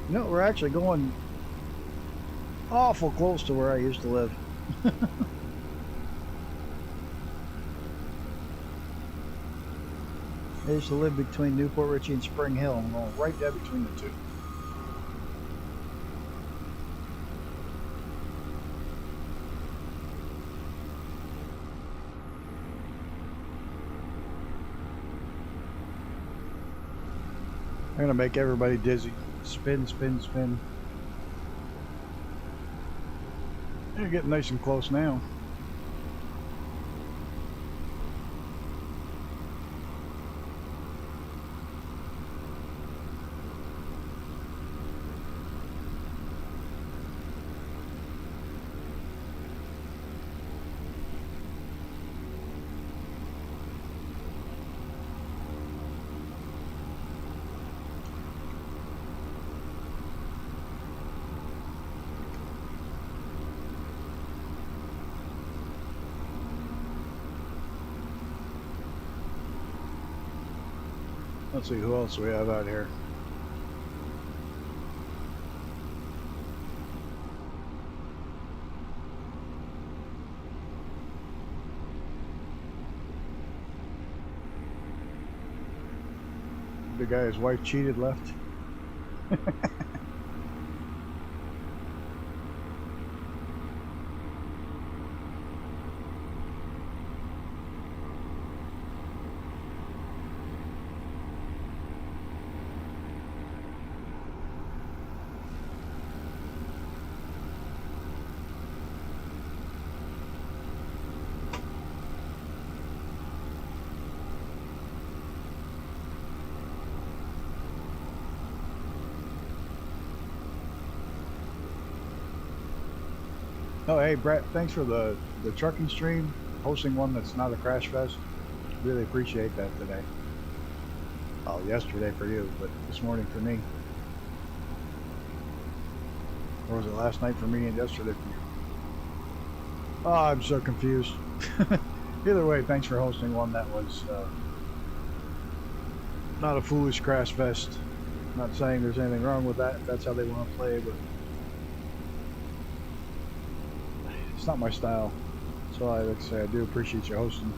You know, we're actually going awful close to where I used to live. I used to live between Newport Richey and Spring Hill. I'm going right there between the two. I'm going to make everybody dizzy. Spin, spin, spin. You're getting nice and close now. Let's see who else we have out here. The guy, his wife cheated, left. Oh, hey, Brett, thanks for the trucking stream, hosting one that's not a crash fest. Really appreciate that today. Well, yesterday for you, but this morning for me. Or was it last night for me and yesterday for you? Oh, I'm so confused. Either way, thanks for hosting one that was not a foolish crash fest. Not saying there's anything wrong with that. If that's how they want to play, but it's not my style. So I like to say I do appreciate you hosting.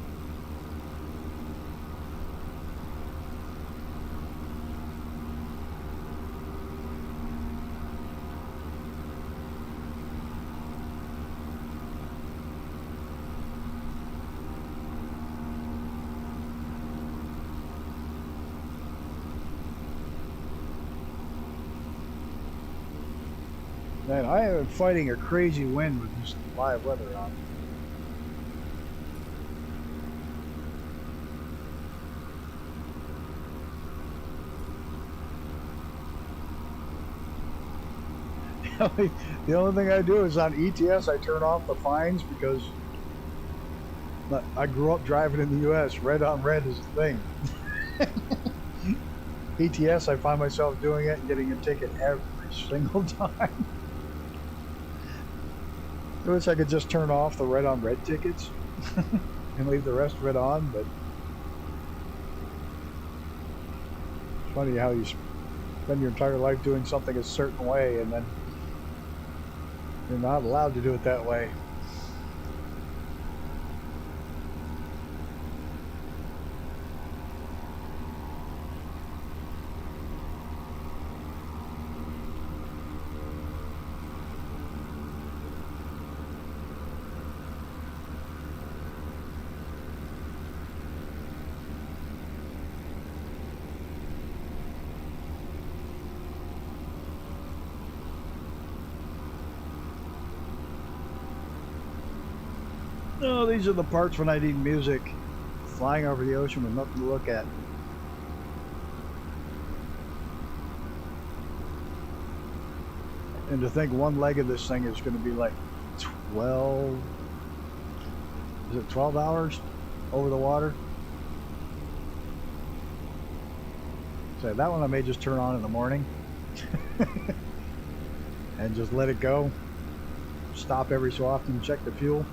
Man, I am fighting a crazy wind with this live weather on. The only thing I do is on ETS I turn off the fines because I grew up driving in the US. Red on red is the thing. ETS, I find myself doing it and getting a ticket every single time. I wish I could just turn off the red on red tickets and leave the rest of it on, but it's funny how you spend your entire life doing something a certain way and then you're not allowed to do it that way. Oh, these are the parts when I need music. Flying over the ocean with nothing to look at. And to think one leg of this thing is going to be like 12... Is it 12 hours over the water? So that one I may just turn on in the morning. And just let it go. Stop every so often, check the fuel.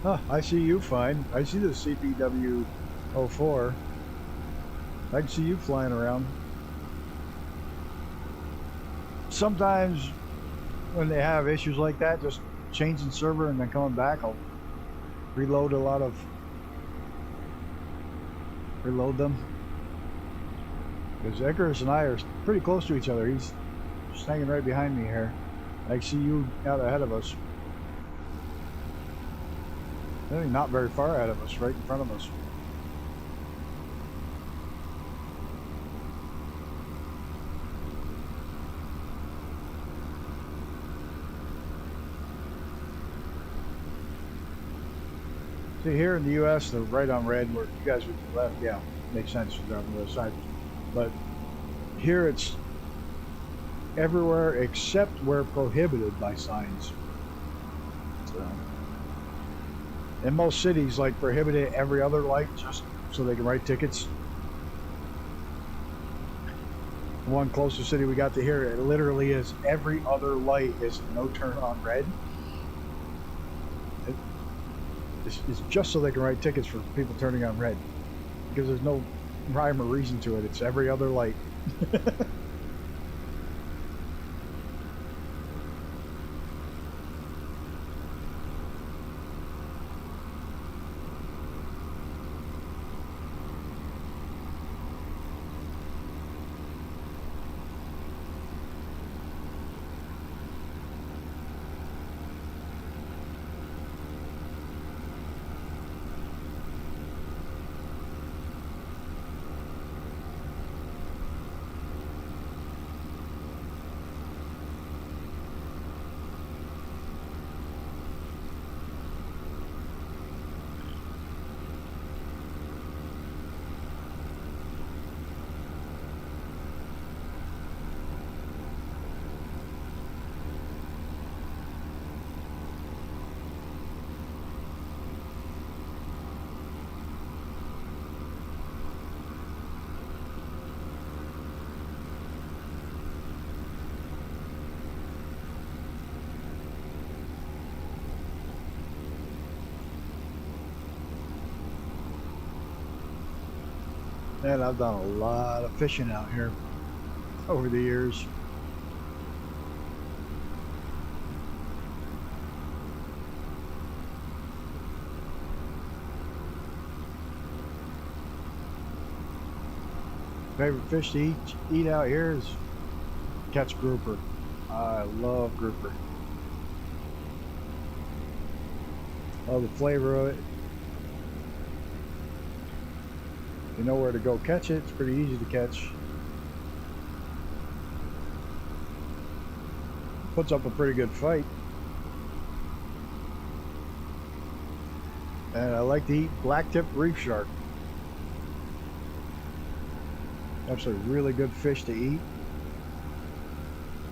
Huh, I see you fine. I see the CPW-04. I can see you flying around. Sometimes when they have issues like that, just changing server and then coming back, I'll reload them. Because Icarus and I are pretty close to each other. He's just hanging right behind me here. I see you out ahead of us. Really not very far ahead of us, right in front of us. See, here in the U.S., they're right on red, where you guys would be left. Yeah, makes sense to drive on the other side. But here it's everywhere except where prohibited by signs. So, in most cities, like prohibited every other light just so they can write tickets. The one closest city we got to here, it literally is every other light is no turn on red. It's just so they can write tickets for people turning on red. Because there's no rhyme or reason to it. It's every other light. And I've done a lot of fishing out here over the years. Favorite fish to eat out here is catch grouper. I love grouper. Love the flavor of it. You know where to go catch it. It's pretty easy to catch. Puts up a pretty good fight. And I like to eat black-tipped reef shark. That's a really good fish to eat.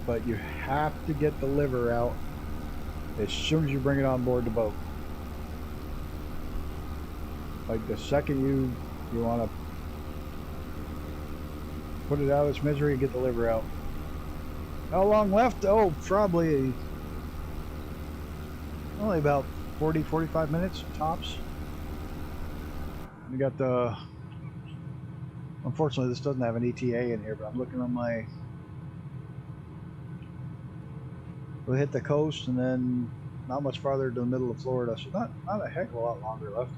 but you have to get the liver out as soon as you bring it on board the boat. Like the second you want to put it out of its misery and get the liver out. How long left? Oh, probably only about 40-45 minutes tops. We got the, unfortunately this doesn't have an ETA in here, but I'm looking on my, we'll hit the coast and then not much farther to the middle of Florida, so not a heck of a lot longer left.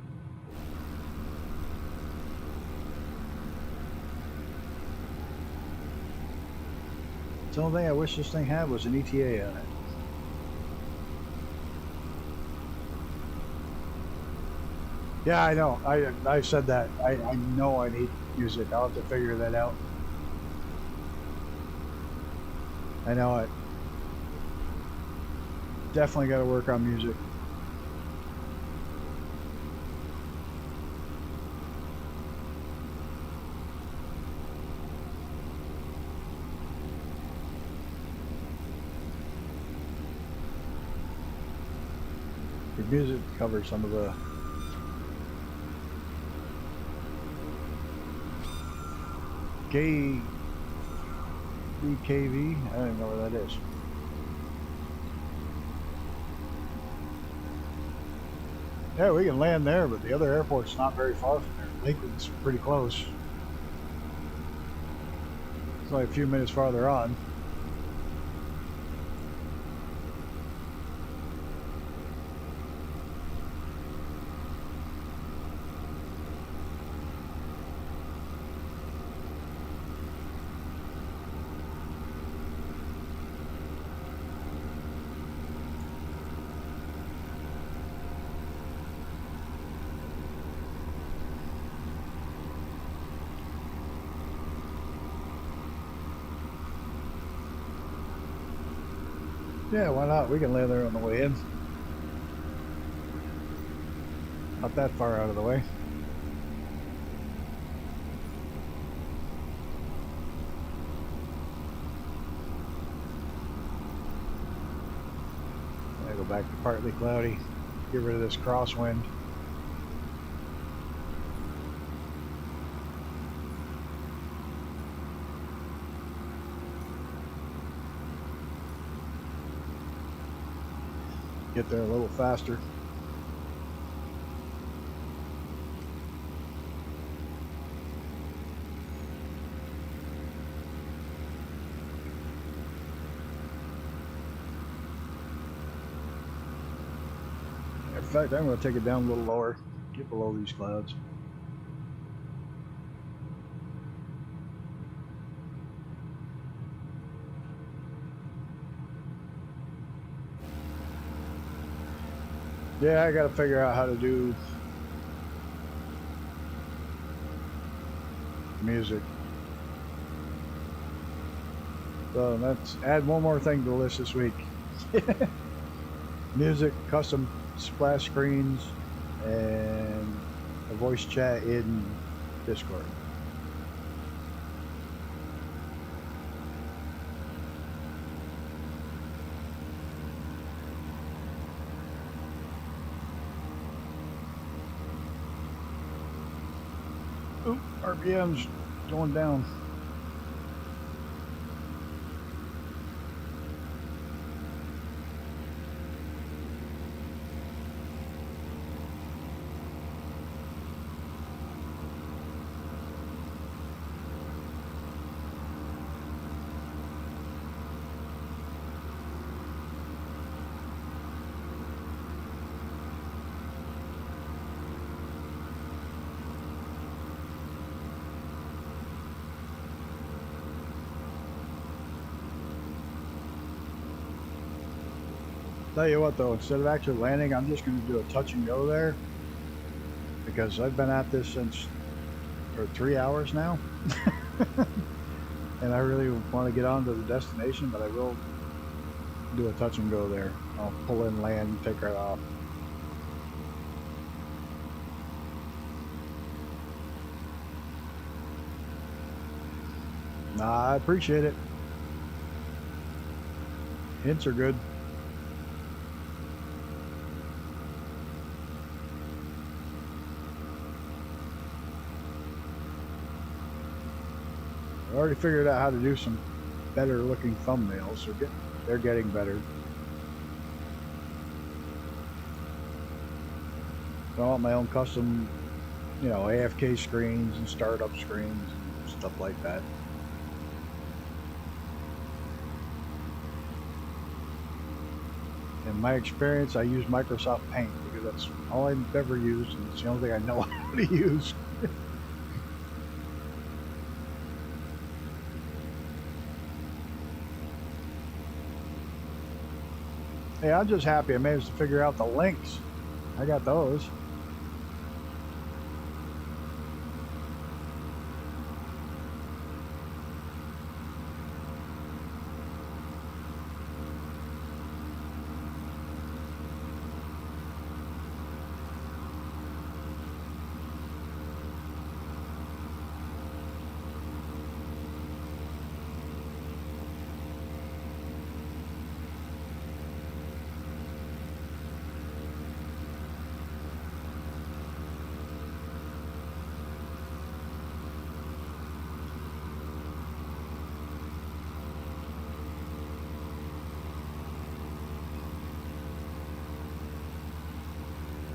The only thing I wish this thing had was an ETA on it. Yeah, I know. I said that. I know I need music. I'll have to figure that out. I know it. Definitely got to work on music. The music covers some of the BKV. I don't even know where that is. Yeah, we can land there, but the other airport's not very far from there. Lakeland's pretty close. It's only a few minutes farther on. Yeah, why not? We can land there on the way in. Not that far out of the way. I go back to partly cloudy. Get rid of this crosswind. Get there a little faster. In fact, I'm going to take it down a little lower, get below these clouds. Yeah, I got to figure out how to do music. So let's add one more thing to the list this week. Music, custom splash screens, and a voice chat in Discord. Oop, RPM's going down. Tell you what though, instead of actually landing, I'm just going to do a touch and go there, because I've been at this since for 3 hours now. And I really want to get on to the destination, but I will do a touch and go there. I'll pull in, land, and take right off. Nah, I appreciate it. Hints are good. I already figured out how to do some better looking thumbnails, so they're getting better. I want my own custom, you know, AFK screens and startup screens and stuff like that. In my experience, I use Microsoft Paint because that's all I've ever used, and it's the only thing I know how to use. Hey, I'm just happy I managed to figure out the links. I got those.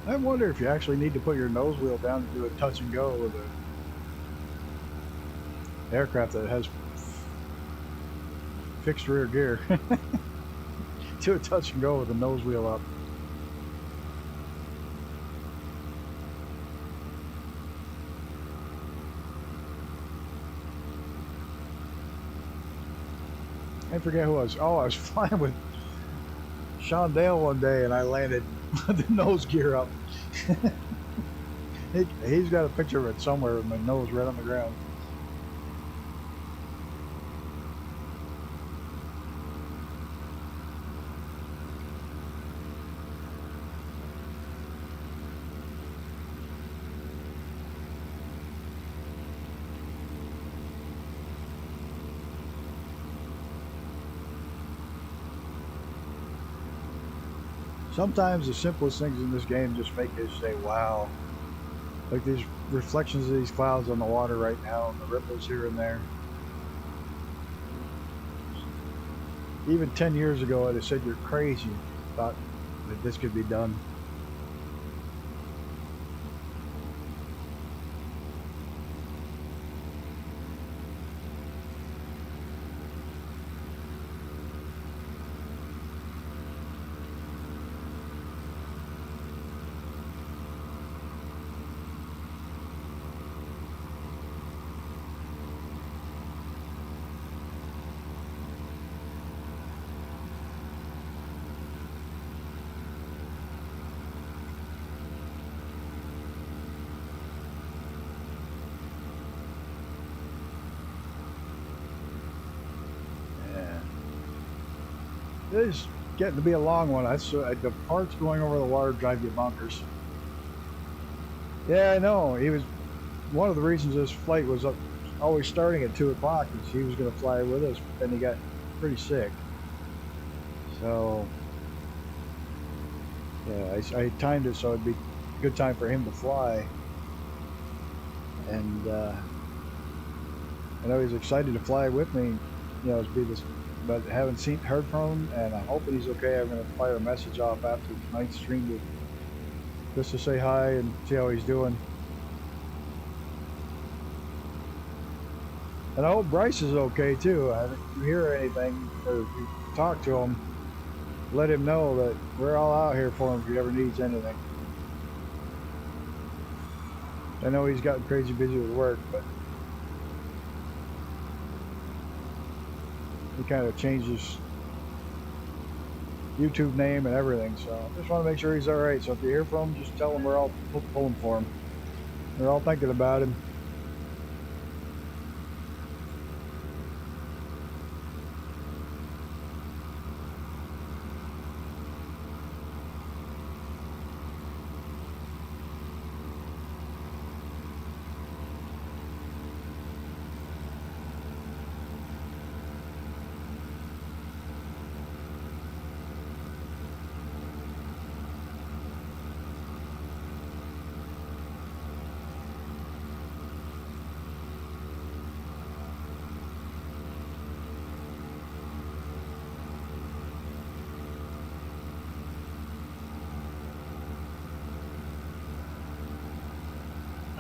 I wonder if you actually need to put your nose wheel down to do a touch and go with an aircraft that has fixed rear gear. Do a touch and go with the nose wheel up. I forget who I was. Oh, I was flying with Sean Dale one day, and I landed with the nose gear up. He's got a picture of it somewhere with my nose right on the ground. Sometimes the simplest things in this game just make you say, wow. Like these reflections of these clouds on the water right now, and the ripples here and there. Even 10 years ago, I'd have said you're crazy. Thought that this could be done. It is getting to be a long one. The parts going over the water drive you bonkers. Yeah, I know. He was one of the reasons this flight was always starting at 2 o'clock. Is he was going to fly with us, but then he got pretty sick. So yeah, I timed it so it'd be a good time for him to fly. And I know he's excited to fly with me. You know, it'd be this. But haven't heard from him, and I'm hoping he's okay. I'm going to fire a message off after tonight's stream just to say hi and see how he's doing. And I hope Bryce is okay too. If you hear anything or if you talk to him, let him know that we're all out here for him if he ever needs anything. I know he's gotten crazy busy with work, but he kind of changed his YouTube name and everything, so I just want to make sure he's alright. So if you hear from him, just tell him we're all pulling for him. We're all thinking about him.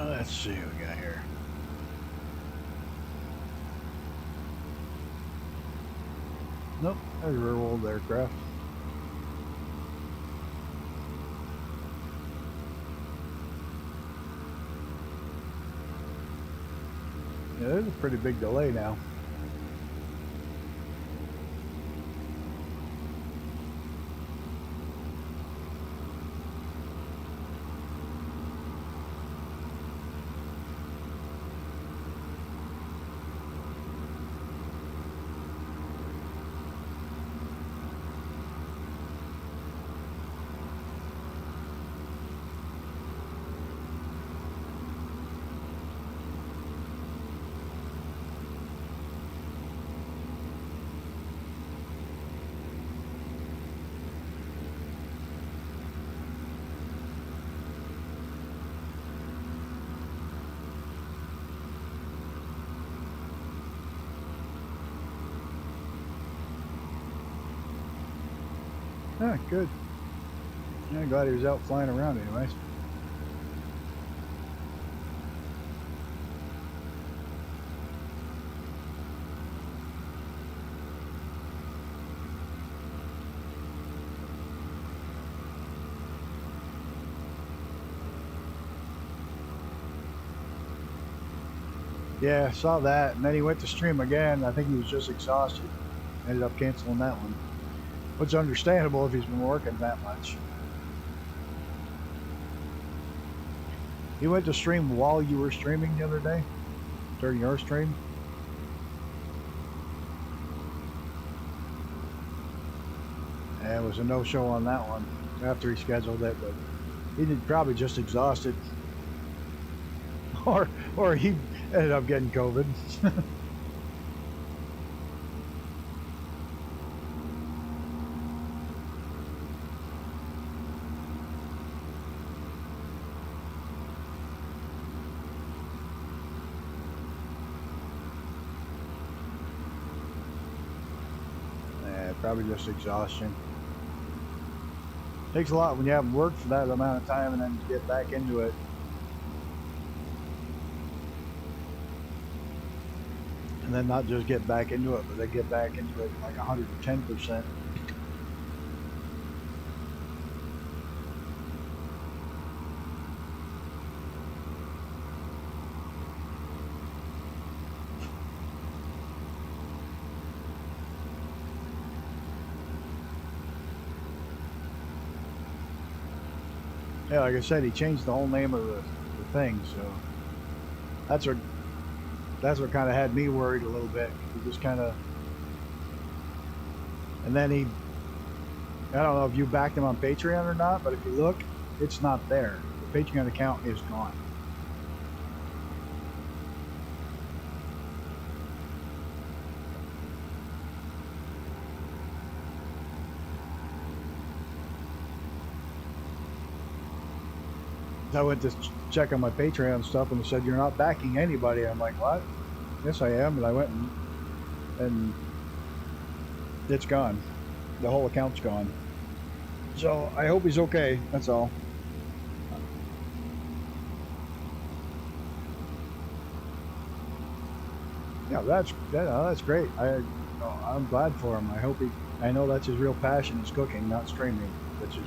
Let's see what we got here. Nope, there's a real old aircraft. Yeah, there's a pretty big delay now. Ah, good. Yeah, glad he was out flying around anyways. Yeah, I saw that, and then he went to stream again. I think he was just exhausted. Ended up canceling that one, which is understandable if he's been working that much. He went to stream while you were streaming the other day, during your stream. And it was a no-show on that one after he scheduled it, but he did probably just exhausted, or he ended up getting COVID. Probably just exhaustion. Takes a lot when you haven't worked for that amount of time and then to get back into it. And then not just get back into it, but then get back into it like 110%. Yeah, like I said, he changed the whole name of the thing, so that's what kind of had me worried a little bit. He just kind of, and then I don't know if you backed him on Patreon or not, but if you look, it's not there. The Patreon account is gone. I went to check on my Patreon stuff and it said, "You're not backing anybody." I'm like, "What?" "Yes, I am." And I went and it's gone. The whole account's gone. So I hope he's okay. That's all. Yeah, that's great. I'm glad for him. I know that's his real passion is cooking, not streaming. Which is,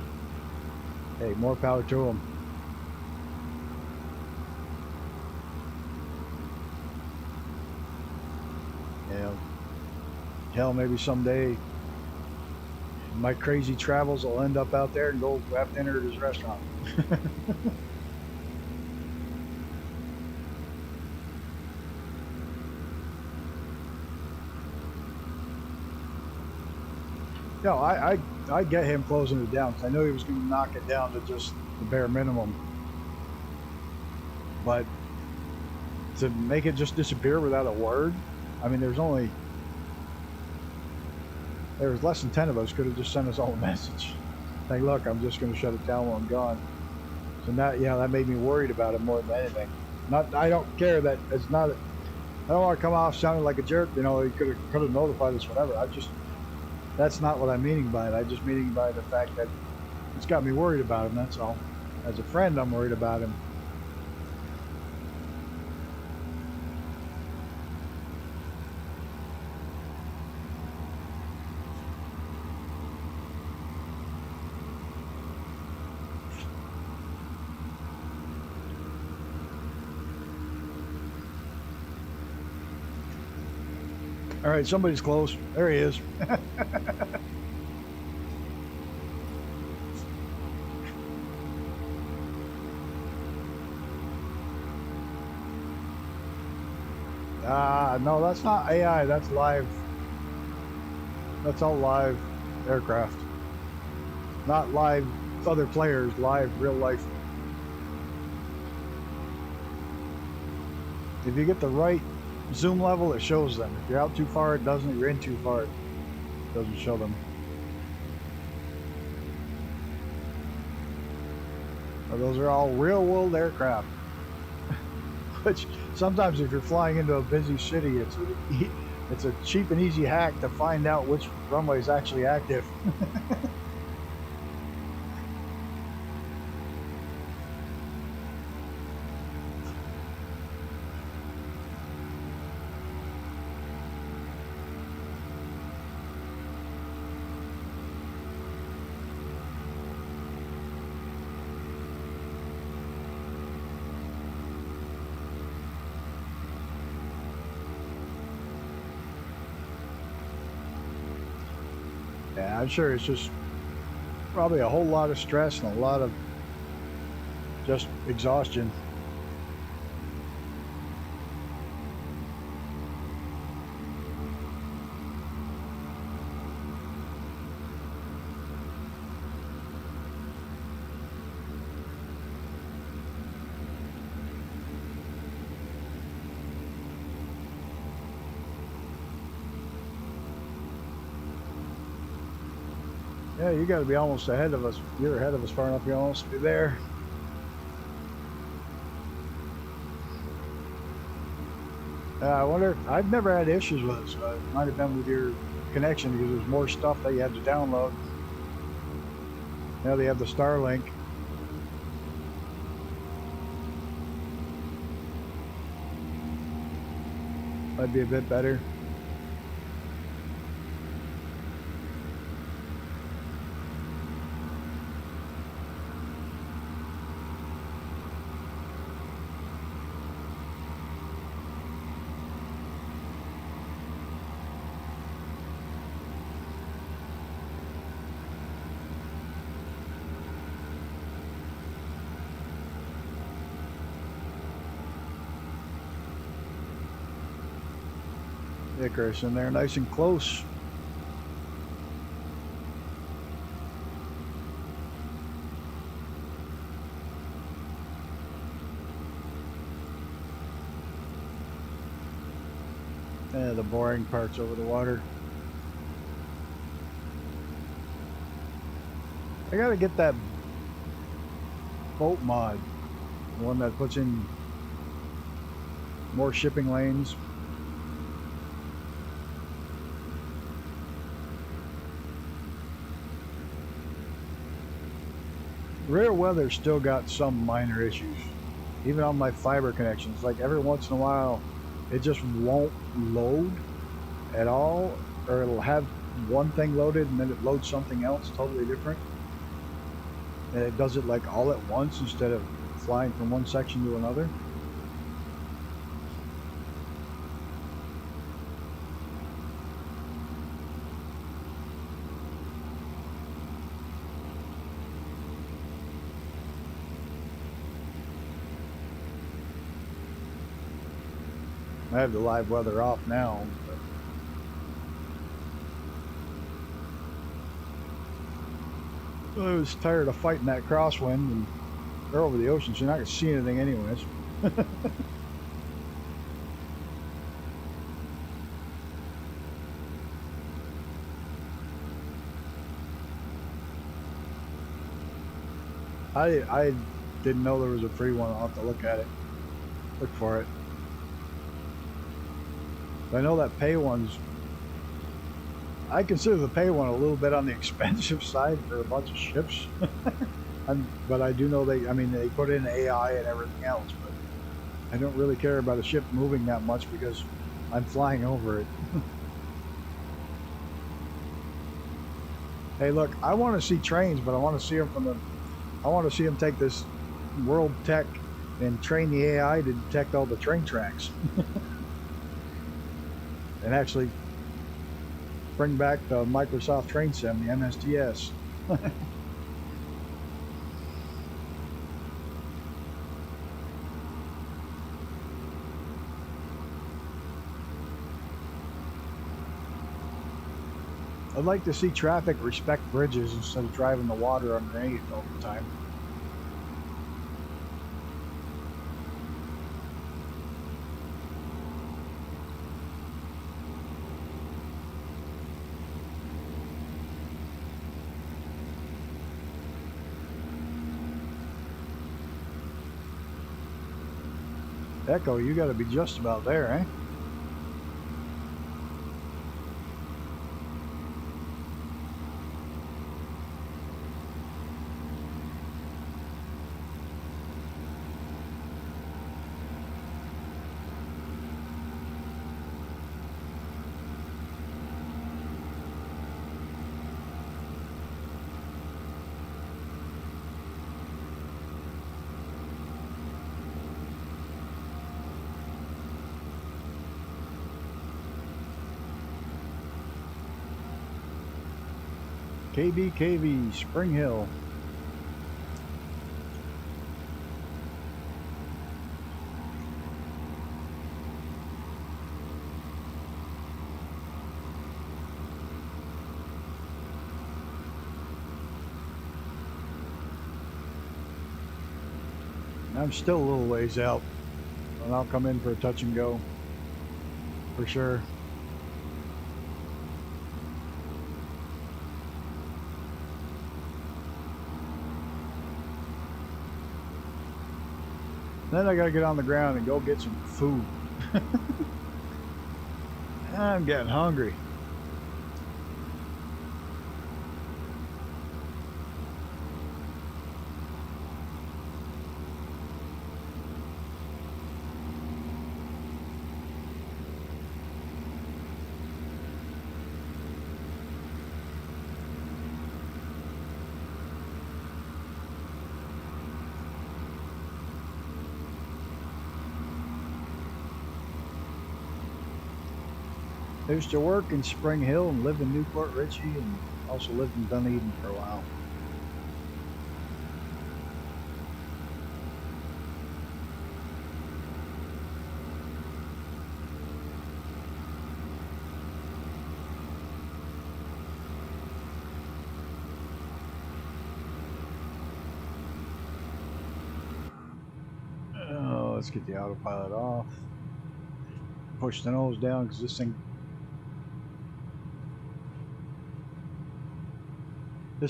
hey, more power to him. Hell, maybe someday my crazy travels will end up out there and go have dinner at his restaurant. No, I get him closing it down, because I know he was going to knock it down to just the bare minimum. But to make it just disappear without a word, I mean, there was less than 10 of us could have just sent us all a message. Like, look, I'm just going to shut it down while I'm gone. So now, yeah, that made me worried about it more than anything. I don't care that it's not, I don't want to come off sounding like a jerk, you know, he could have notified us, whatever. That's not what I'm meaning by it. I'm just meaning by the fact that it's got me worried about him, that's all. As a friend, I'm worried about him. All right, somebody's close. There he is. No, that's not AI. That's live. That's all live aircraft. Not live other players, live real life. If you get the right zoom level, it shows them. If you're out too far, it doesn't. If you're in too far, it doesn't show them. Those are all real world aircraft. Which sometimes if you're flying into a busy city, it's a cheap and easy hack to find out which runway is actually active. Yeah, I'm sure it's just probably a whole lot of stress and a lot of just exhaustion. Yeah, you got to be almost ahead of us. You're ahead of us far enough. You'll almost be there. I wonder. I've never had issues with it, so it might have been with your connection because there's more stuff that you had to download. Now they have the Starlink. Might be a bit better. Icarus in there, nice and close. Yeah, the boring parts over the water. I gotta get that boat mod, the one that puts in more shipping lanes. Rare weather still got some minor issues. Even on my fiber connections, like every once in a while, it just won't load at all, or it'll have one thing loaded and then it loads something else totally different. And it does it like all at once instead of flying from one section to another. I have the live weather off now. I was tired of fighting that crosswind, and they're over the ocean, so you're not going to see anything anyways. I didn't know there was a free one. I'll have to look at it. Look for it. I know that pay one's, I consider the pay one a little bit on the expensive side for a bunch of ships. But I do know they put in AI and everything else, but I don't really care about a ship moving that much because I'm flying over it. Hey, look, I want to see trains, but I want to see them I want to see them take this world tech and train the AI to detect all the train tracks. And actually Bring back the Microsoft Train Sim, the MSTS. I'd like to see traffic respect bridges instead of driving the water underneath all the time. Echo, you got to be just about there, eh? KBKV, Spring Hill. I'm still a little ways out, and I'll come in for a touch and go, for sure. Then I gotta get on the ground and go get some food. I'm getting hungry. I used to work in Spring Hill and live in Newport Richey, and also lived in Dunedin for a while. Oh, let's get the autopilot off. Push the nose down because this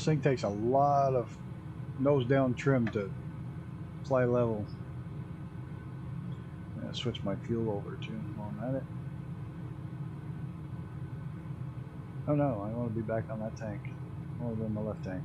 thing takes a lot of nose down trim to fly level. I'm gonna switch my fuel over too while I'm at it. Oh no, I want to be back on that tank. I want to be in my left tank.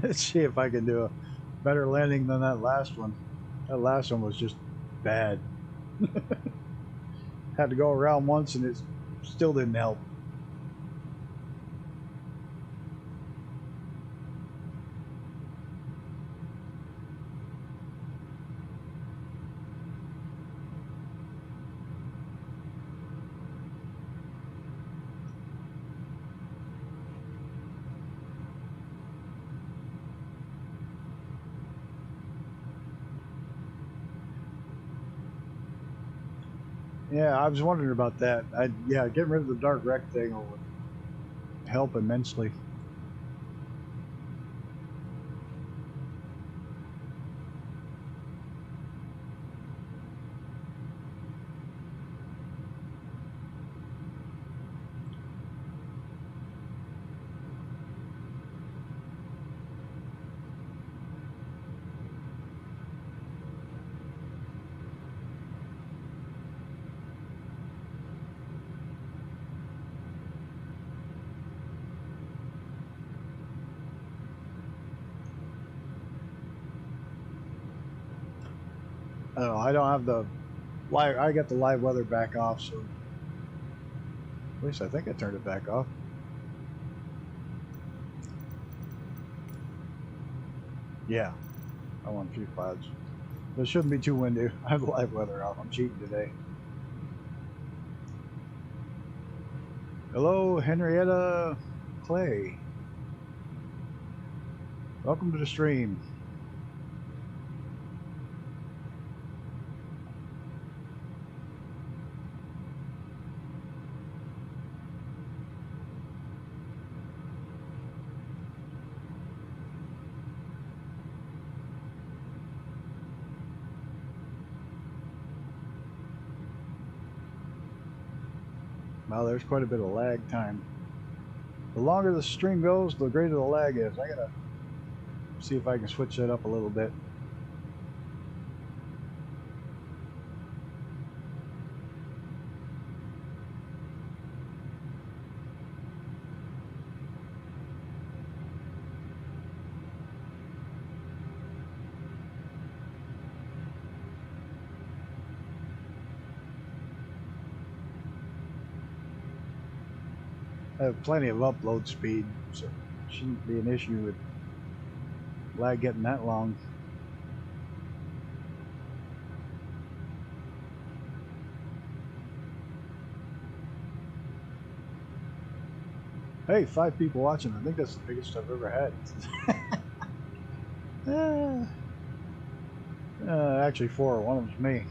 Let's see if I can do a better landing than that last one. That last one was just bad. Had to go around once and it still didn't help. Yeah, I was wondering about that. Yeah, getting rid of the dark rec thing will help immensely. I don't know. I don't have the live. I got the live weather back off, so at least I think I turned it back off. Yeah, I want a few clouds. But it shouldn't be too windy. I have the live weather off. I'm cheating today. Hello, Henrietta Clay. Welcome to the stream. Wow, there's quite a bit of lag time. The longer the stream goes, the greater the lag is. I gotta see if I can switch that up a little bit. I have plenty of upload speed, so it shouldn't be an issue with lag getting that long. Hey, 5 people watching. I think that's the biggest I've ever had. Actually 4. One of them's me.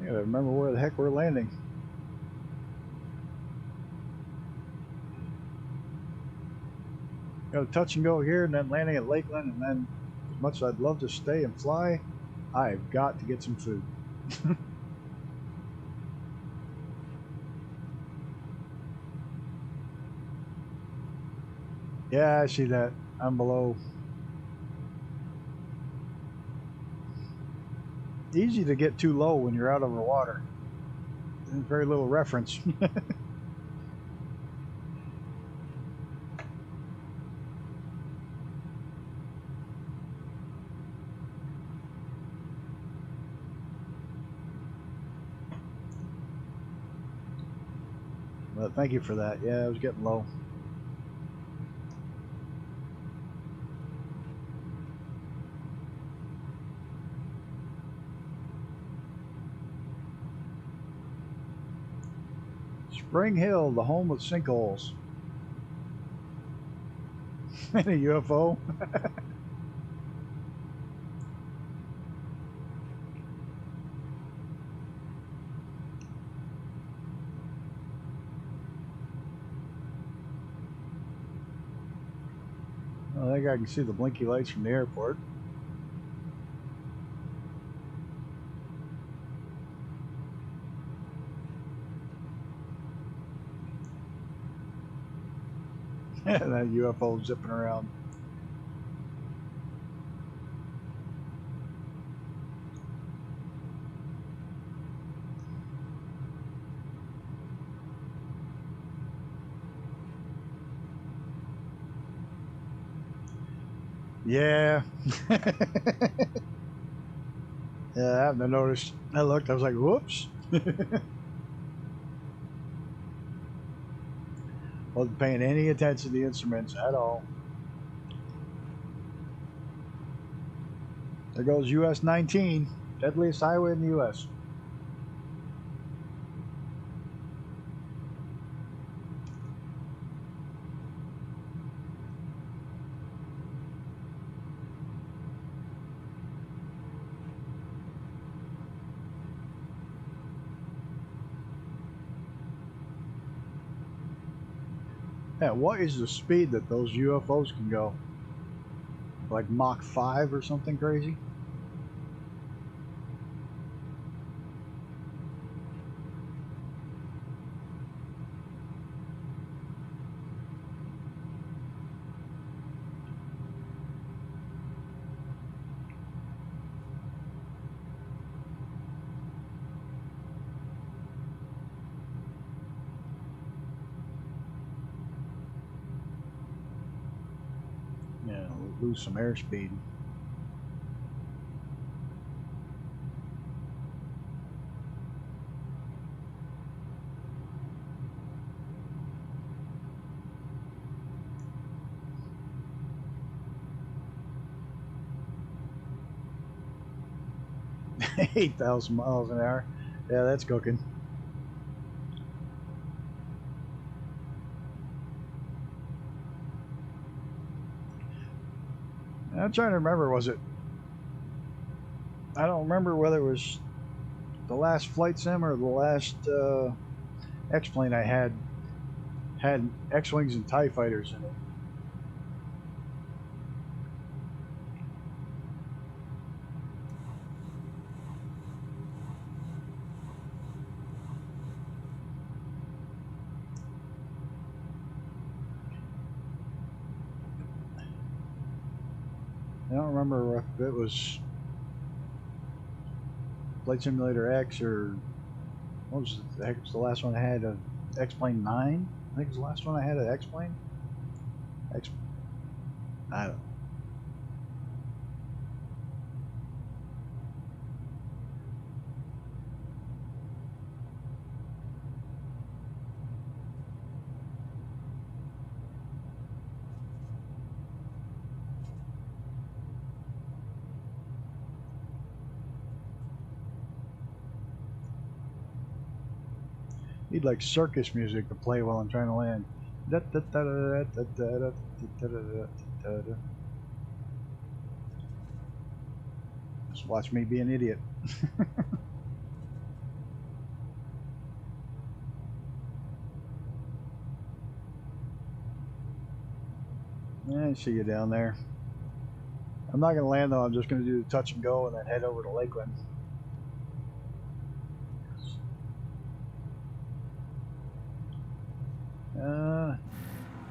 I gotta remember where the heck we're landing. Got a touch and go here, and then landing at Lakeland, and then as much as I'd love to stay and fly, I've got to get some food. Yeah, I see that. I'm below. Easy to get too low when you're out over water. There's very little reference. But thank you for that. Yeah, I was getting low. Spring Hill, the home of sinkholes. And a UFO. I think I can see the blinky lights from the airport. That UFO zipping around. Yeah. Yeah, I haven't noticed. I looked, I was like, whoops. Wasn't paying any attention to the instruments at all. There goes US 19, deadliest highway in the US. Yeah, what is the speed that those UFOs can go? Like Mach 5 or something crazy? lose some airspeed. $8,000 miles an hour. Yeah, that's cooking. I'm trying to remember, was it? I don't remember whether it was the last flight sim or the last X-plane I had X-wings and TIE fighters in it. I don't remember if it was Flight Simulator X or what was the heck was the last one I had? A X-plane 9? I think it was the last one I had an X-plane. I don't know. Need like circus music to play while I'm trying to land. Just watch me be an idiot. I see you down there. I'm not going to land though. I'm just going to do the touch and go and then head over to Lakeland.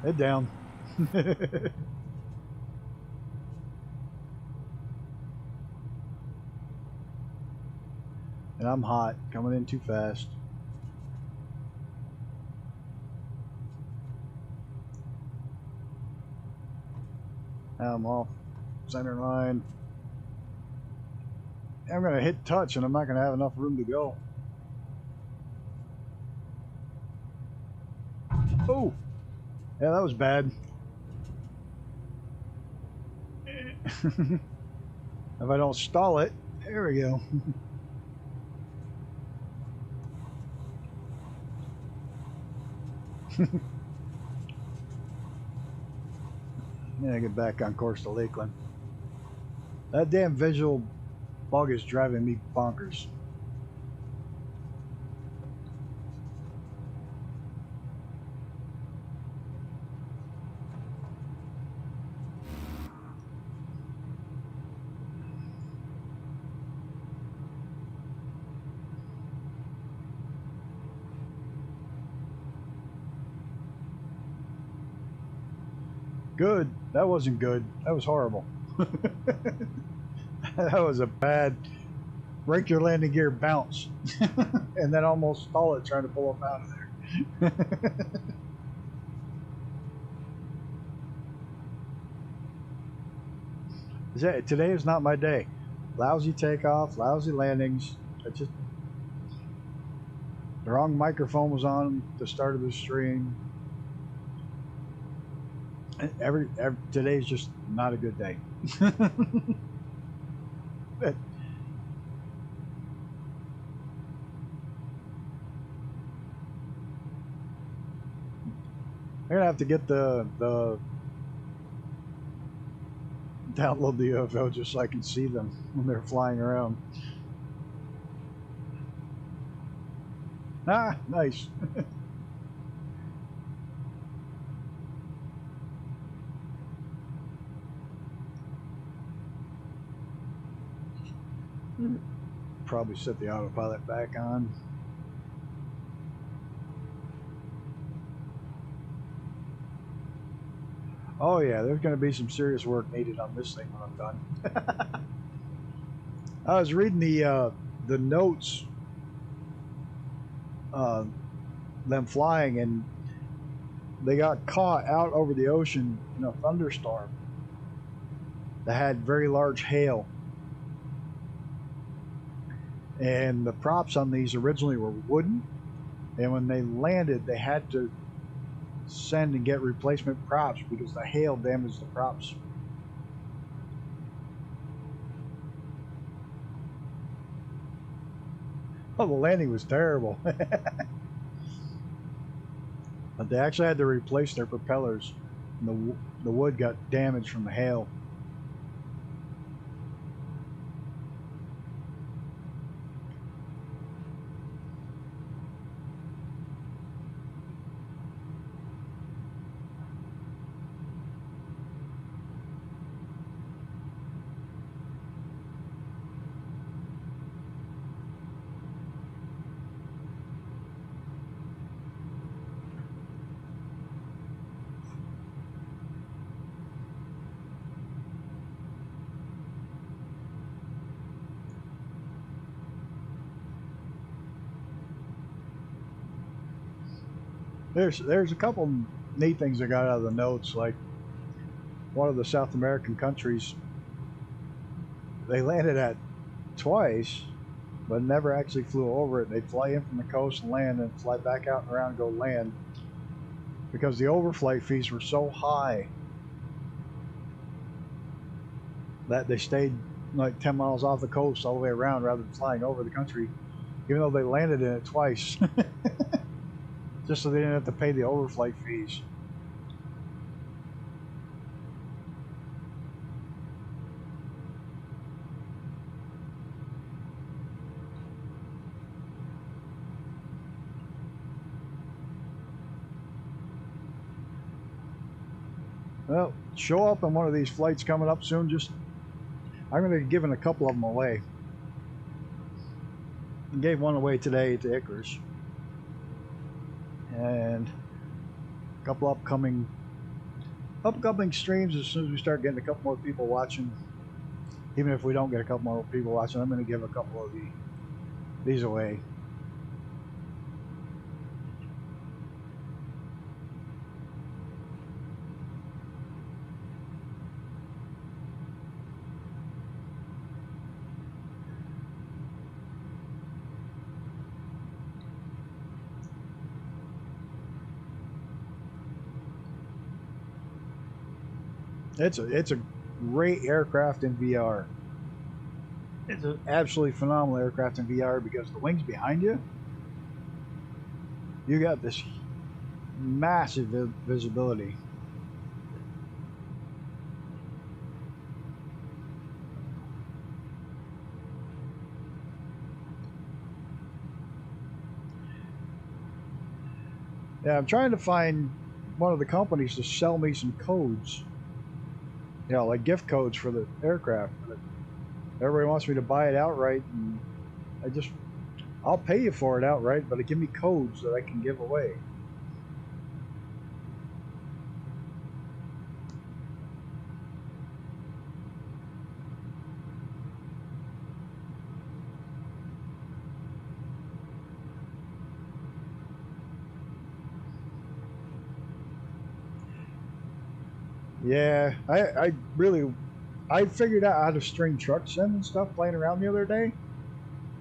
Head down. And I'm hot, coming in too fast. Now I'm off center line. I'm going to hit touch and I'm not going to have enough room to go. Oh! Yeah, that was bad. If I don't stall it, there we go. Yeah, get back on course to Lakeland. That damn visual bug is driving me bonkers. Good. That wasn't good. That was horrible. That was a bad break your landing gear bounce. And then almost stall it trying to pull up out of there. Today is not my day. Lousy takeoff, lousy landings. The wrong microphone was on the start of the stream. Today's just not a good day. But I'm gonna have to get the download the UFO just so I can see them when they're flying around. Ah, nice. Probably set the autopilot back on. Oh yeah, there's going to be some serious work needed on this thing when I'm done. I was reading the notes, them flying, and they got caught out over the ocean in a thunderstorm. that had very large hail. And the props on these originally were wooden, and when they landed, they had to send and get replacement props because the hail damaged the props. Oh, the landing was terrible. But they actually had to replace their propellers. And the wood got damaged from the hail. There's a couple neat things I got out of the notes, like one of the South American countries they landed at twice, but never actually flew over it. They'd fly in from the coast and land, and fly back out and around and go land, because the overflight fees were so high that they stayed like 10 miles off the coast all the way around rather than flying over the country, even though they landed in it twice. Just so they didn't have to pay the overflight fees. Well, show up on one of these flights coming up soon. I'm going to be giving a couple of them away. I gave one away today to Icarus. And a couple upcoming streams. As soon as we start getting a couple more people watching, even if we don't get a couple more people watching, I'm going to give a couple of these away. It's a great aircraft in VR. It's an absolutely phenomenal aircraft in VR because the wings behind you, you got this massive visibility. Yeah, I'm trying to find one of the companies to sell me some codes. You know, like gift codes for the aircraft. But everybody wants me to buy it outright, and I'll pay you for it outright, but give me codes that I can give away. Yeah, I figured out how to string truck sim and stuff playing around the other day,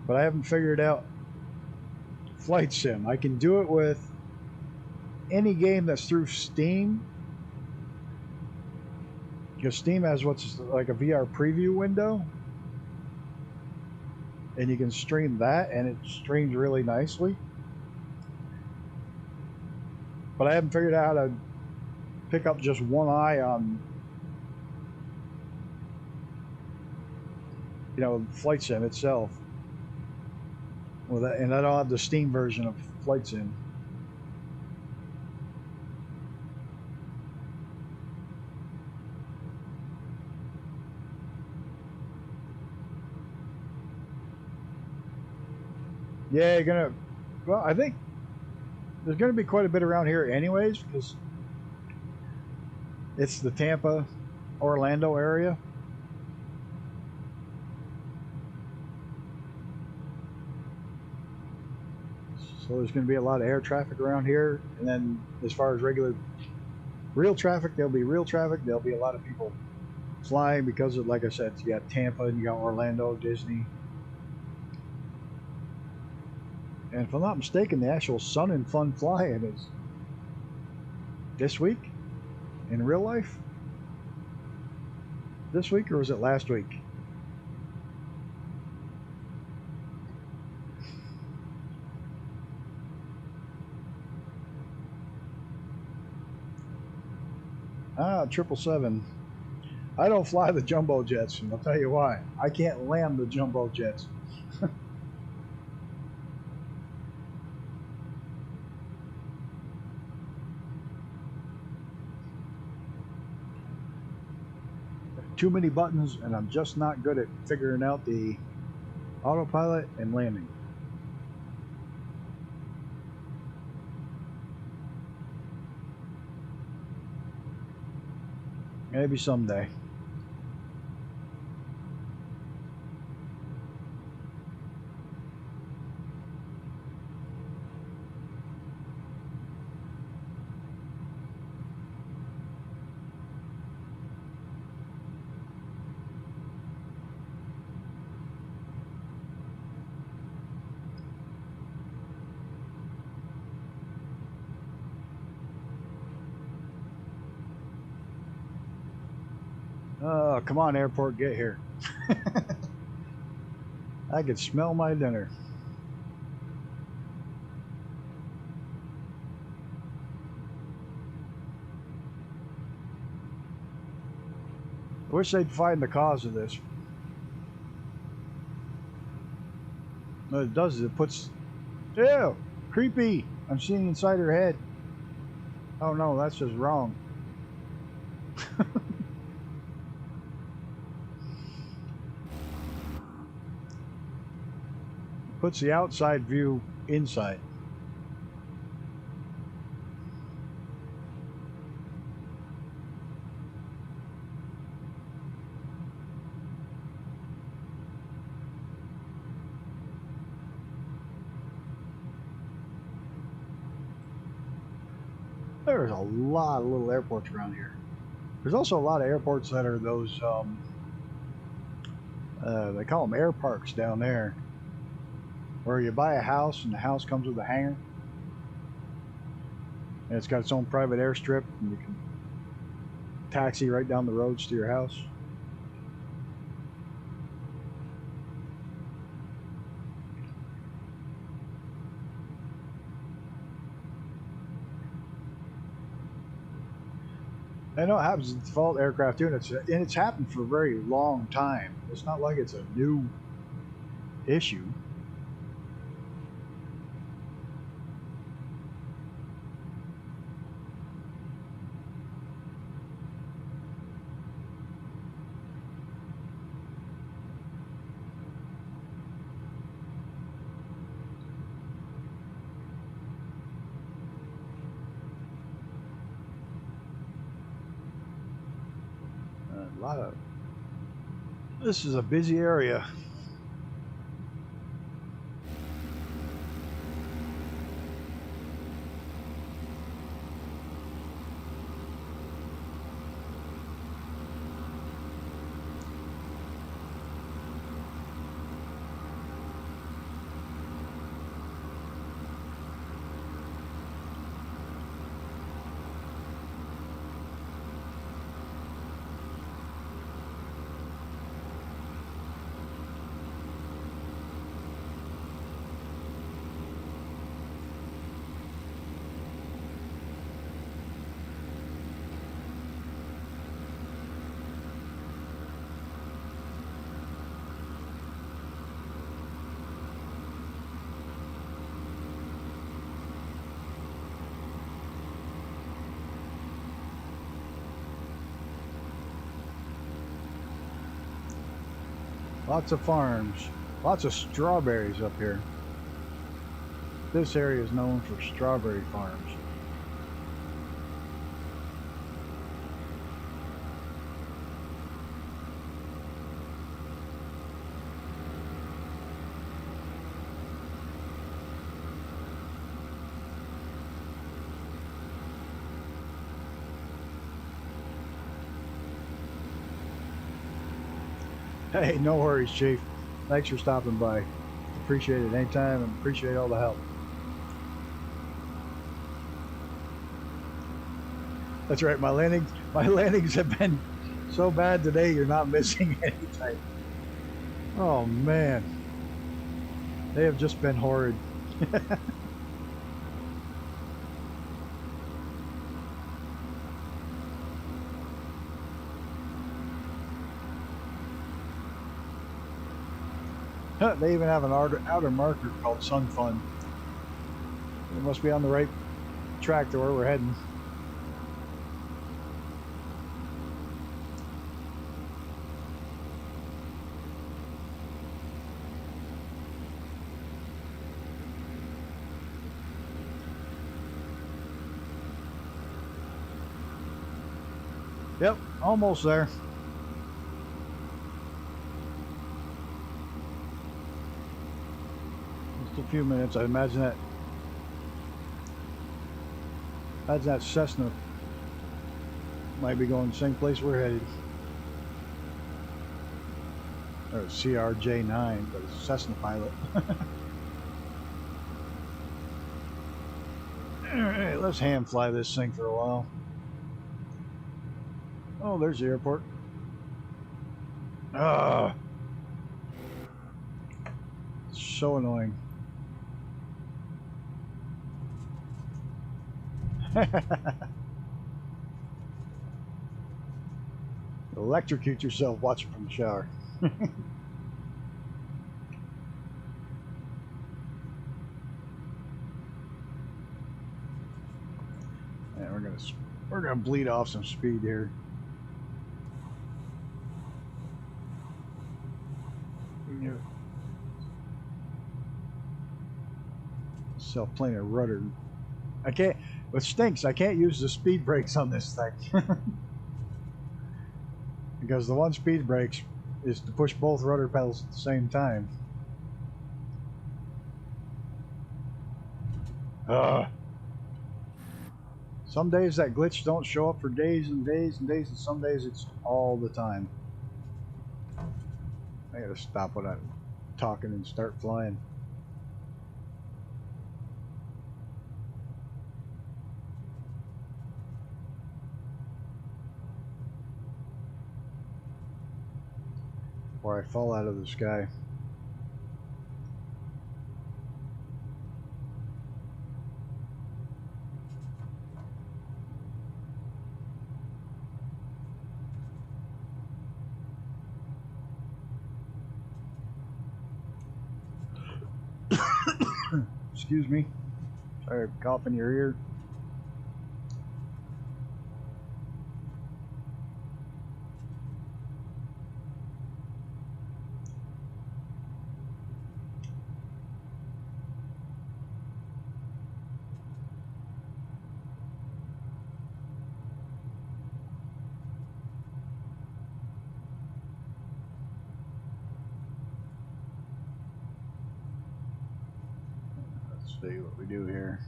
but I haven't figured out flight sim. I can do it with any game that's through Steam, because Steam has what's like a VR preview window, and you can stream that, and it streams really nicely. But I haven't figured out how to pick up just one eye on, you know, flight sim itself. Well, and I don't have the Steam version of flight sim. Yeah, well, I think there's gonna be quite a bit around here anyways, because it's the Tampa, Orlando area. So there's going to be a lot of air traffic around here. And then as far as real traffic, there'll be real traffic. There'll be a lot of people flying because of, like I said, you got Tampa and you got Orlando, Disney. And if I'm not mistaken, the actual Sun and Fun fly-in is this week in real life. This week, or was it last week? Ah, 777. I don't fly the jumbo jets, and I'll tell you why. I can't land the jumbo jets. Too many buttons, and I'm just not good at figuring out the autopilot and landing. Maybe someday. Oh, come on, airport, get here. I can smell my dinner. I wish they'd find the cause of this. What it does is it puts... Ew! Creepy! I'm seeing inside her head. Oh no, that's just wrong. Puts the outside view inside. There's a lot of little airports around here. There's also a lot of airports that are those, they call them air parks down there, where you buy a house and the house comes with a hangar. And it's got its own private airstrip, and you can taxi right down the roads to your house. I know it happens in default aircraft too, and it's happened for a very long time. It's not like it's a new issue. This is a busy area. Lots of farms, lots of strawberries up here. This area is known for strawberry farms. Hey, no worries, Chief. Thanks for stopping by. Appreciate it anytime and appreciate all the help. That's right. My landings have been so bad today. You're not missing anything. Oh man, they have just been horrid. They even have an outer marker called Sun Fun. We must be on the right track to where we're heading. Yep, almost there. Just a few minutes. I imagine that Cessna might be going the same place we're headed. Or CRJ9, but it's a Cessna pilot. Alright, let's hand fly this thing for a while. Oh, there's the airport. Ah, so annoying. Electrocute yourself watching from the shower. And we're gonna bleed off some speed here. Self-planar rudder. I can't. What stinks, I can't use the speed brakes on this thing. Because the one speed brakes is to push both rudder pedals at the same time. Some days that glitch don't show up for days and days and days, and some days it's all the time. I gotta stop when I'm talking and start flying. Or I fall out of the sky. Excuse me. Sorry, cough in your ear. See what we do here.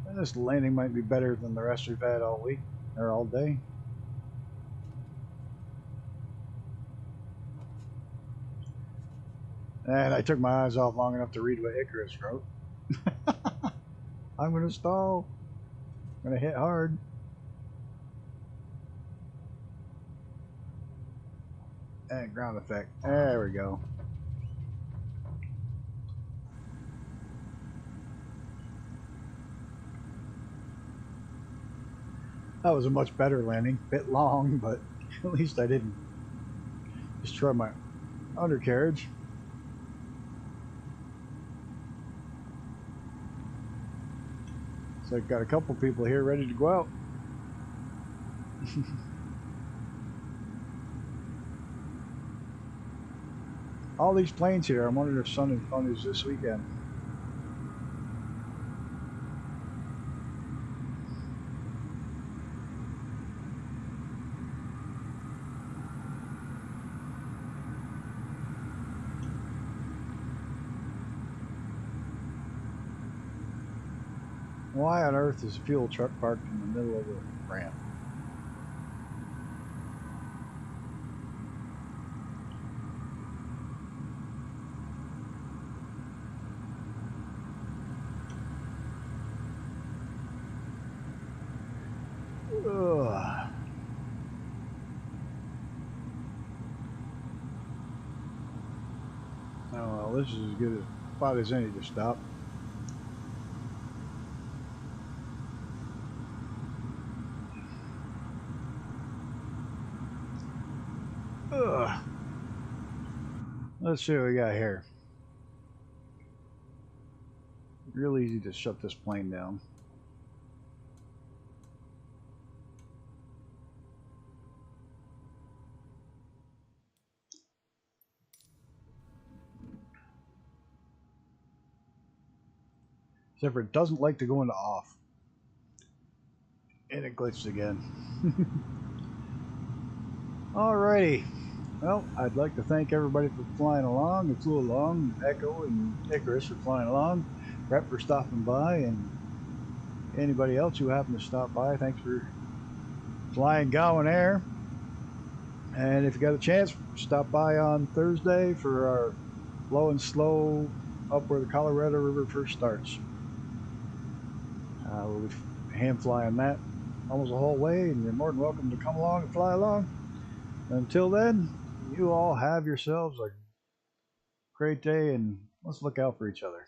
And this landing might be better than the rest we've had all week or all day. And I took my eyes off long enough to read what Icarus wrote. I'm gonna stall. I'm gonna hit hard. And ground effect. There we go. That was a much better landing. Bit long, but at least I didn't destroy my undercarriage. So I've got a couple people here ready to go out. All these planes here, I'm wondering if Sun and Fun is this weekend. why on earth is a fuel truck parked in the middle of the ramp? Ugh. Oh well, this is as good a spot as any to stop. Ugh. Let's see what we got here. Real easy to shut this plane down. Except for it doesn't like to go into off. And it glitched again. Alrighty. Well, I'd like to thank everybody for flying along and flew along. Echo and Icarus for flying along. Brett for stopping by, and anybody else who happened to stop by, thanks for flying Gowan Air. And if you got a chance, stop by on Thursday for our low and slow up where the Colorado River first starts. We'll be hand flying that almost the whole way, and you're more than welcome to come along and fly along. Until then, you all have yourselves a great day, and let's look out for each other.